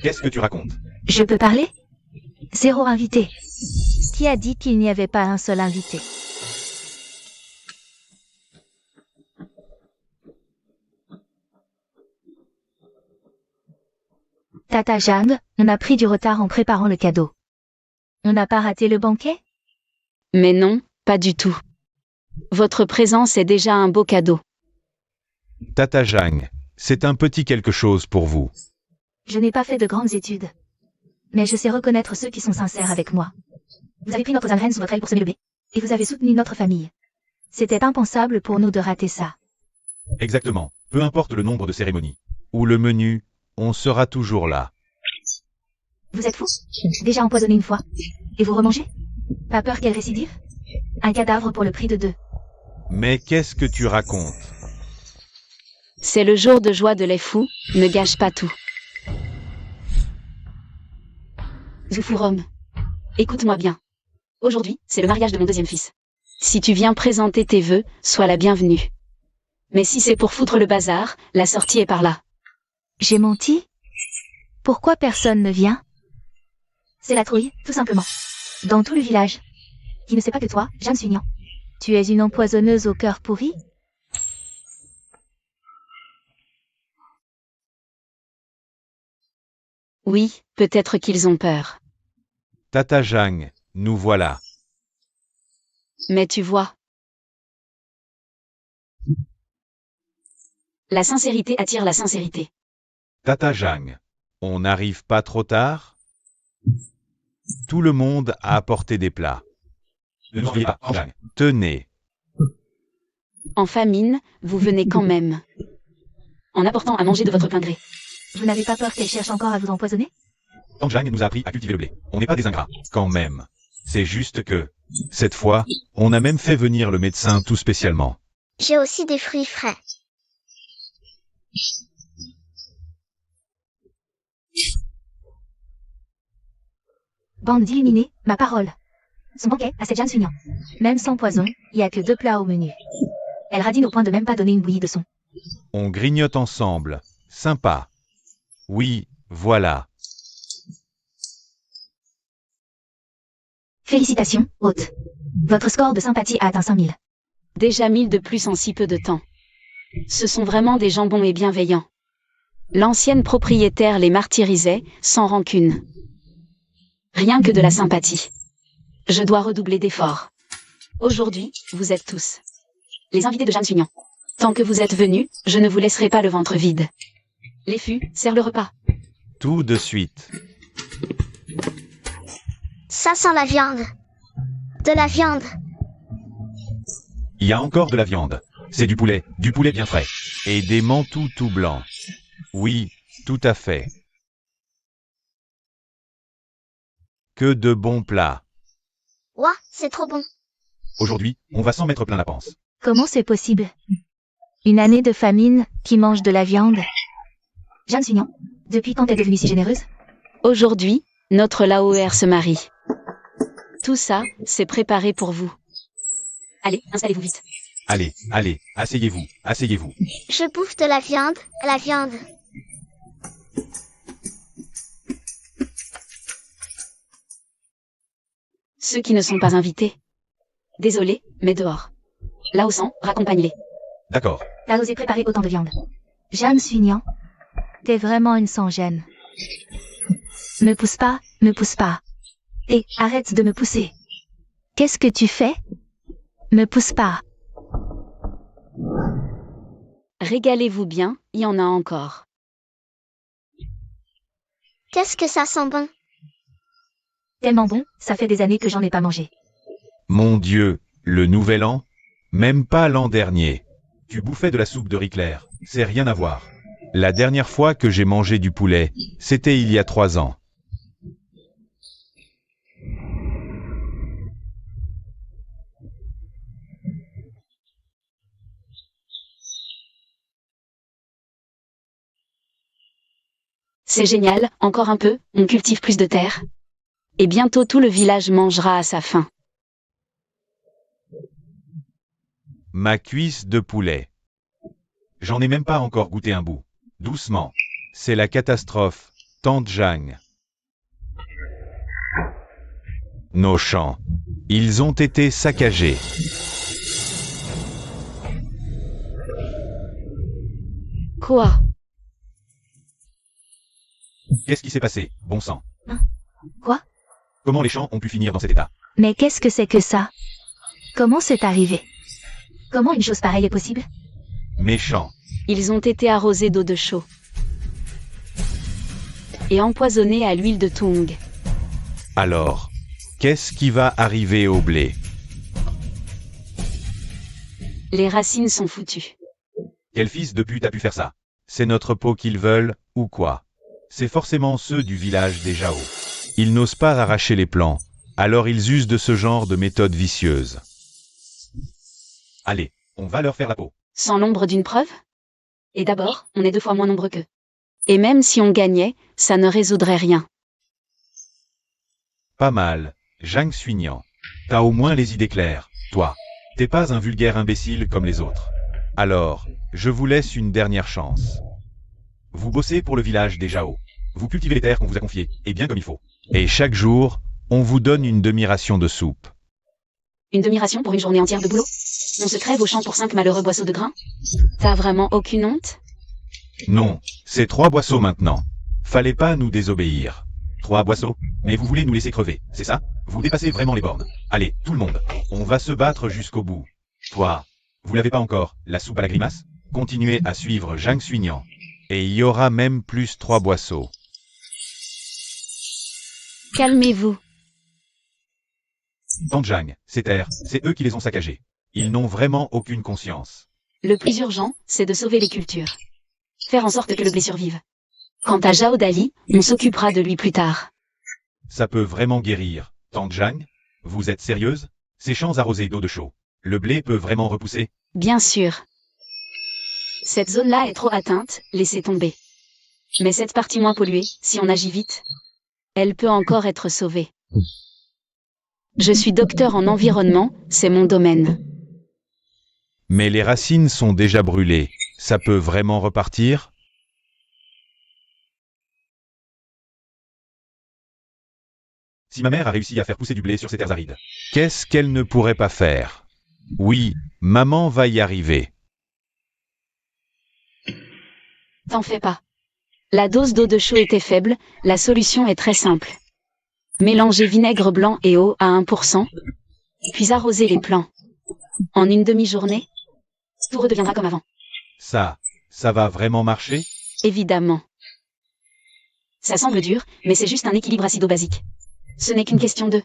Qu'est-ce que tu racontes? Je peux parler? 0 invité. Qui a dit qu'il n'y avait pas un seul invité? Tata Jeanne, on a pris du retard en préparant le cadeau. On n'a pas raté le banquet? Mais non, pas du tout. Votre présence est déjà un beau cadeau. Tata Jang, c'est un petit quelque chose pour vous. Je n'ai pas fait de grandes études. Mais je sais reconnaître ceux qui sont sincères avec moi. Vous avez pris notre graine sous votre aile pour semer le blé. Et vous avez soutenu notre famille. C'était impensable pour nous de rater ça. Exactement. Peu importe le nombre de cérémonies. Ou le menu, on sera toujours là. Vous êtes fou? Déjà empoisonné une fois. Et vous remangez? Pas peur qu'elle récidive? Un cadavre pour le prix de 2. Mais qu'est-ce que tu racontes? C'est le jour de joie de les fous, ne gâche pas tout. Zoufourom. Écoute-moi bien. Aujourd'hui, c'est le mariage de mon deuxième fils. Si tu viens présenter tes vœux, sois la bienvenue. Mais si c'est pour foutre le bazar, la sortie est par là. J'ai menti? Pourquoi personne ne vient? C'est la trouille, tout simplement. Dans tout le village. Qui ne sait pas que toi, Jeanne Sunian. Tu es une empoisonneuse au cœur pourri? Oui, peut-être qu'ils ont peur. Tata Jang, nous voilà. Mais tu vois. La sincérité attire la sincérité. Tata Jang, on n'arrive pas trop tard? Tout le monde a apporté des plats. Ne nous oubliez pas, Jang. Tenez. En famine, vous venez quand même. En apportant à manger de votre plein gré. Vous n'avez pas peur qu'elle cherche encore à vous empoisonner? Tante Jang nous a appris à cultiver le blé. On n'est pas des ingrats, quand même. C'est juste que, cette fois, on a même fait venir le médecin tout spécialement. J'ai aussi des fruits frais. Bande d'illuminés, ma parole. Son banquet à cette Jeanne Sunian. Même sans poison, il n'y a que 2 plats au menu. Elle radine au point de même pas donner une bouillie de son. On grignote ensemble. Sympa. Oui, voilà. Félicitations, hôte. Votre score de sympathie a atteint 5000. Déjà 1000 de plus en si peu de temps. Ce sont vraiment des gens bons et bienveillants. L'ancienne propriétaire les martyrisait, sans rancune. Rien que de la sympathie. Je dois redoubler d'efforts. Aujourd'hui, vous êtes tous les invités de Jeanne Sunian. Tant que vous êtes venus, je ne vous laisserai pas le ventre vide. Les fûts, sers le repas. Tout de suite. Ça sent la viande. De la viande. Il y a encore de la viande. C'est du poulet bien frais. Et des mantous tout blancs. Oui, tout à fait. Que de bons plats. Ouah, c'est trop bon. Aujourd'hui, on va s'en mettre plein la panse. Comment c'est possible? Une année de famine, qui mange de la viande? Jeanne Sunian, depuis quand t'es devenue si généreuse? Aujourd'hui, notre Laoer se marie. Tout ça, c'est préparé pour vous. Allez, installez-vous vite. Allez, asseyez-vous. Je bouffe de la viande. Ceux qui ne sont pas invités. Désolé, mais dehors. Là au sang, raccompagne-les. D'accord. T'as osé préparer autant de viande. Jeanne Sunian, t'es vraiment une sans-gêne. Me pousse pas. Et arrête de me pousser. Qu'est-ce que tu fais? Me pousse pas. Régalez-vous bien, il y en a encore. Qu'est-ce que ça sent bon? Tellement bon, ça fait des années que j'en ai pas mangé. Mon Dieu, le nouvel an? Même pas l'an dernier. Tu bouffais de la soupe de riz clair, c'est rien à voir. La dernière fois que j'ai mangé du poulet, c'était il y a 3 ans. C'est génial, encore un peu, on cultive plus de terre. Et bientôt tout le village mangera à sa faim. Ma cuisse de poulet. J'en ai même pas encore goûté un bout. Doucement. C'est la catastrophe, tante Jang. Nos champs. Ils ont été saccagés. Quoi? Qu'est-ce qui s'est passé, bon sang? Quoi? Comment les champs ont pu finir dans cet état? Mais qu'est-ce que c'est que ça? Comment c'est arrivé? Comment une chose pareille est possible? Mes champs. Ils ont été arrosés d'eau de chaux. Et empoisonnés à l'huile de tung. Alors, qu'est-ce qui va arriver au blé? Les racines sont foutues. Quel fils de pute a pu faire ça? C'est notre peau qu'ils veulent, ou quoi? C'est forcément ceux du village des Jao. Ils n'osent pas arracher les plants, alors ils usent de ce genre de méthode vicieuse. Allez, on va leur faire la peau. Sans l'ombre d'une preuve? Et d'abord, on est 2 fois moins nombreux qu'eux. Et même si on gagnait, ça ne résoudrait rien. Pas mal, Jang Suignan. T'as au moins les idées claires, toi. T'es pas un vulgaire imbécile comme les autres. Alors, je vous laisse une dernière chance. Vous bossez pour le village des Jao. Vous cultivez les terres qu'on vous a confiées, et bien comme il faut. Et chaque jour, on vous donne une demi-ration de soupe. Une demi-ration pour une journée entière de boulot? On se crève au champ pour 5 malheureux boisseaux de grains? T'as vraiment aucune honte? Non, c'est 3 boisseaux maintenant. Fallait pas nous désobéir. 3 boisseaux? Mais vous voulez nous laisser crever, c'est ça? Vous dépassez vraiment les bornes. Allez, tout le monde, on va se battre jusqu'au bout. Toi, vous l'avez pas encore, la soupe à la grimace? Continuez à suivre Jang Suignan. Et il y aura même plus 3 boisseaux. Calmez-vous. Tante Jang, ces terres, c'est eux qui les ont saccagées. Ils n'ont vraiment aucune conscience. Le plus urgent, c'est de sauver les cultures. Faire en sorte que le blé survive. Quant à Zhao Dali, on s'occupera de lui plus tard. Ça peut vraiment guérir. Tante Jang, vous êtes sérieuse? Ces champs arrosés d'eau de chaux, le blé peut vraiment repousser? Bien sûr. Cette zone-là est trop atteinte, laissez tomber. Mais cette partie moins polluée, si on agit vite, elle peut encore être sauvée. Je suis docteur en environnement, c'est mon domaine. Mais les racines sont déjà brûlées. Ça peut vraiment repartir? Si ma mère a réussi à faire pousser du blé sur ces terres arides, qu'est-ce qu'elle ne pourrait pas faire? Oui, maman va y arriver. T'en fais pas. La dose d'eau de chaux était faible, la solution est très simple. Mélangez vinaigre blanc et eau à 1%, puis arrosez les plants. En une demi-journée, tout redeviendra comme avant. Ça va vraiment marcher? Évidemment. Ça semble dur, mais c'est juste un équilibre acido basique. Ce n'est qu'une question de...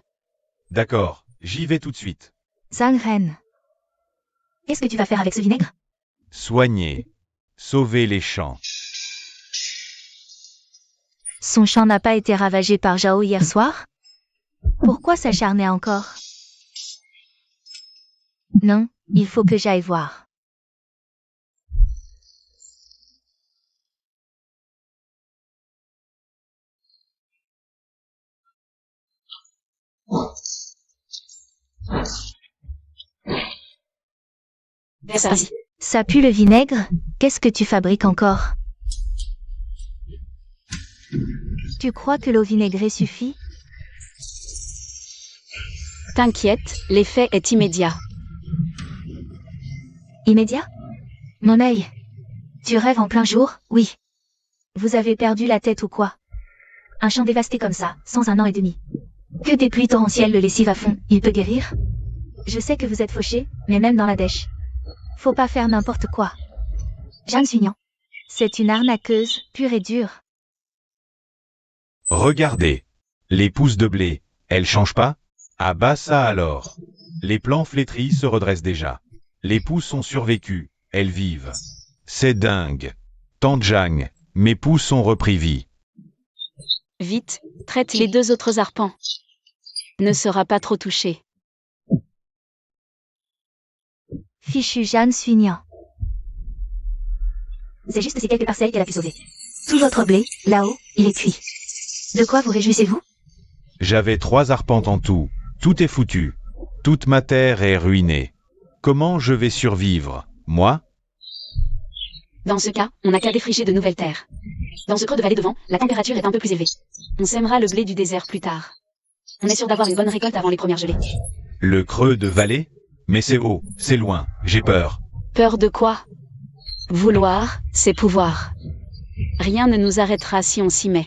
D'accord, j'y vais tout de suite. Zhang-Ren. Qu'est-ce que tu vas faire avec ce vinaigre? Soigner. Sauver les champs. Son champ n'a pas été ravagé par Zhao hier soir? Pourquoi s'acharner encore? Non, il faut que j'aille voir. Ça pue le vinaigre? Qu'est-ce que tu fabriques encore? Tu crois que l'eau vinaigrée suffit? T'inquiète, l'effet est immédiat. Immédiat? Mon œil. Tu rêves en plein jour? Oui. Vous avez perdu la tête ou quoi? Un champ dévasté comme ça, sans 1 an et demi. Que des pluies torrentielles le lessive à fond, il peut guérir? Je sais que vous êtes fauché, mais même dans la dèche. Faut pas faire n'importe quoi. Jeanne Suignan. C'est une arnaqueuse, pure et dure. Regardez. Les pousses de blé, elles changent pas? Ah bah ça alors. Les plants flétris se redressent déjà. Les pousses ont survécu, elles vivent. C'est dingue. Tante Jeanne, mes pousses ont repris vie. Vite, traite les 2 autres arpents. Ne sera pas trop touché. Fichu Jeanne Suignan. C'est juste ces quelques parcelles qu'elle a pu sauver. Tout votre blé, là-haut, il est cuit. De quoi vous réjouissez-vous? J'avais 3 arpents en tout. Tout est foutu. Toute ma terre est ruinée. Comment je vais survivre, moi? Dans ce cas, on n'a qu'à défricher de nouvelles terres. Dans ce creux de vallée devant, la température est un peu plus élevée. On sèmera le blé du désert plus tard. On est sûr d'avoir une bonne récolte avant les premières gelées. Le creux de vallée? Mais c'est haut, c'est loin, j'ai peur. Peur de quoi? Vouloir, c'est pouvoir. Rien ne nous arrêtera si on s'y met.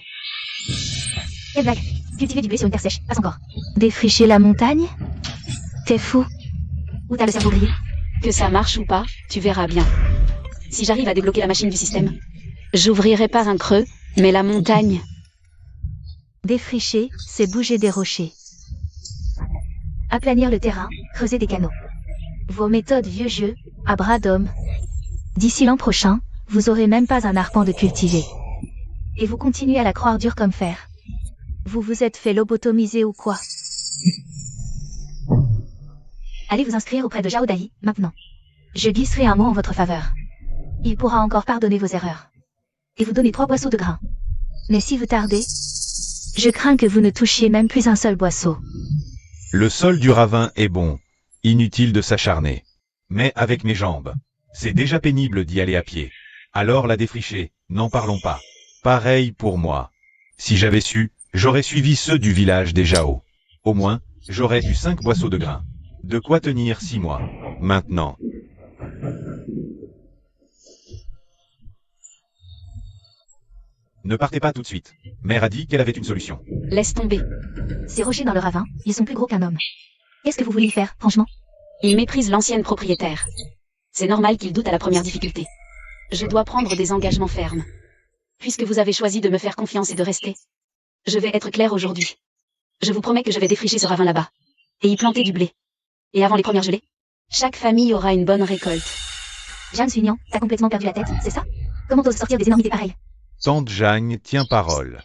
Quelle blague. Cultiver du blé sur une terre sèche, passe encore. Défricher la montagne? T'es fou. Ou t'as le cerveau grillé? Que ça marche ou pas, tu verras bien. Si j'arrive à débloquer la machine du système, j'ouvrirai pas un creux, mais la montagne. Défricher, c'est bouger des rochers. Aplanir le terrain, creuser des canaux. Vos méthodes vieux jeu, à bras d'homme. D'ici l'an prochain, vous aurez même pas un arpent de cultiver. Et vous continuez à la croire dure comme fer. Vous vous êtes fait lobotomiser ou quoi? Allez vous inscrire auprès de Zhao Dai, maintenant. Je glisserai un mot en votre faveur. Il pourra encore pardonner vos erreurs. Et vous donner 3 boisseaux de grains. Mais si vous tardez, je crains que vous ne touchiez même plus un seul boisseau. Le sol du ravin est bon. Inutile de s'acharner. Mais avec mes jambes. C'est déjà pénible d'y aller à pied. Alors la défricher, n'en parlons pas. Pareil pour moi. Si j'avais su, j'aurais suivi ceux du village des Zhao. Au moins, j'aurais eu 5 boisseaux de grains. De quoi tenir 6 mois. Maintenant. Ne partez pas tout de suite. Mère a dit qu'elle avait une solution. Laisse tomber. Ces rochers dans le ravin, ils sont plus gros qu'un homme. Qu'est-ce que vous voulez y faire, franchement? Il méprise l'ancienne propriétaire. C'est normal qu'il doute à la première difficulté. Je dois prendre des engagements fermes. Puisque vous avez choisi de me faire confiance et de rester, je vais être clair aujourd'hui. Je vous promets que je vais défricher ce ravin là-bas. Et y planter du blé. Et avant les premières gelées, chaque famille aura une bonne récolte. Jeanne Suignan, t'as complètement perdu la tête, c'est ça? Comment t'oses sortir des énormités pareilles? Tante Jeanne tient parole.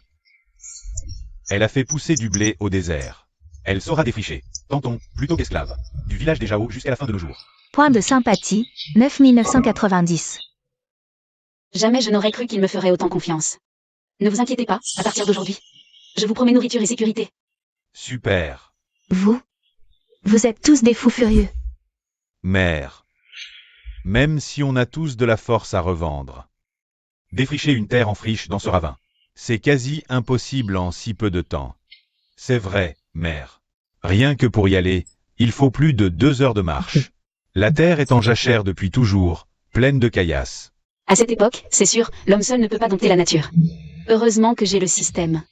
Elle a fait pousser du blé au désert. Elle saura défricher. Tanton, plutôt qu'esclave. Du village des Zhao jusqu'à la fin de nos jours. Point de sympathie, 9990. Jamais je n'aurais cru qu'il me ferait autant confiance. Ne vous inquiétez pas, à partir d'aujourd'hui. Je vous promets nourriture et sécurité. Super. Vous êtes tous des fous furieux. Mère. Même si on a tous de la force à revendre. Défricher une terre en friche dans ce ravin. C'est quasi impossible en si peu de temps. C'est vrai, mère. Rien que pour y aller, il faut plus de 2 heures de marche. La terre est en jachère depuis toujours, pleine de caillasses. À cette époque, c'est sûr, l'homme seul ne peut pas dompter la nature. Heureusement que j'ai le système.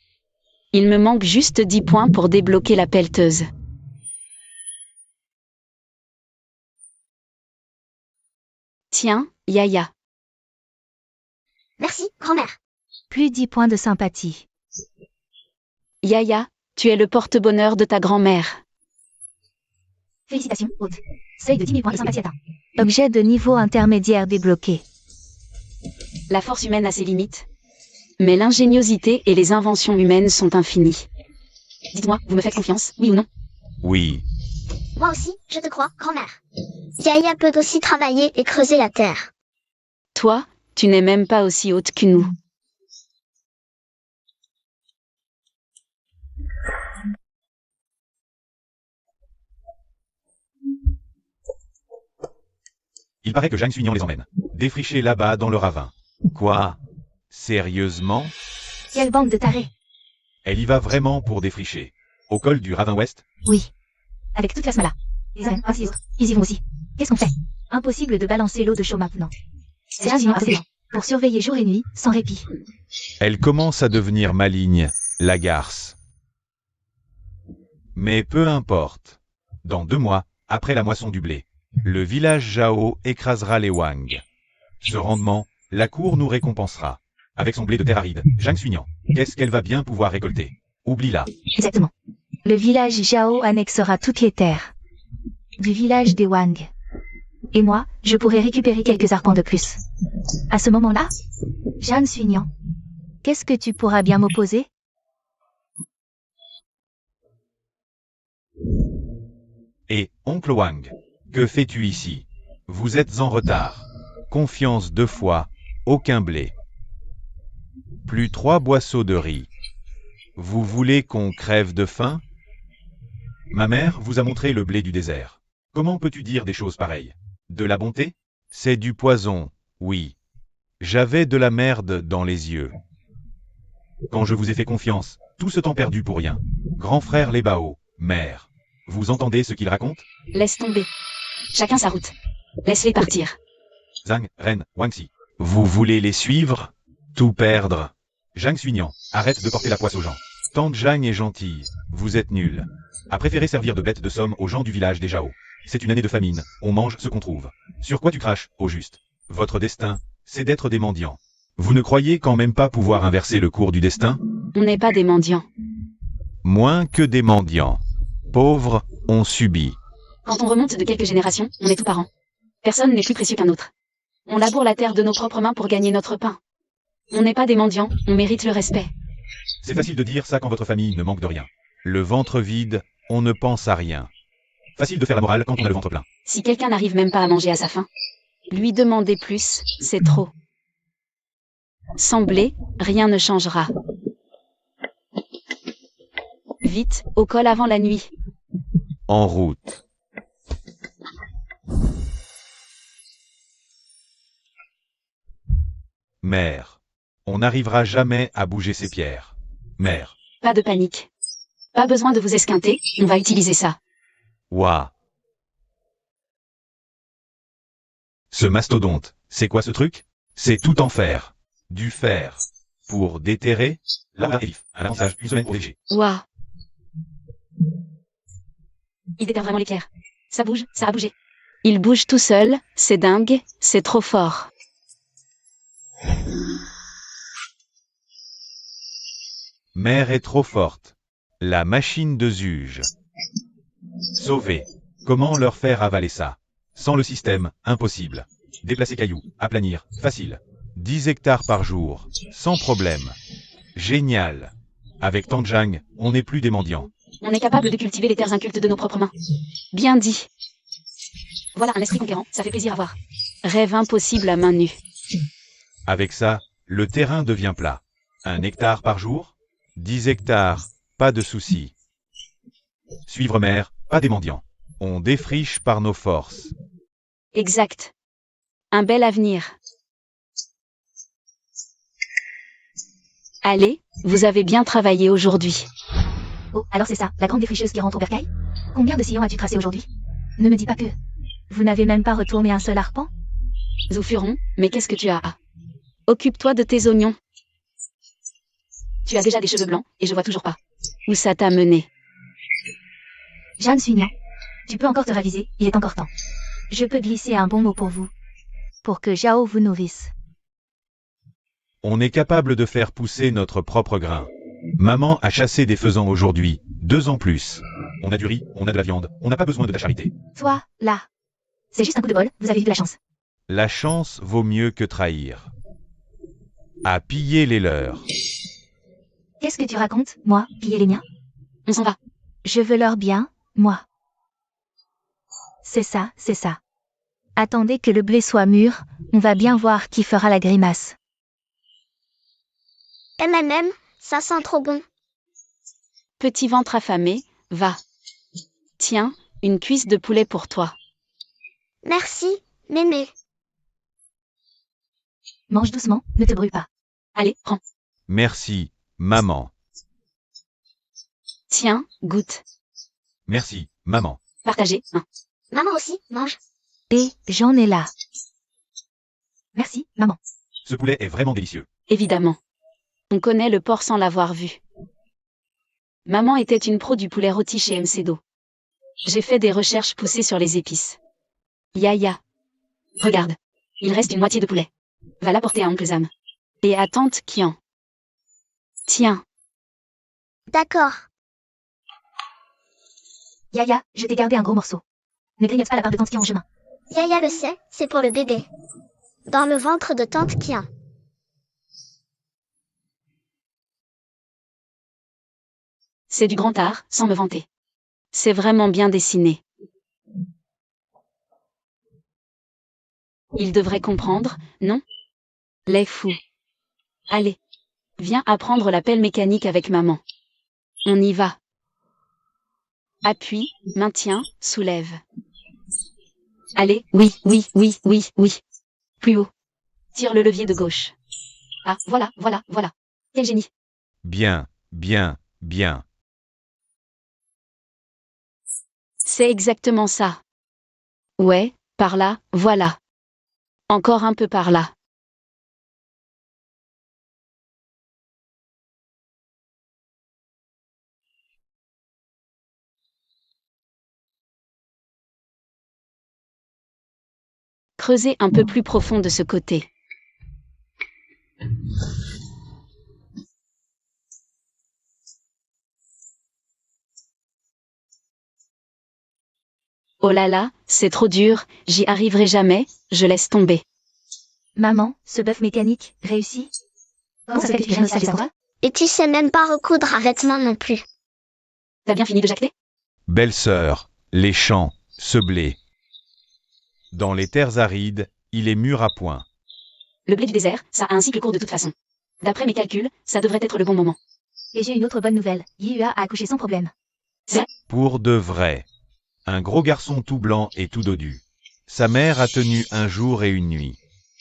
Il me manque juste 10 points pour débloquer la pelleteuse. Tiens, Yaya. Merci, grand-mère. Plus 10 points de sympathie. Yaya, tu es le porte-bonheur de ta grand-mère. Félicitations, hôte. Seuil de 10 000 points de sympathie atteint. Objet de niveau intermédiaire débloqué. La force humaine a ses limites. Mais l'ingéniosité et les inventions humaines sont infinies. Dites-moi, vous me faites confiance, oui ou non? Oui. Moi aussi, je te crois, grand-mère. Yaya peut aussi travailler et creuser la terre. Toi, tu n'es même pas aussi haute que nous. Il paraît que Jeanne Suignan les emmène. Défricher là-bas dans le ravin. Quoi? Sérieusement? Quelle bande de tarés. Elle y va vraiment pour défricher. Au col du ravin ouest? Oui. Avec toute la smala. Les hommes, ainsi autres, ils y vont aussi. Qu'est-ce qu'on fait? Impossible de balancer l'eau de chaud maintenant. C'est Jeanne Suignan assez pour surveiller jour et nuit, sans répit. Elle commence à devenir maligne, la garce. Mais peu importe. Dans 2 mois, après la moisson du blé, le village Zhao écrasera les Wang. Ce rendement, la cour nous récompensera. Avec son blé de terre aride, Zhang Suignan, qu'est-ce qu'elle va bien pouvoir récolter? Oublie-la. Exactement. Le village Zhao annexera toutes les terres du village des Wang. Et moi, je pourrai récupérer quelques arpents de plus. À ce moment-là, Zhang Suignan, qu'est-ce que tu pourras bien m'opposer? Et, oncle Wang, que fais-tu ici? Vous êtes en retard. Confiance 2 fois, aucun blé. Plus 3 boisseaux de riz. Vous voulez qu'on crève de faim? Ma mère vous a montré le blé du désert. Comment peux-tu dire des choses pareilles? De la bonté? C'est du poison, oui. J'avais de la merde dans les yeux. Quand je vous ai fait confiance, tout ce temps perdu pour rien. Grand frère les Bao, mère. Vous entendez ce qu'il raconte? Laisse tomber. Chacun sa route. Laisse-les partir. Zhang, Ren, Wangxi. Vous voulez les suivre? Tout perdre? Zhang Suignan, arrête de porter la poisse aux gens. Tante Zhang est gentille, vous êtes nuls. A préféré servir de bête de somme aux gens du village des Zhao. C'est une année de famine, on mange ce qu'on trouve. Sur quoi tu craches, au juste? Votre destin, c'est d'être des mendiants. Vous ne croyez quand même pas pouvoir inverser le cours du destin? On n'est pas des mendiants. Moins que des mendiants. Pauvres, on subit. Quand on remonte de quelques générations, on est tous parents. Personne n'est plus précieux qu'un autre. On laboure la terre de nos propres mains pour gagner notre pain. On n'est pas des mendiants, on mérite le respect. C'est facile de dire ça quand votre famille ne manque de rien. Le ventre vide, on ne pense à rien. Facile de faire la morale quand on a le ventre plein. Si quelqu'un n'arrive même pas à manger à sa faim, lui demander plus, c'est trop. Sans blé, rien ne changera. Vite, au col avant la nuit. En route. Mère. On n'arrivera jamais à bouger ces pierres. Mère. Pas de panique. Pas besoin de vous esquinter, on va utiliser ça. Ouah. Ce mastodonte, c'est quoi ce truc? C'est tout en fer. Du fer. Pour déterrer? Là, Elif, un avantage, 1 semaine pour léger. Ouah. Il déterre vraiment les pierres. Ça bouge, ça a bougé. Il bouge tout seul, c'est dingue, c'est trop fort. Mère est trop forte. La machine de Zuge. Sauver. Comment leur faire avaler ça? Sans le système, impossible. Déplacer cailloux, aplanir, facile. 10 hectares par jour, sans problème. Génial. Avec Tante Zhang, on n'est plus des mendiants. On est capable de cultiver les terres incultes de nos propres mains. Bien dit. Voilà un esprit conquérant, ça fait plaisir à voir. Rêve impossible à main nue. Avec ça, le terrain devient plat. 1 hectare par jour? 10 hectares, pas de souci. Suivre mère, pas des mendiants. On défriche par nos forces. Exact. Un bel avenir. Allez, vous avez bien travaillé aujourd'hui. Oh, alors c'est ça, la grande défricheuse qui rentre au bercail? Combien de sillons as-tu tracé aujourd'hui? Ne me dis pas que... Vous n'avez même pas retourné un seul arpent? Zoufuron, mais qu'est-ce que tu as? Occupe-toi de tes oignons. Tu as déjà des cheveux blancs, et je vois toujours pas. Où ça t'a mené? Zhang Suignan, tu peux encore te raviser, il est encore temps. Je peux glisser un bon mot pour vous. Pour que Zhao vous nourrisse. On est capable de faire pousser notre propre grain. Maman a chassé des faisans aujourd'hui, 2 en plus. On a du riz, on a de la viande, on n'a pas besoin de ta charité. Toi, là. C'est juste un coup de bol, vous avez eu de la chance. La chance vaut mieux que trahir. À piller les leurs. Qu'est-ce que tu racontes, moi, piller les miens? On s'en va. Je veux leur bien, moi. C'est ça, c'est ça. Attendez que le blé soit mûr, on va bien voir qui fera la grimace. MMM, ça sent trop bon. Petit ventre affamé, va. Tiens, une cuisse de poulet pour toi. Merci, mémé. Mange doucement, ne te brûle pas. Allez, prends. Merci, maman. Tiens, goûte. Merci, maman. Partagez, hein. Maman aussi, mange. Et j'en ai là. Merci, maman. Ce poulet est vraiment délicieux. Évidemment. On connaît le porc sans l'avoir vu. Maman était une pro du poulet rôti chez MCDO. J'ai fait des recherches poussées sur les épices. Ya. Regarde. Il reste une moitié de poulet. Va l'apporter à oncle Zam. Et à tante Kian. Tiens, D'accord. Yaya, je t'ai gardé un gros morceau. Ne grignote pas la part de tante qui est en chemin. Yaya le sait, c'est pour le bébé. Dans le ventre de tante Kian. c'est du grand art, sans me vanter. C'est vraiment bien dessiné. Il devrait comprendre, non? Les fous. Allez. Viens apprendre la pelle mécanique avec maman. On y va. Appuie, maintiens, soulève. Allez, oui. Plus haut. Tire le levier de gauche. Ah, voilà. Quel génie. Bien. C'est exactement ça. Ouais, par là, voilà. Encore un peu par là. Creusez un peu plus profond de ce côté. Oh là là, c'est trop dur, j'y arriverai jamais, je laisse tomber. Maman, ce bœuf mécanique, réussi? Comment ça se fait que tu viennes de ça? Et tu sais même pas recoudre un vêtement non plus. T'as bien fini de jacter? Belle-sœur, les champs, ce blé. Dans les terres arides, il est mûr à point. Le blé du désert, ça a un cycle court de toute façon. D'après mes calculs, ça devrait être le bon moment. Et j'ai une autre bonne nouvelle. Yua a accouché sans problème. Pour de vrai. Un gros garçon tout blanc et tout dodu. Sa mère a tenu un jour et une nuit.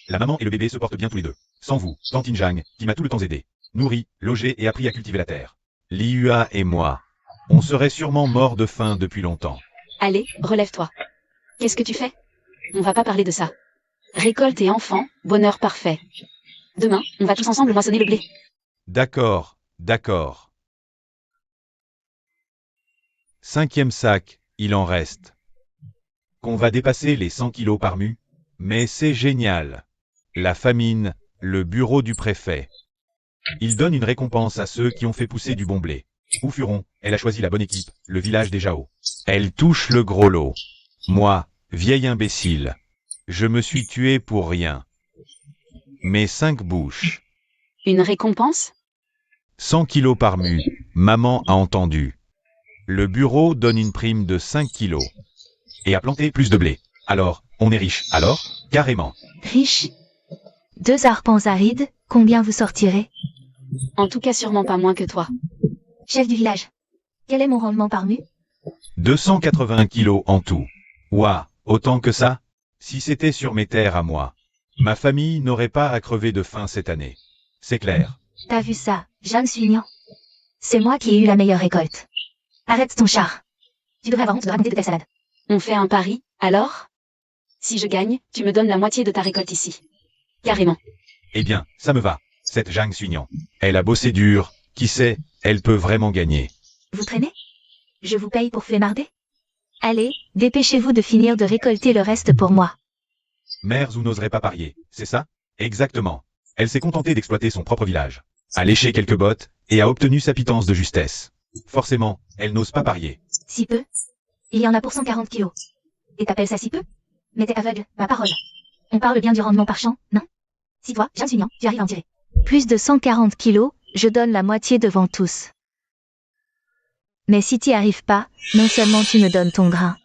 La maman et le bébé se portent bien tous les deux. Sans vous, tante Injang, qui m'a tout le temps aidé. Nourri, logé et appris à cultiver la terre. Liua et moi. On serait sûrement morts de faim depuis longtemps. Allez, relève-toi. Qu'est-ce que tu fais? On va pas parler de ça. Récolte et enfant, bonheur parfait. Demain, on va tous ensemble moissonner le blé. D'accord. 5e sac, il en reste. Qu'on va dépasser les 100 kilos par mue. Mais c'est génial. La famine, le bureau du préfet. Il donne une récompense à ceux qui ont fait pousser du bon blé. Oufuron, elle a choisi la bonne équipe, le village des Jao. Elle touche le gros lot. Moi, vieil imbécile. Je me suis tué pour rien. Mes 5 bouches. Une récompense? 100 kilos par mue, maman a entendu. Le bureau donne une prime de 5 kilos. Et a planté plus de blé. Alors, on est riche. Alors, carrément. Riche. 2 arpents arides, combien vous sortirez? En tout cas sûrement pas moins que toi. Chef du village. Quel est mon rendement par mue? 280 kilos en tout. Ouah, autant que ça? Si c'était sur mes terres à moi, ma famille n'aurait pas à crever de faim cette année. C'est clair. T'as vu ça, Jeanne Suignan? C'est moi qui ai eu la meilleure récolte. Arrête ton char. Tu devrais avoir honte de raconter de telles salades. On fait un pari, alors? Si je gagne, tu me donnes la moitié de ta récolte ici. Carrément. Eh bien, ça me va. Cette Zhang Suignan. Elle a bossé dur. Qui sait, elle peut vraiment gagner. Vous traînez? Je vous paye pour flémarder? Allez, dépêchez-vous de finir de récolter le reste pour moi. Mère Zhou n'oserait pas parier, c'est ça? Exactement. Elle s'est contentée d'exploiter son propre village. A léché quelques bottes, et a obtenu sa pitance de justesse. Forcément, elle n'ose pas parier. Si peu? Il y en a pour 140 kilos. Et t'appelles ça si peu? Mais t'es aveugle, ma parole. On parle bien du rendement par champ, non? Si toi, Jeanne Suignan, tu arrives à en tirer plus de 140 kilos, je donne la moitié devant tous. Mais si t'y arrives pas, non seulement tu me donnes ton grain,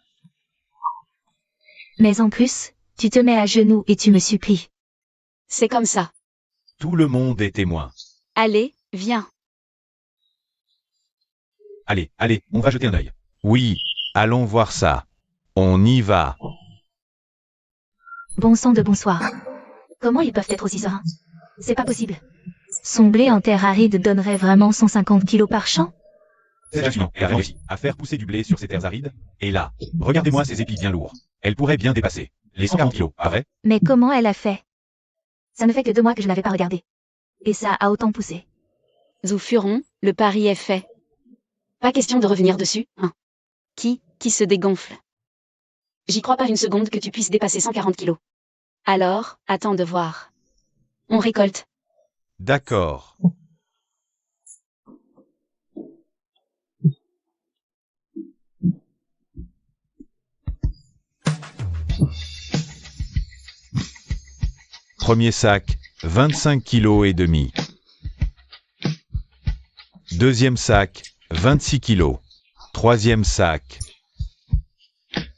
mais en plus, tu te mets à genoux et tu me supplies. C'est comme ça. Tout le monde est témoin. Allez, viens. Allez, on va jeter un œil. Oui, allons voir ça. On y va. Bon sang de bonsoir. Comment ils peuvent être aussi sereins? C'est pas possible. Son blé en terre aride donnerait vraiment 150 kilos par champ? Cette Zhang Suignan, elle a réussi à faire pousser du blé sur ces terres arides. Et là, regardez-moi ces épis bien lourds. Elle pourrait bien dépasser les 140 kilos, pas vrai? Mais comment elle a fait? Ça ne fait que 2 mois que je n'avais pas regardé. Et ça a autant poussé. Zhou Furon, le pari est fait. Pas question de revenir dessus, hein. Qui se dégonfle? J'y crois pas une seconde que tu puisses dépasser 140 kilos. Alors, attends de voir. On récolte. D'accord. Premier sac, 25 kg et demi. Deuxième sac, 26 kg. Troisième sac.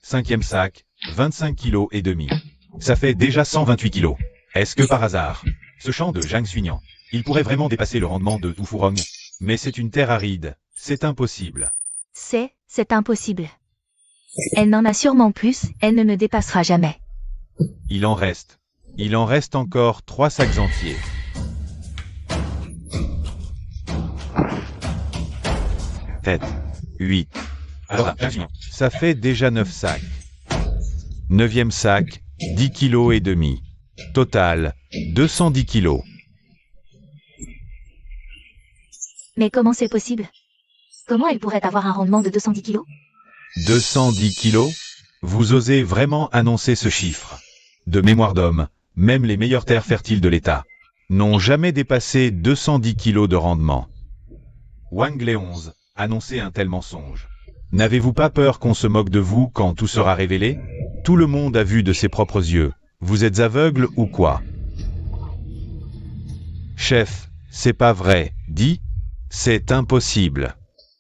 Cinquième sac, 25 kg et demi. Ça fait déjà 128 kg. Est-ce que par hasard, ce champ de Zhang Suignan, il pourrait vraiment dépasser le rendement de Tufurong? Mais c'est une terre aride, c'est impossible. C'est impossible. Elle n'en a sûrement plus, elle ne me dépassera jamais. Il en reste encore 3 sacs entiers. Tête. 8. Alors, ça fait déjà 9 sacs. Neuvième sac, 10 kg et demi. Total, 210 kg. Mais comment c'est possible? Comment elle pourrait avoir un rendement de 210 kilos? 210 kg? Vous osez vraiment annoncer ce chiffre? De mémoire d'homme, même les meilleures terres fertiles de l'État n'ont jamais dépassé 210 kg de rendement. Wang Léonze, annoncez un tel mensonge. N'avez-vous pas peur qu'on se moque de vous quand tout sera révélé? Tout le monde a vu de ses propres yeux. Vous êtes aveugle ou quoi? Chef, c'est pas vrai, dit. C'est impossible.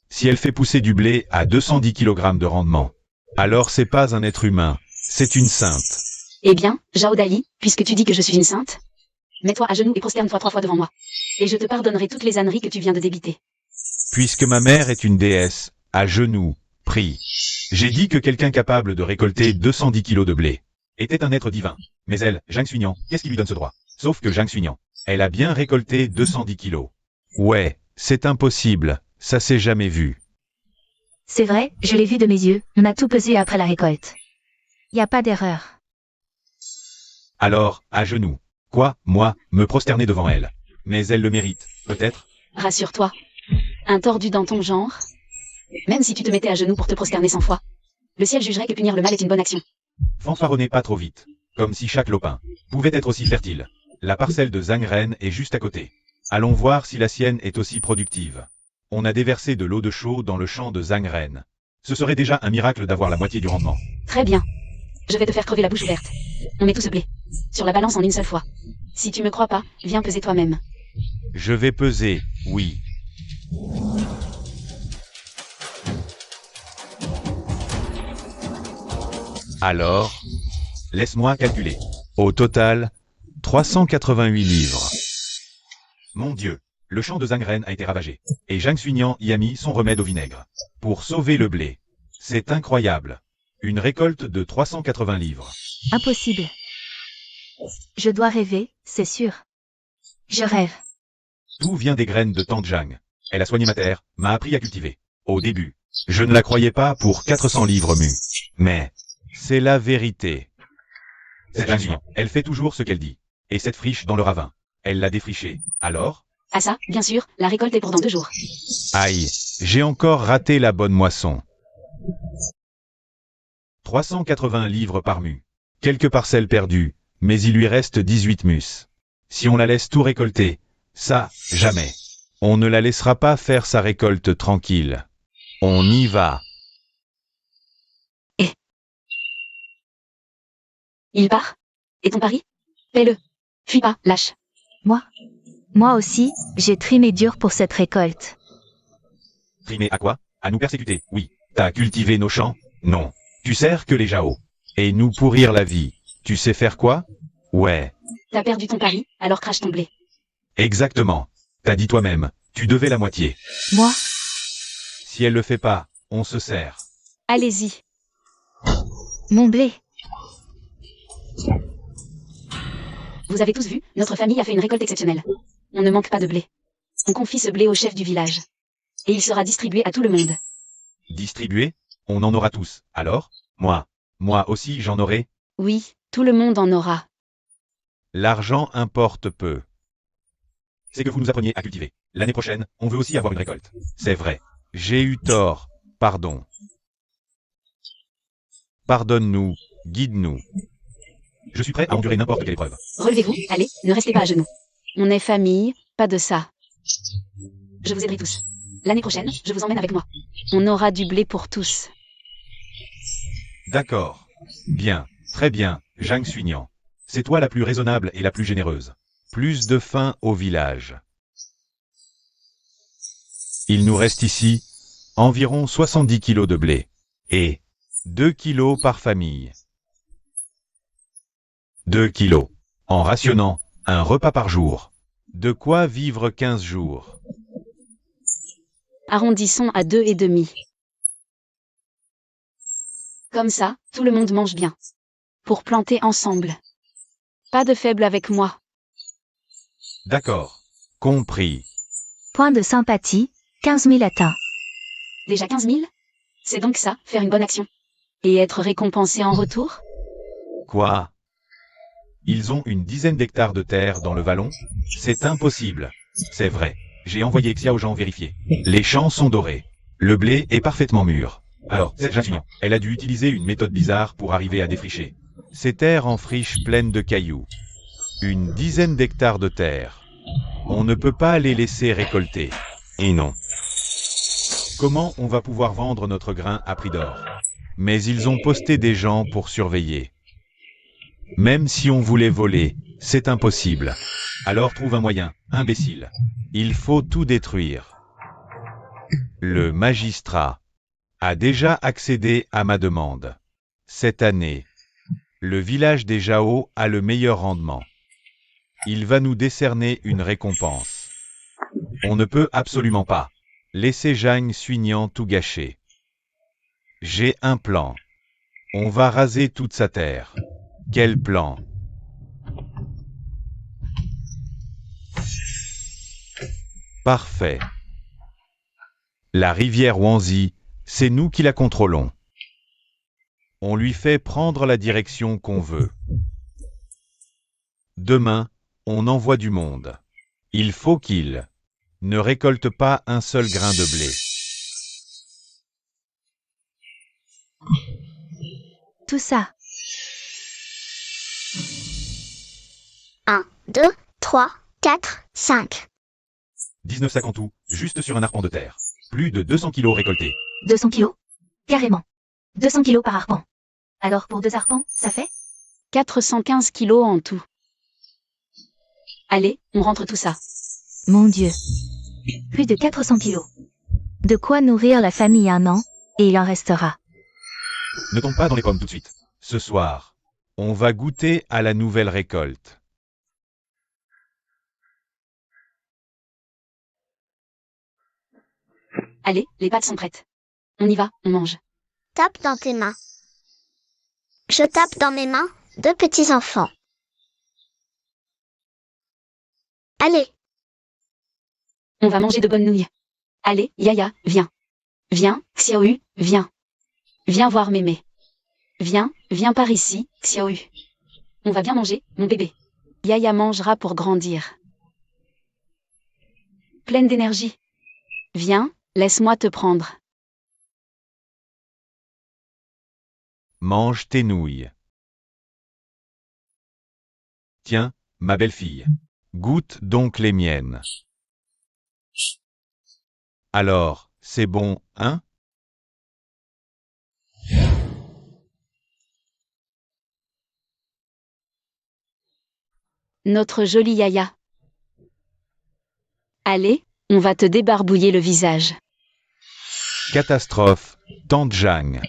Si elle fait pousser du blé à 210 kg de rendement, alors c'est pas un être humain, c'est une sainte. Eh bien, Zhao Dali, puisque tu dis que je suis une sainte, mets-toi à genoux et prosterne-toi 3 fois devant moi. Et je te pardonnerai toutes les âneries que tu viens de débiter. Puisque ma mère est une déesse, à genoux, prie. J'ai dit que quelqu'un capable de récolter 210 kg de blé était un être divin. Mais elle, Zhang Suignan, qu'est-ce qui lui donne ce droit? Sauf que Zhang Suignan, elle a bien récolté 210 kg. Ouais, c'est impossible, ça s'est jamais vu. C'est vrai, je l'ai vu de mes yeux, on a tout pesé après la récolte. Y a pas d'erreur. Alors, à genoux. Quoi, moi, me prosterner devant elle? Mais elle le mérite, peut-être? Rassure-toi. Un tordu dans ton genre? Même si tu te mettais à genoux pour te prosterner 100 fois, le ciel jugerait que punir le mal est une bonne action. Fanfaronnez pas trop vite. Comme si chaque lopin pouvait être aussi fertile. La parcelle de Zhang Ren est juste à côté. Allons voir si la sienne est aussi productive. On a déversé de l'eau de chaux dans le champ de Zhang Ren. Ce serait déjà un miracle d'avoir la moitié du rendement. Très bien. Je vais te faire crever la bouche ouverte. On met tout ce blé sur la balance en une seule fois. Si tu me crois pas, viens peser toi-même. Je vais peser, oui. Alors, laisse-moi calculer. Au total, 388 livres. Mon Dieu, le champ de Zhang Ren a été ravagé. Et Zhang Suignan y a mis son remède au vinaigre. Pour sauver le blé. C'est incroyable. Une récolte de 380 livres. Impossible. Je dois rêver, c'est sûr. Je rêve. Tout vient des graines de Tante Zhang. Elle a soigné ma terre, m'a appris à cultiver. Au début, je ne la croyais pas pour 400 livres mus. Mais, c'est la vérité. C'est Zhang Suignan. Elle fait toujours ce qu'elle dit. Et cette friche dans le ravin, elle l'a défrichée. Alors? Ah ça, bien sûr, la récolte est pour dans 2 jours. Aïe, j'ai encore raté la bonne moisson. 380 livres par mu. Quelques parcelles perdues, mais il lui reste 18 mus. Si on la laisse tout récolter, ça, jamais. On ne la laissera pas faire sa récolte tranquille. On y va. Il part? Et ton pari? Fais-le. Fuis pas, lâche. Moi aussi, j'ai trimé dur pour cette récolte. Trimé à quoi? À nous persécuter, oui. T'as cultivé nos champs? Non. Tu sers que les Jao. Et nous pourrir la vie. Tu sais faire quoi? Ouais. T'as perdu ton pari, alors crache ton blé. Exactement. T'as dit toi-même, tu devais la moitié. Moi, Si elle le fait pas, on se sert. Allez-y. mon blé. Vous avez tous vu, notre famille a fait une récolte exceptionnelle. On ne manque pas de blé. On confie ce blé au chef du village. Et il sera distribué à tout le monde. Distribué? On en aura tous. Alors? Moi aussi j'en aurai. Oui, tout le monde en aura. L'argent importe peu. C'est que vous nous appreniez à cultiver. L'année prochaine, on veut aussi avoir une récolte. C'est vrai. J'ai eu tort. Pardon. Pardonne-nous, guide-nous. Je suis prêt à endurer n'importe quelle épreuve. Relevez-vous, allez, ne restez pas à genoux. On est famille, pas de ça. Je vous aiderai tous. L'année prochaine, je vous emmène avec moi. On aura du blé pour tous. D'accord. Bien, très bien, Zhang Suignan. C'est toi la plus raisonnable et la plus généreuse. Plus de faim au village. Il nous reste ici environ 70 kilos de blé. Et 2 kilos par famille. 2 kilos. En rationnant un repas par jour. De quoi vivre 15 jours. Arrondissons à 2,5. Comme ça, tout le monde mange bien. Pour planter ensemble. Pas de faible avec moi. D'accord. Compris. Point de sympathie, 15 000 atteints. Déjà 15 000? C'est donc ça, faire une bonne action. Et être récompensé en retour? Quoi? Ils ont une dizaine d'hectares de terre dans le vallon? C'est impossible. C'est vrai. J'ai envoyé Xia aux gens vérifier. Les champs sont dorés. Le blé est parfaitement mûr. Alors, cette jeune fille, elle a dû utiliser une méthode bizarre pour arriver à défricher. Ces terres en friche pleines de cailloux. Une dizaine d'hectares de terre. On ne peut pas les laisser récolter. Et non. Comment on va pouvoir vendre notre grain à prix d'or? Mais ils ont posté des gens pour surveiller. Même si on voulait voler, c'est impossible. Alors trouve un moyen, imbécile. Il faut tout détruire. Le magistrat a déjà accédé à ma demande. Cette année, le village des Zhao a le meilleur rendement. Il va nous décerner une récompense. On ne peut absolument pas laisser Zhang Suignan tout gâcher. J'ai un plan. On va raser toute sa terre. Quel plan? Parfait. La rivière Wanzi, c'est nous qui la contrôlons. On lui fait prendre la direction qu'on veut. Demain, on envoie du monde. Il faut qu'il ne récolte pas un seul grain de blé. Tout ça. 1, 2, 3, 4, 5. 19 sacs en tout, juste sur un arpent de terre. Plus de 200 kilos récoltés. 200 kilos? Carrément. 200 kilos par arpent. Alors pour 2 arpents, ça fait? 415 kilos en tout. Allez, on rentre tout ça. Mon Dieu. Plus de 400 kilos. De quoi nourrir la famille 1 an, et il en restera. Ne tombe pas dans les pommes tout de suite. Ce soir, on va goûter à la nouvelle récolte. Allez, les pâtes sont prêtes. On y va, on mange. Tape dans tes mains. Je tape dans mes mains, 2 petits enfants. Allez, On va manger de bonnes nouilles. Allez, Yaya, viens. Viens, Xiaoyu, viens. Viens voir mémé. Viens par ici, Xiaoyu. On va bien manger, mon bébé. Yaya mangera pour grandir. Pleine d'énergie. Viens, laisse-moi te prendre. Mange tes nouilles. Tiens, ma belle-fille. Goûte donc les miennes. Alors, c'est bon, hein? Notre jolie Yaya. Allez, on va te débarbouiller le visage. Catastrophe, tante Zhang.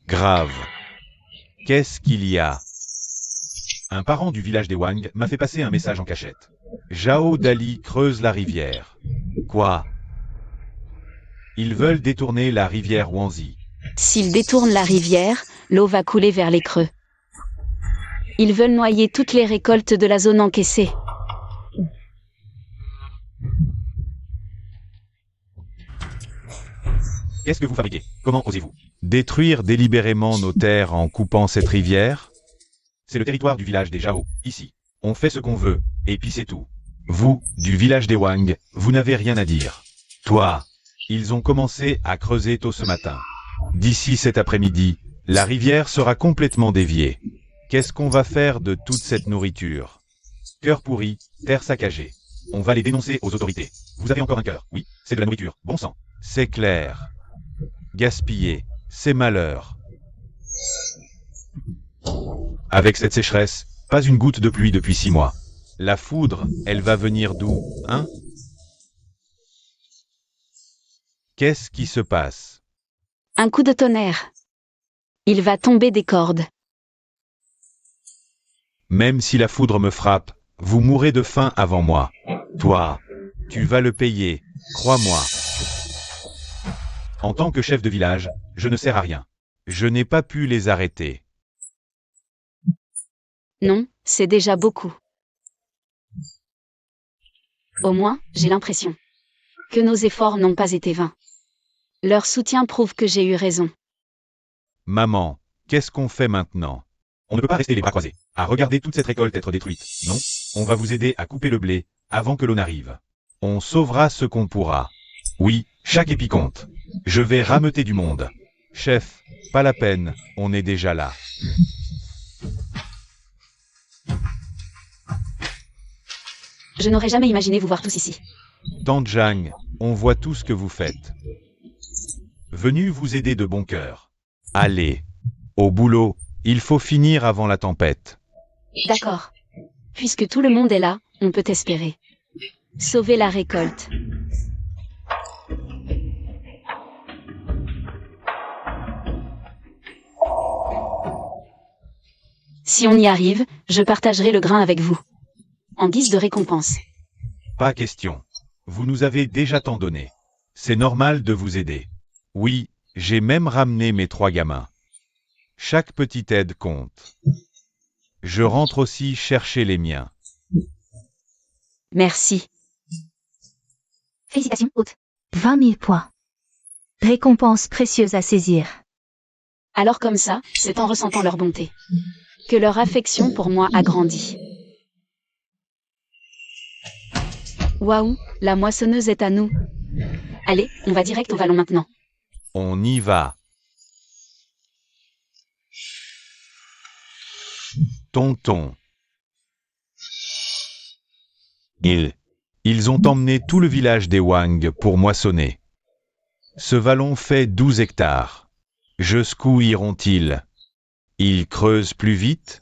Grave. Qu'est-ce qu'il y a? Un parent du village des Wang m'a fait passer un message en cachette. Zhao Dali creuse la rivière. Quoi? Ils veulent détourner la rivière Wanzi. S'ils détournent la rivière, l'eau va couler vers les creux. Ils veulent noyer toutes les récoltes de la zone encaissée. Qu'est-ce que vous fabriquez? Comment osez-vous détruire délibérément nos terres en coupant cette rivière? C'est le territoire du village des Zhao, ici. On fait ce qu'on veut, et puis c'est tout. Vous, du village des Wang, vous n'avez rien à dire. Toi, ils ont commencé à creuser tôt ce matin. D'ici cet après-midi, la rivière sera complètement déviée. Qu'est-ce qu'on va faire de toute cette nourriture? Cœur pourri, terre saccagée. On va les dénoncer aux autorités. Vous avez encore un cœur, oui, c'est de la nourriture, bon sang. C'est clair. Gaspiller, c'est malheur. Avec cette sécheresse, pas une goutte de pluie depuis 6 mois. La foudre, elle va venir d'où, hein? Qu'est-ce qui se passe? Un coup de tonnerre. Il va tomber des cordes. Même si la foudre me frappe, vous mourrez de faim avant moi. Toi, tu vas le payer, crois-moi. En tant que chef de village, je ne sers à rien. Je n'ai pas pu les arrêter. Non, c'est déjà beaucoup. Au moins, j'ai l'impression que nos efforts n'ont pas été vains. Leur soutien prouve que j'ai eu raison. Maman, qu'est-ce qu'on fait maintenant? On ne peut pas rester les bras croisés, à regarder toute cette récolte être détruite. Non, on va vous aider à couper le blé, avant que l'eau n'arrive. On sauvera ce qu'on pourra. Oui, chaque épi compte. Je vais rameuter du monde. Chef, pas la peine, on est déjà là. Je n'aurais jamais imaginé vous voir tous ici. Tante Jang, on voit tout ce que vous faites. Venu vous aider de bon cœur. Allez, au boulot, il faut finir avant la tempête. D'accord. Puisque tout le monde est là, on peut espérer sauver la récolte. Si on y arrive, je partagerai le grain avec vous. En guise de récompense. Pas question. Vous nous avez déjà tant donné. C'est normal de vous aider. Oui, j'ai même ramené mes 3 gamins. Chaque petite aide compte. Je rentre aussi chercher les miens. Merci. Félicitations, hôte. 20 000 points. Récompense précieuse à saisir. Alors comme ça, c'est en ressentant leur bonté que leur affection pour moi a grandi. Waouh, la moissonneuse est à nous. Allez, on va direct au vallon maintenant. On y va. Tonton. Ils ont emmené tout le village des Wang pour moissonner. Ce vallon fait 12 hectares. Jusqu'où iront-ils? Ils creusent plus vite?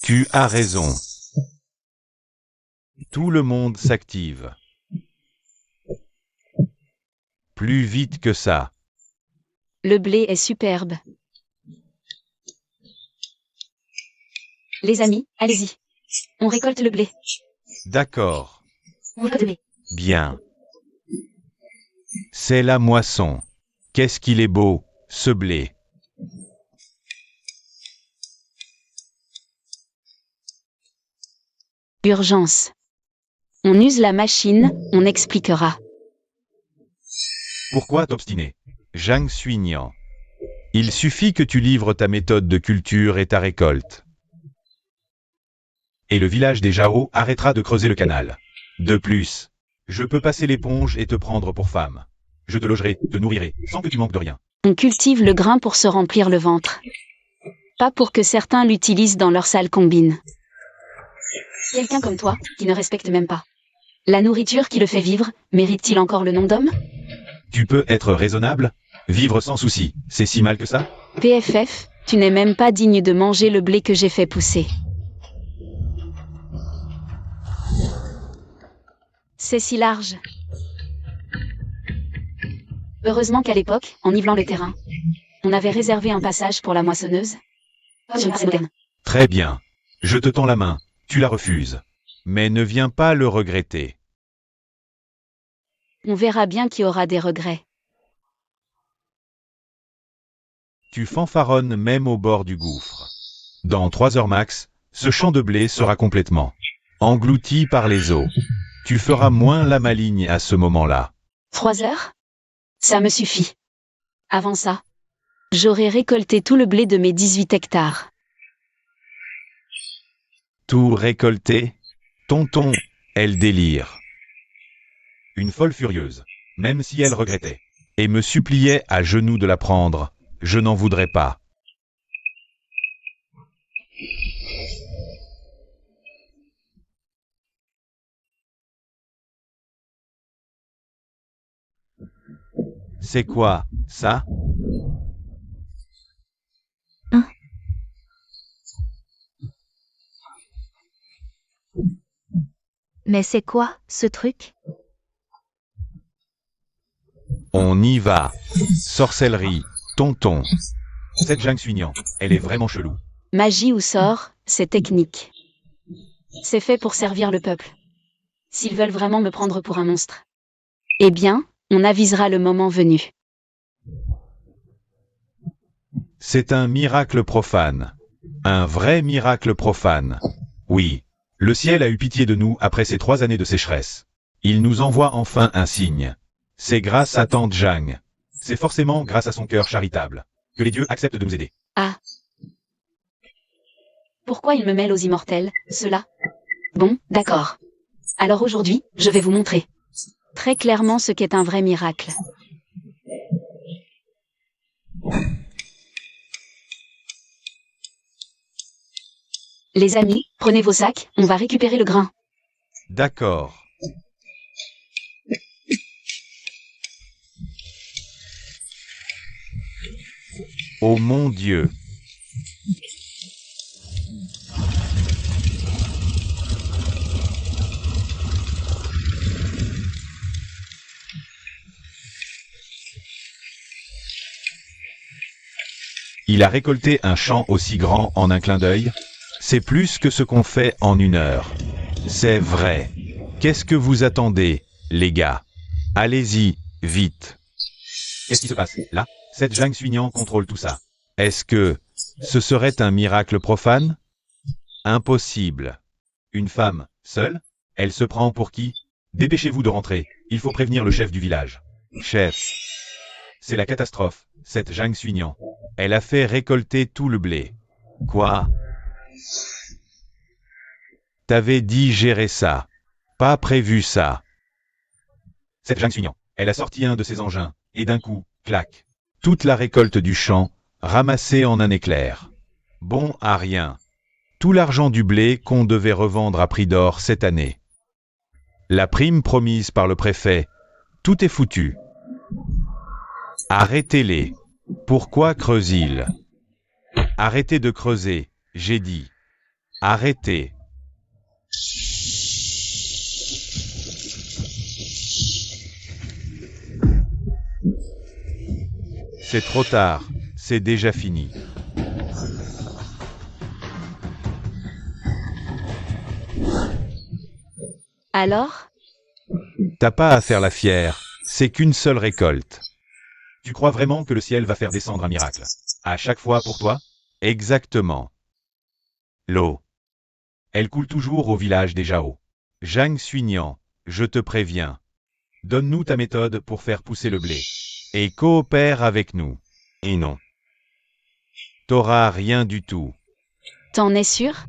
Tu as raison. Tout le monde s'active. Plus vite que ça. Le blé est superbe. Les amis, allez-y. On récolte le blé. D'accord. On récolte le blé. Bien. C'est la moisson. Qu'est-ce qu'il est beau, ce blé. Urgence. On use la machine, on expliquera. Pourquoi t'obstiner? Zhang Suignan. Il suffit que tu livres ta méthode de culture et ta récolte. Et le village des Zhao arrêtera de creuser le canal. De plus, je peux passer l'éponge et te prendre pour femme. Je te logerai, te nourrirai, sans que tu manques de rien. On cultive le grain pour se remplir le ventre. Pas pour que certains l'utilisent dans leur sale combine. Quelqu'un comme toi, qui ne respecte même pas la nourriture qui le fait vivre, mérite-t-il encore le nom d'homme? Tu peux être raisonnable? Vivre sans souci, c'est si mal que ça? PFF, tu n'es même pas digne de manger le blé que j'ai fait pousser. C'est si large. Heureusement qu'à l'époque, en nivelant le terrain, on avait réservé un passage pour la moissonneuse. Très bien. Je te tends la main. Tu la refuses. Mais ne viens pas le regretter. On verra bien qui aura des regrets. Tu fanfaronnes même au bord du gouffre. Dans 3 heures max, ce champ de blé sera complètement englouti par les eaux. Tu feras moins la maligne à ce moment-là. 3 heures? Ça me suffit. Avant ça, j'aurai récolté tout le blé de mes 18 hectares. Tout récolté? Tonton, elle délire. Une folle furieuse, même si elle regrettait, et me suppliait à genoux de la prendre, je n'en voudrais pas. C'est quoi, ça? Mais c'est quoi, ce truc? On y va. Sorcellerie, tonton. Cette jungle suignant, elle est vraiment chelou. Magie ou sort, c'est technique. C'est fait pour servir le peuple. S'ils veulent vraiment me prendre pour un monstre, eh bien, on avisera le moment venu. C'est un miracle profane. Un vrai miracle profane. Oui. Le ciel a eu pitié de nous après ces 3 années de sécheresse. Il nous envoie enfin un signe. C'est grâce à Tante Jang. C'est forcément grâce à son cœur charitable que les dieux acceptent de nous aider. Ah. Pourquoi il me mêle aux immortels, cela? Bon, d'accord. Alors aujourd'hui, je vais vous montrer très clairement ce qu'est un vrai miracle. Les amis, prenez vos sacs, on va récupérer le grain. D'accord. Oh mon Dieu. Il a récolté un champ aussi grand en un clin d'œil. C'est plus que ce qu'on fait en 1 heure. C'est vrai. Qu'est-ce que vous attendez, les gars? Allez-y, vite. Qu'est-ce qui se passe, là? Cette jungle suignant contrôle tout ça. Est-ce que ce serait un miracle profane? Impossible. Une femme, seule? Elle se prend pour qui? Dépêchez-vous de rentrer. Il faut prévenir le chef du village. Chef. C'est la catastrophe, cette jungle suignant. Elle a fait récolter tout le blé. Quoi? T'avais dit gérer ça. Pas prévu ça. Cette jungle suignant. Elle a sorti un de ses engins, et d'un coup, clac. Toute la récolte du champ, ramassée en un éclair. Bon à rien. Tout l'argent du blé qu'on devait revendre à prix d'or cette année. La prime promise par le préfet. Tout est foutu. Arrêtez-les. Pourquoi creusent-ils? Arrêtez de creuser, j'ai dit. Arrêtez. C'est trop tard, c'est déjà fini. Alors? T'as pas à faire la fière, c'est qu'une seule récolte. Tu crois vraiment que le ciel va faire descendre un miracle? À chaque fois pour toi? Exactement. L'eau. Elle coule toujours au village des Jao. Jang Suignant, je te préviens. Donne-nous ta méthode pour faire pousser le blé. Et coopère avec nous. Et non. T'auras rien du tout. T'en es sûr?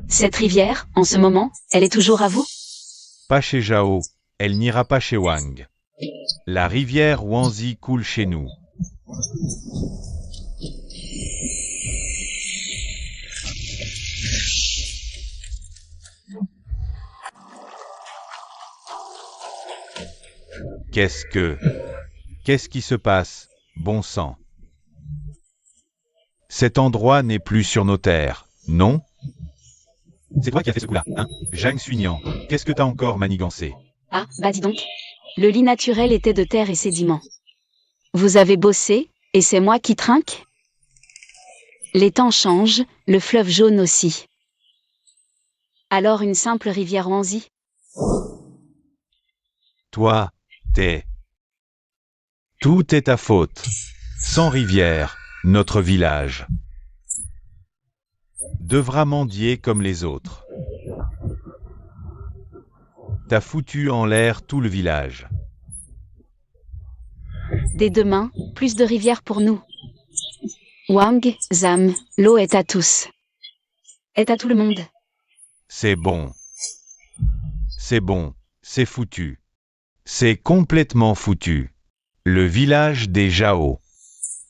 Cette rivière, en ce moment, elle est toujours à vous? Pas chez Jao, elle n'ira pas chez Wang. La rivière Wanzi coule chez nous. Qu'est-ce qui se passe, bon sang? Cet endroit n'est plus sur nos terres, non? C'est toi qui as fait ce coup-là, hein? Jang Suignant, qu'est-ce que t'as encore manigancé? Ah, bah dis donc. Le lit naturel était de terre et sédiments. Vous avez bossé, et c'est moi qui trinque? Les temps changent, le fleuve jaune aussi. Alors une simple rivière Wanzi? Toi, tout est ta faute. Sans rivière, notre village devra mendier comme les autres. T'as foutu en l'air tout le village. Dès demain, plus de rivières pour nous. Wang, Zam, l'eau est à tous. Est à tout le monde. C'est bon. C'est bon, c'est foutu. C'est complètement foutu. Le village des Jao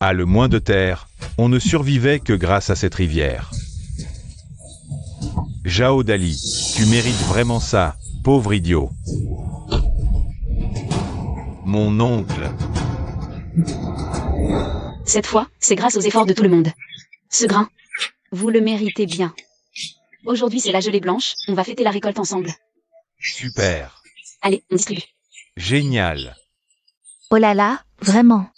a le moins de terre, on ne survivait que grâce à cette rivière. Jao Dali, tu mérites vraiment ça, pauvre idiot. Mon oncle. Cette fois, c'est grâce aux efforts de tout le monde. Ce grain, vous le méritez bien. Aujourd'hui c'est la gelée blanche, on va fêter la récolte ensemble. Super. Allez, on distribue. Génial. Oh là là, vraiment.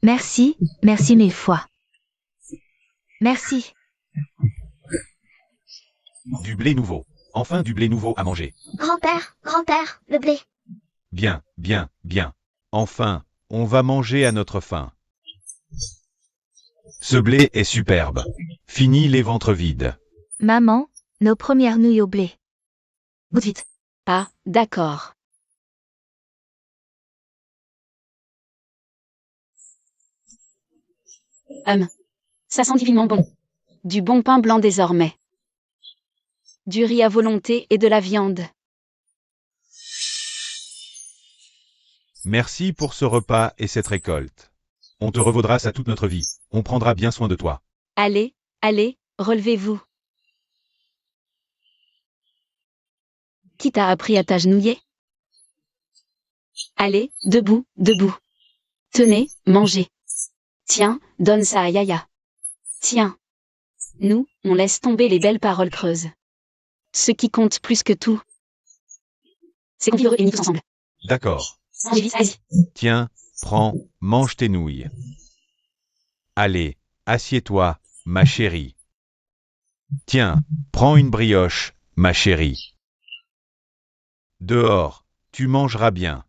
Merci, merci mille fois. Merci. Du blé nouveau. Enfin du blé nouveau à manger. Grand-père, le blé. Bien, bien, bien. Enfin, on va manger à notre faim. Ce blé est superbe. Fini les ventres vides. Maman, nos premières nouilles au blé. Goûte vite. Ah, d'accord. Ça sent divinement bon. Du bon pain blanc désormais. Du riz à volonté et de la viande. Merci pour ce repas et cette récolte. On te revaudra ça toute notre vie. On prendra bien soin de toi. Allez, allez, relevez-vous. Qui t'a appris à t'agenouiller? Allez, debout, debout. Tenez, mangez. Tiens, donne ça à Yaya. Tiens. Nous, on laisse tomber les belles paroles creuses. Ce qui compte plus que tout, c'est qu'on vit heureux et unis tous ensemble. D'accord. Mangez vite, allez-y. Tiens, prends, mange tes nouilles. Allez, assieds-toi, ma chérie. Tiens, prends une brioche, ma chérie. Dehors, tu mangeras bien.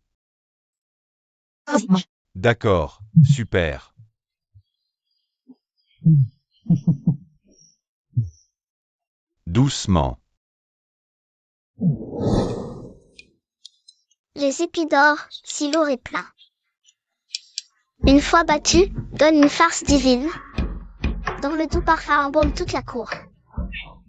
Vas-y, mange. D'accord, super. Doucement. Les épis d'or, si lourds et pleins. Une fois battus, donne une farce divine, dont le doux parfum embaume toute la cour.